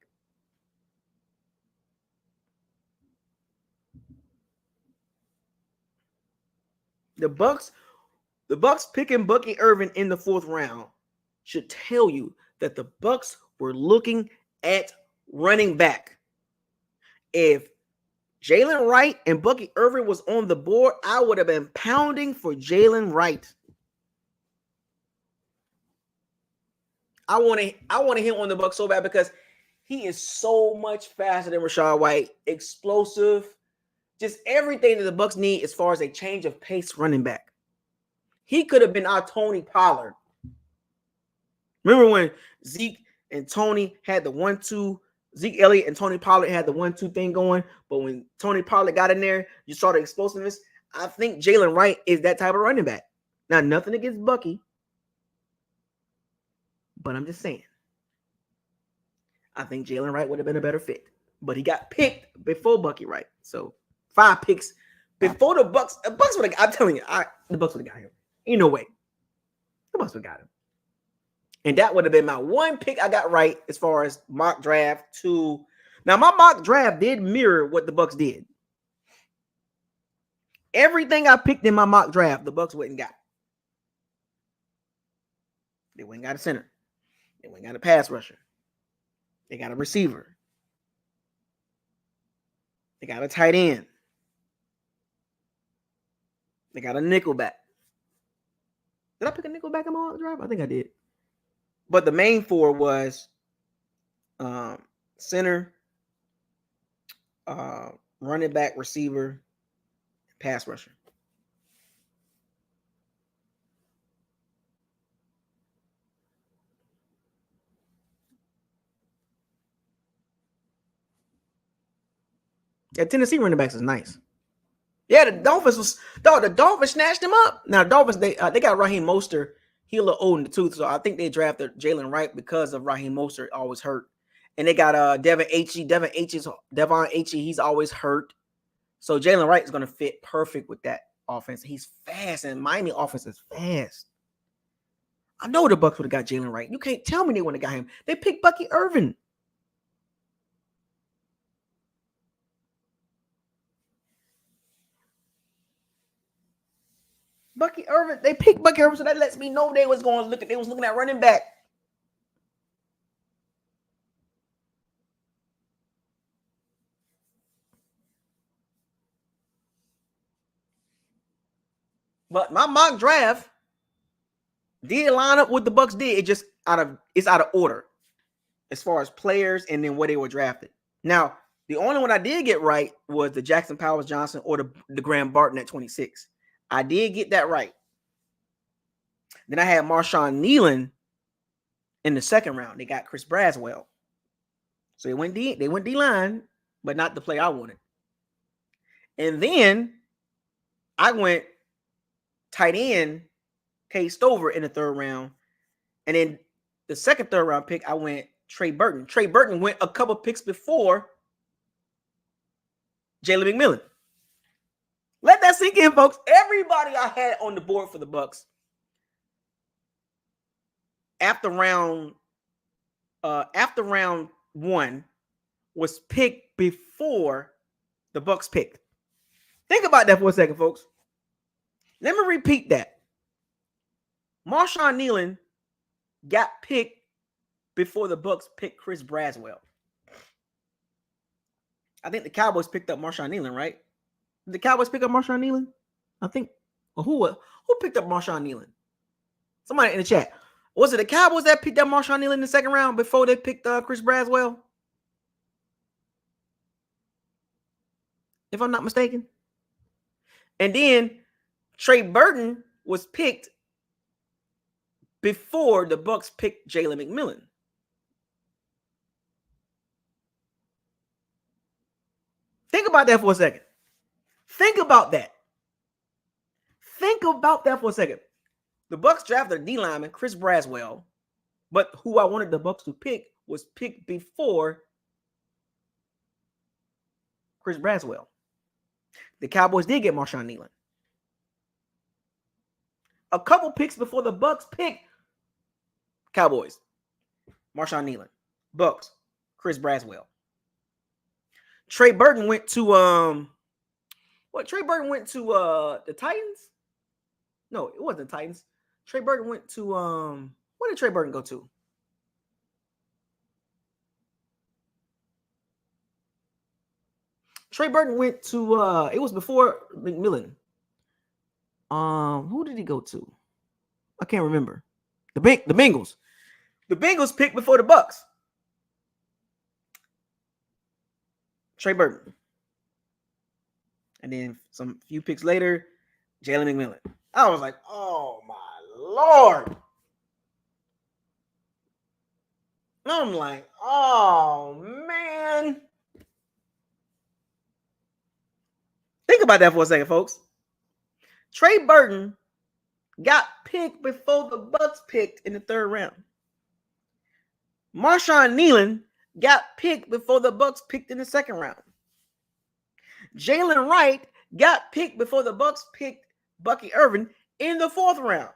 The Bucs picking Bucky Irvin in the 4th round should tell you that the Bucs were looking at running back. If Jalen Wright and Bucky Irvin was on the board, I would have been pounding for Jalen Wright. I want him on the Bucs so bad because he is so much faster than Rachaad White, explosive, just everything that the Bucs need as far as a change of pace running back. He could have been our Tony Pollard. Remember when Zeke and Tony had the 1-2, Zeke Elliott and Tony Pollard had the 1-2 thing going, but when Tony Pollard got in there, you saw the explosiveness. I think Jalen Wright is that type of running back. Now, nothing against Bucky, but I'm just saying. I think Jalen Wright would have been a better fit, but he got picked before Bucky Wright. So 5 picks before the Bucs. The Bucs would have. I'm telling you, the Bucs would have got him. Ain't no way. The Bucs would have got him, and that would have been my one pick I got right as far as mock draft 2. Now my mock draft did mirror what the Bucs did. Everything I picked in my mock draft, the Bucs wouldn't got. They wouldn't got a center. They wouldn't got a pass rusher. They got a receiver. They got a tight end. They got a nickelback. Did I pick a nickelback in my drive? I think I did. But the main 4 was center, running back, receiver, pass rusher. Yeah, Tennessee running backs is nice. Yeah, the Dolphins snatched him up. Now, the Dolphins, they got Raheem Mostert. He a little old in the tooth, so I think they drafted Jalen Wright because of Raheem Mostert always hurt. And they got Devon Achey, he's always hurt. So Jalen Wright is going to fit perfect with that offense. He's fast, and Miami offense is fast. I know the Bucs would have got Jalen Wright. You can't tell me they wouldn't have got him. They picked Bucky Irvin. Bucky Irvin, they picked Bucky Irvin, so that lets me know they was looking at running back. But my mock draft did line up what the Bucs did. It's out of order as far as players and then where they were drafted. Now, the only one I did get right was the Jackson Powers Johnson or the Graham Barton at 26. I did get that right. Then I had Marshawn Nealon in the second round. They got Chris Braswell. So they went D-line, but not the play I wanted. And then I went tight end, Cade Stover in the third round. And then the second third round pick, I went Trey Burton. Trey Burton went a couple picks before Jalen McMillan. Let that sink in, folks. Everybody I had on the board for the Bucs after round 1 was picked before the Bucs picked. Think about that for a second, folks. Let me repeat that. Marshawn Nealon got picked before the Bucs picked Chris Braswell. I think the Cowboys picked up Marshawn Nealon, right? Did the Cowboys pick up Marshawn Nealon? I think. Well, who picked up Marshawn Nealon? Somebody in the chat. Was it the Cowboys that picked up Marshawn Nealon in the second round before they picked Chris Braswell? If I'm not mistaken. And then Trey Burton was picked before the Bucs picked Jalen McMillan. Think about that for a second. Think about that for a second. The Bucs drafted a D lineman, Chris Braswell, but who I wanted the Bucs to pick was picked before Chris Braswell. The Cowboys did get Marshawn Nealon. A couple picks before the Bucs picked Cowboys, Marshawn Nealon. Bucs, Chris Braswell. Trey Burton went to the Titans? No, it wasn't the Titans. Trey Burton went to where did Trey Burton go to? Trey Burton went to it was before McMillan. Who did he go to? I can't remember. The Bengals. The Bengals picked before the Bucs. Trey Burton. And then some few picks later, Jalen McMillan. I was like, oh my Lord. And I'm like, oh man. Think about that for a second, folks. Trey Burton got picked before the Bucs picked in the third round. Marshawn Nealon got picked before the Bucs picked in the second round. Jalen Wright got picked before the Bucs picked Bucky Irvin in the fourth round.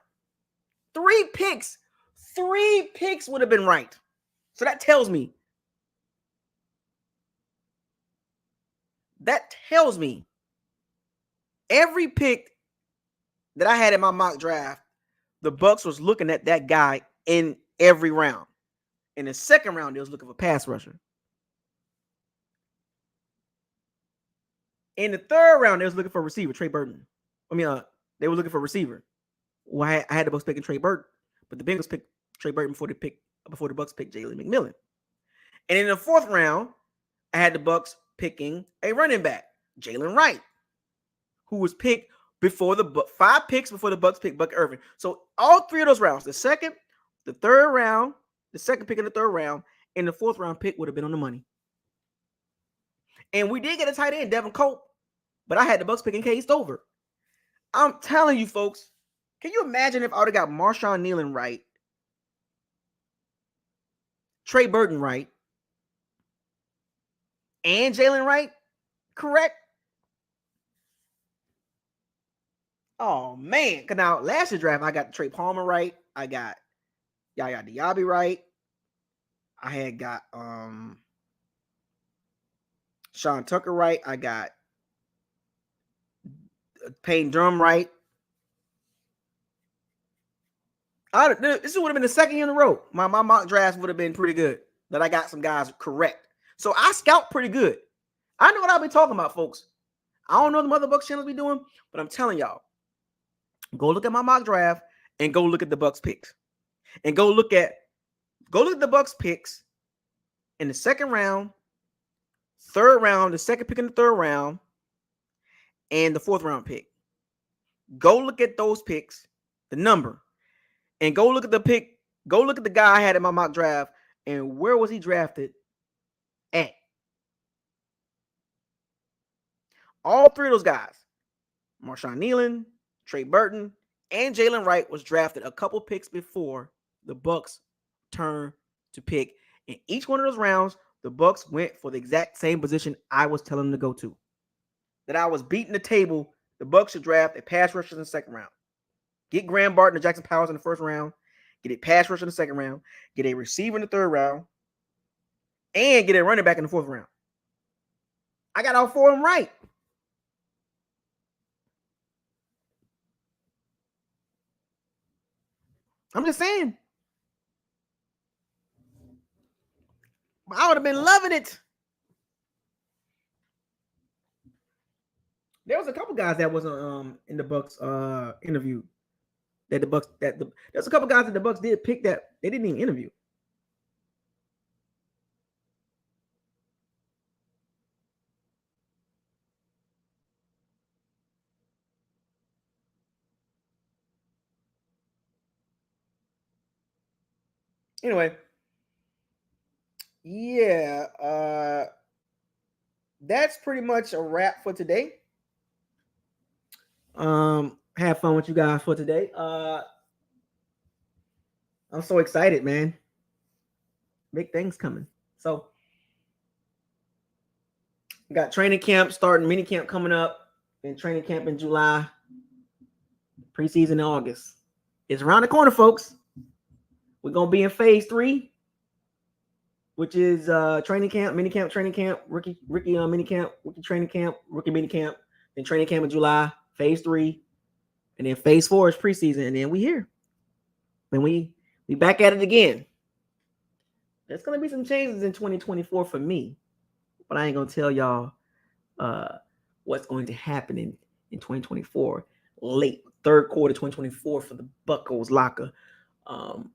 3 picks would have been right. So that tells me every pick that I had in my mock draft, the Bucs was looking at that guy in every round. In the second round, they was looking for pass rusher. In the third round, they was looking for receiver, Trey Burton. They were looking for receiver. Well, I had the Bucs picking Trey Burton, but the Bengals picked Trey Burton before the Bucs picked Jalen McMillan. And in the fourth round, I had the Bucs picking a running back, Jalen Wright, who was picked before 5 picks before the Bucs picked Bucky Irvin. So all 3 of those rounds, the second, the third round, the second pick in the third round, and the fourth round pick would have been on the money. And we did get a tight end, Devin Cope, but I had the Bucs picking Cade Stover. I'm telling you, folks, can you imagine if I would have got Marshawn Nealon right, Trey Burton right, and Jalen Wright correct? Oh, man. Because now, last year's draft, I got Trey Palmer right. I got Yaya Diaby right. I had got Sean Tucker right. I got Payne Drum right. This would have been the second year in a row. My mock draft would have been pretty good. That I got some guys correct. So I scout pretty good. I know what I'll be talking about, folks. I don't know what the other Bucs channels be doing, but I'm telling y'all, go look at my mock draft and go look at the Bucs picks. And go look at the Bucs picks in the second round, third round, the second pick in the third round, and the fourth round pick. Go look at those picks, the number, and go look at the pick. Go look at the guy I had in my mock draft, and where was he drafted at? All 3 of those guys, Marshawn Nealon, Trey Burton, and Jalen Wright, was drafted a couple picks before the Bucs turned to pick. In each one of those rounds, the Bucs went for the exact same position I was telling them to go to. That I was beating the table. The Bucs should draft a pass rusher in the second round. Get Graham Barton or Jackson Powers in the first round. Get a pass rusher in the second round. Get a receiver in the third round. And get a running back in the fourth round. I got all 4 of them right. I'm just saying. I would have been loving it. There was a couple guys that wasn't in the Bucs interview. There's a couple guys that the Bucs did pick that they didn't even interview. Anyway, yeah, that's pretty much a wrap for today. Have fun with you guys for today. I'm so excited, man. Big things coming. So, we got training camp starting, mini camp coming up, and training camp in July, preseason in August. It's around the corner, folks. We're gonna be in phase 3, which is training camp, mini camp, training camp, rookie mini camp, rookie training camp, rookie mini camp, then training camp in July, phase 3, and then phase 4 is preseason, and then we here. Then we back at it again. There's gonna be some changes in 2024 for me, but I ain't gonna tell y'all what's going to happen in 2024, late third quarter 2024 for the BucosLocker.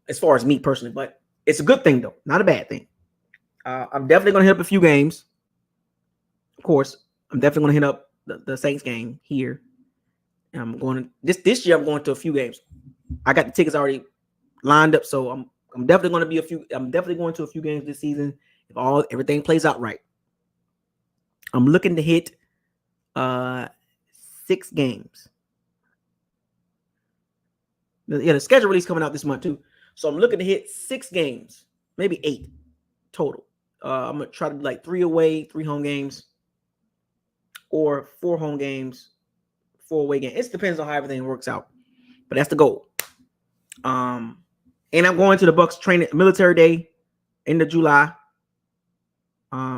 As far as me personally, but It's a good thing though, not a bad thing. I'm definitely gonna hit up a few games. Of course, I'm definitely gonna hit up the Saints game here. And I'm going to this year. I'm going to a few games. I got the tickets already lined up, so I'm definitely going to be a few. I'm definitely going to a few games this season if everything plays out right. I'm looking to hit 6 games. The schedule release coming out this month too, so I'm looking to hit 6 games, maybe 8 total. I'm gonna try to do like 3 away, 3 home games, or 4 home games, 4 away games. It depends on how everything works out, but that's the goal. And I'm going to the Bucs training military day end of July.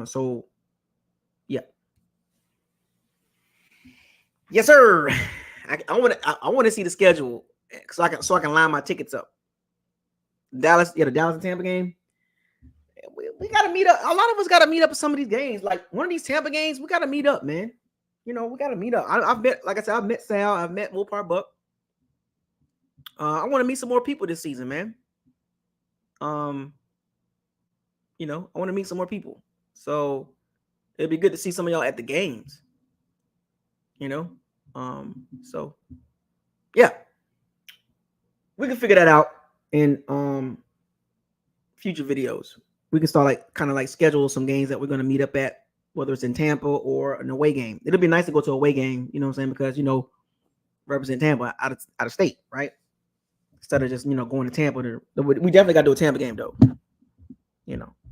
So yeah, yes, sir. I want to see the schedule so I can line my tickets up. Dallas, the Dallas and Tampa game. We got to meet up. A lot of us got to meet up at some of these games. Like one of these Tampa games, we got to meet up, man. We got to meet up. I've met, like I said, I've met Sal. I've met Mopar Buck. I want to meet some more people this season, man. I want to meet some more people. So it'd be good to see some of y'all at the games. So yeah, we can figure that out in future videos. We can start kind of schedule some games that we're going to meet up at, whether it's in Tampa or an away game. It'll be nice to go to a away game, you know what I'm saying? Because, represent Tampa out of state, right? Instead of just, going to Tampa. We definitely got to do a Tampa game, though.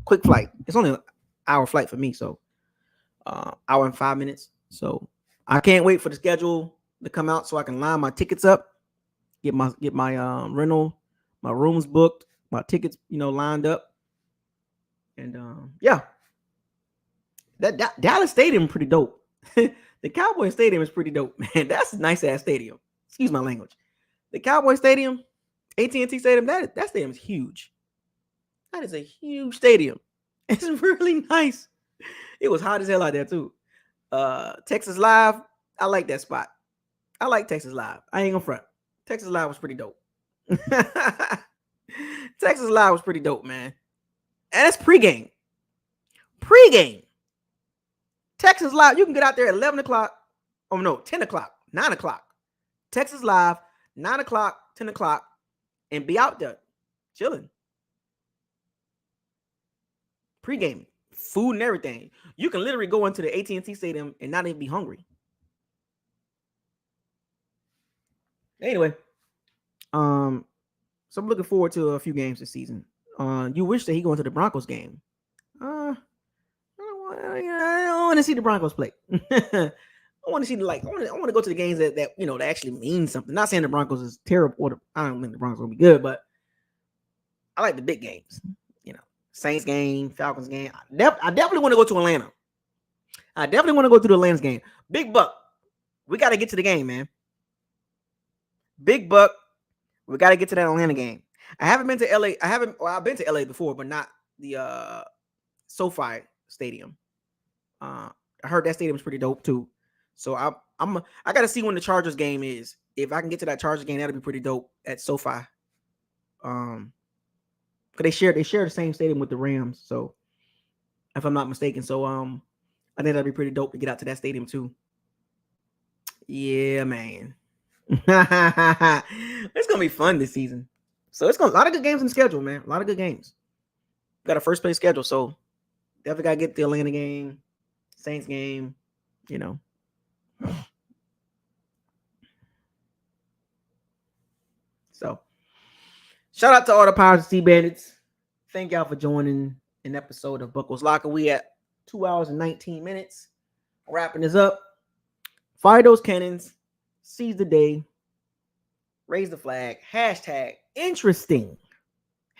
Quick flight. It's only an hour flight for me, so hour and 5 minutes. So I can't wait for the schedule to come out so I can line my tickets up, get my rental, my rooms booked, my tickets, lined up. And yeah, that Dallas Stadium pretty dope. The Cowboy Stadium is pretty dope, man. That's a nice ass stadium. Excuse my language. The Cowboy Stadium, AT&T Stadium, that stadium is huge. That is a huge stadium. It's really nice. It was hot as hell out there too. Texas Live, I like that spot. I like Texas Live. I ain't gonna front. Texas Live was pretty dope. Texas Live was pretty dope, man. And it's pregame. Texas Live, you can get out there at 11 o'clock. Oh, no, 10 o'clock, 9 o'clock. Texas Live, 9 o'clock, 10 o'clock, and be out there chilling. Pre-gaming, food and everything. You can literally go into the AT&T Stadium and not even be hungry. Anyway, so I'm looking forward to a few games this season. You wish that he go into the Broncos game. I don't want to see the Broncos play. I want to see I want to go to the games that that actually mean something. Not saying the Broncos is terrible. I don't think the Broncos will be good, but I like the big games. Saints game, Falcons game. I definitely want to go to Atlanta. I definitely want to go to the Atlanta game. Big Buck, we got to get to the game, man. Big Buck, we got to get to that Atlanta game. I haven't been to LA. I've been to LA before, but not the SoFi Stadium. I heard that stadium is pretty dope too. So I got to see when the Chargers game is. If I can get to that Chargers game, that'll be pretty dope at SoFi. Cause they share the same stadium with the Rams. So if I'm not mistaken, so I think that'd be pretty dope to get out to that stadium too. Yeah, man. It's gonna be fun this season. So it's gonna a lot of good games in the schedule, man. A lot of good games. Got a first place schedule, so definitely gotta get the Atlanta game, Saints game, So shout out to all the Pirates and Sea Bandits. Thank y'all for joining an episode of BucosLocker. We at 2 hours and 19 minutes. Wrapping this up. Fire those cannons. Seize the day. Raise the flag. Hashtag interesting.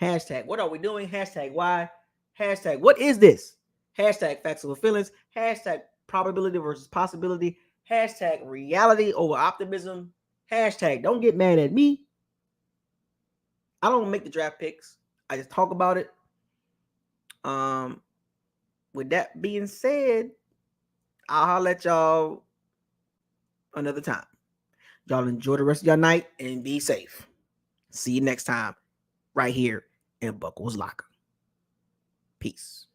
Hashtag what are we doing? Hashtag why? Hashtag what is this? Hashtag facts over feelings. Hashtag probability versus possibility. Hashtag reality over optimism. Hashtag don't get mad at me. I don't make the draft picks. I just talk about it. With that being said, I'll let y'all another time. Y'all enjoy the rest of your night and be safe. See you next time right here and Buckles Locker. Peace.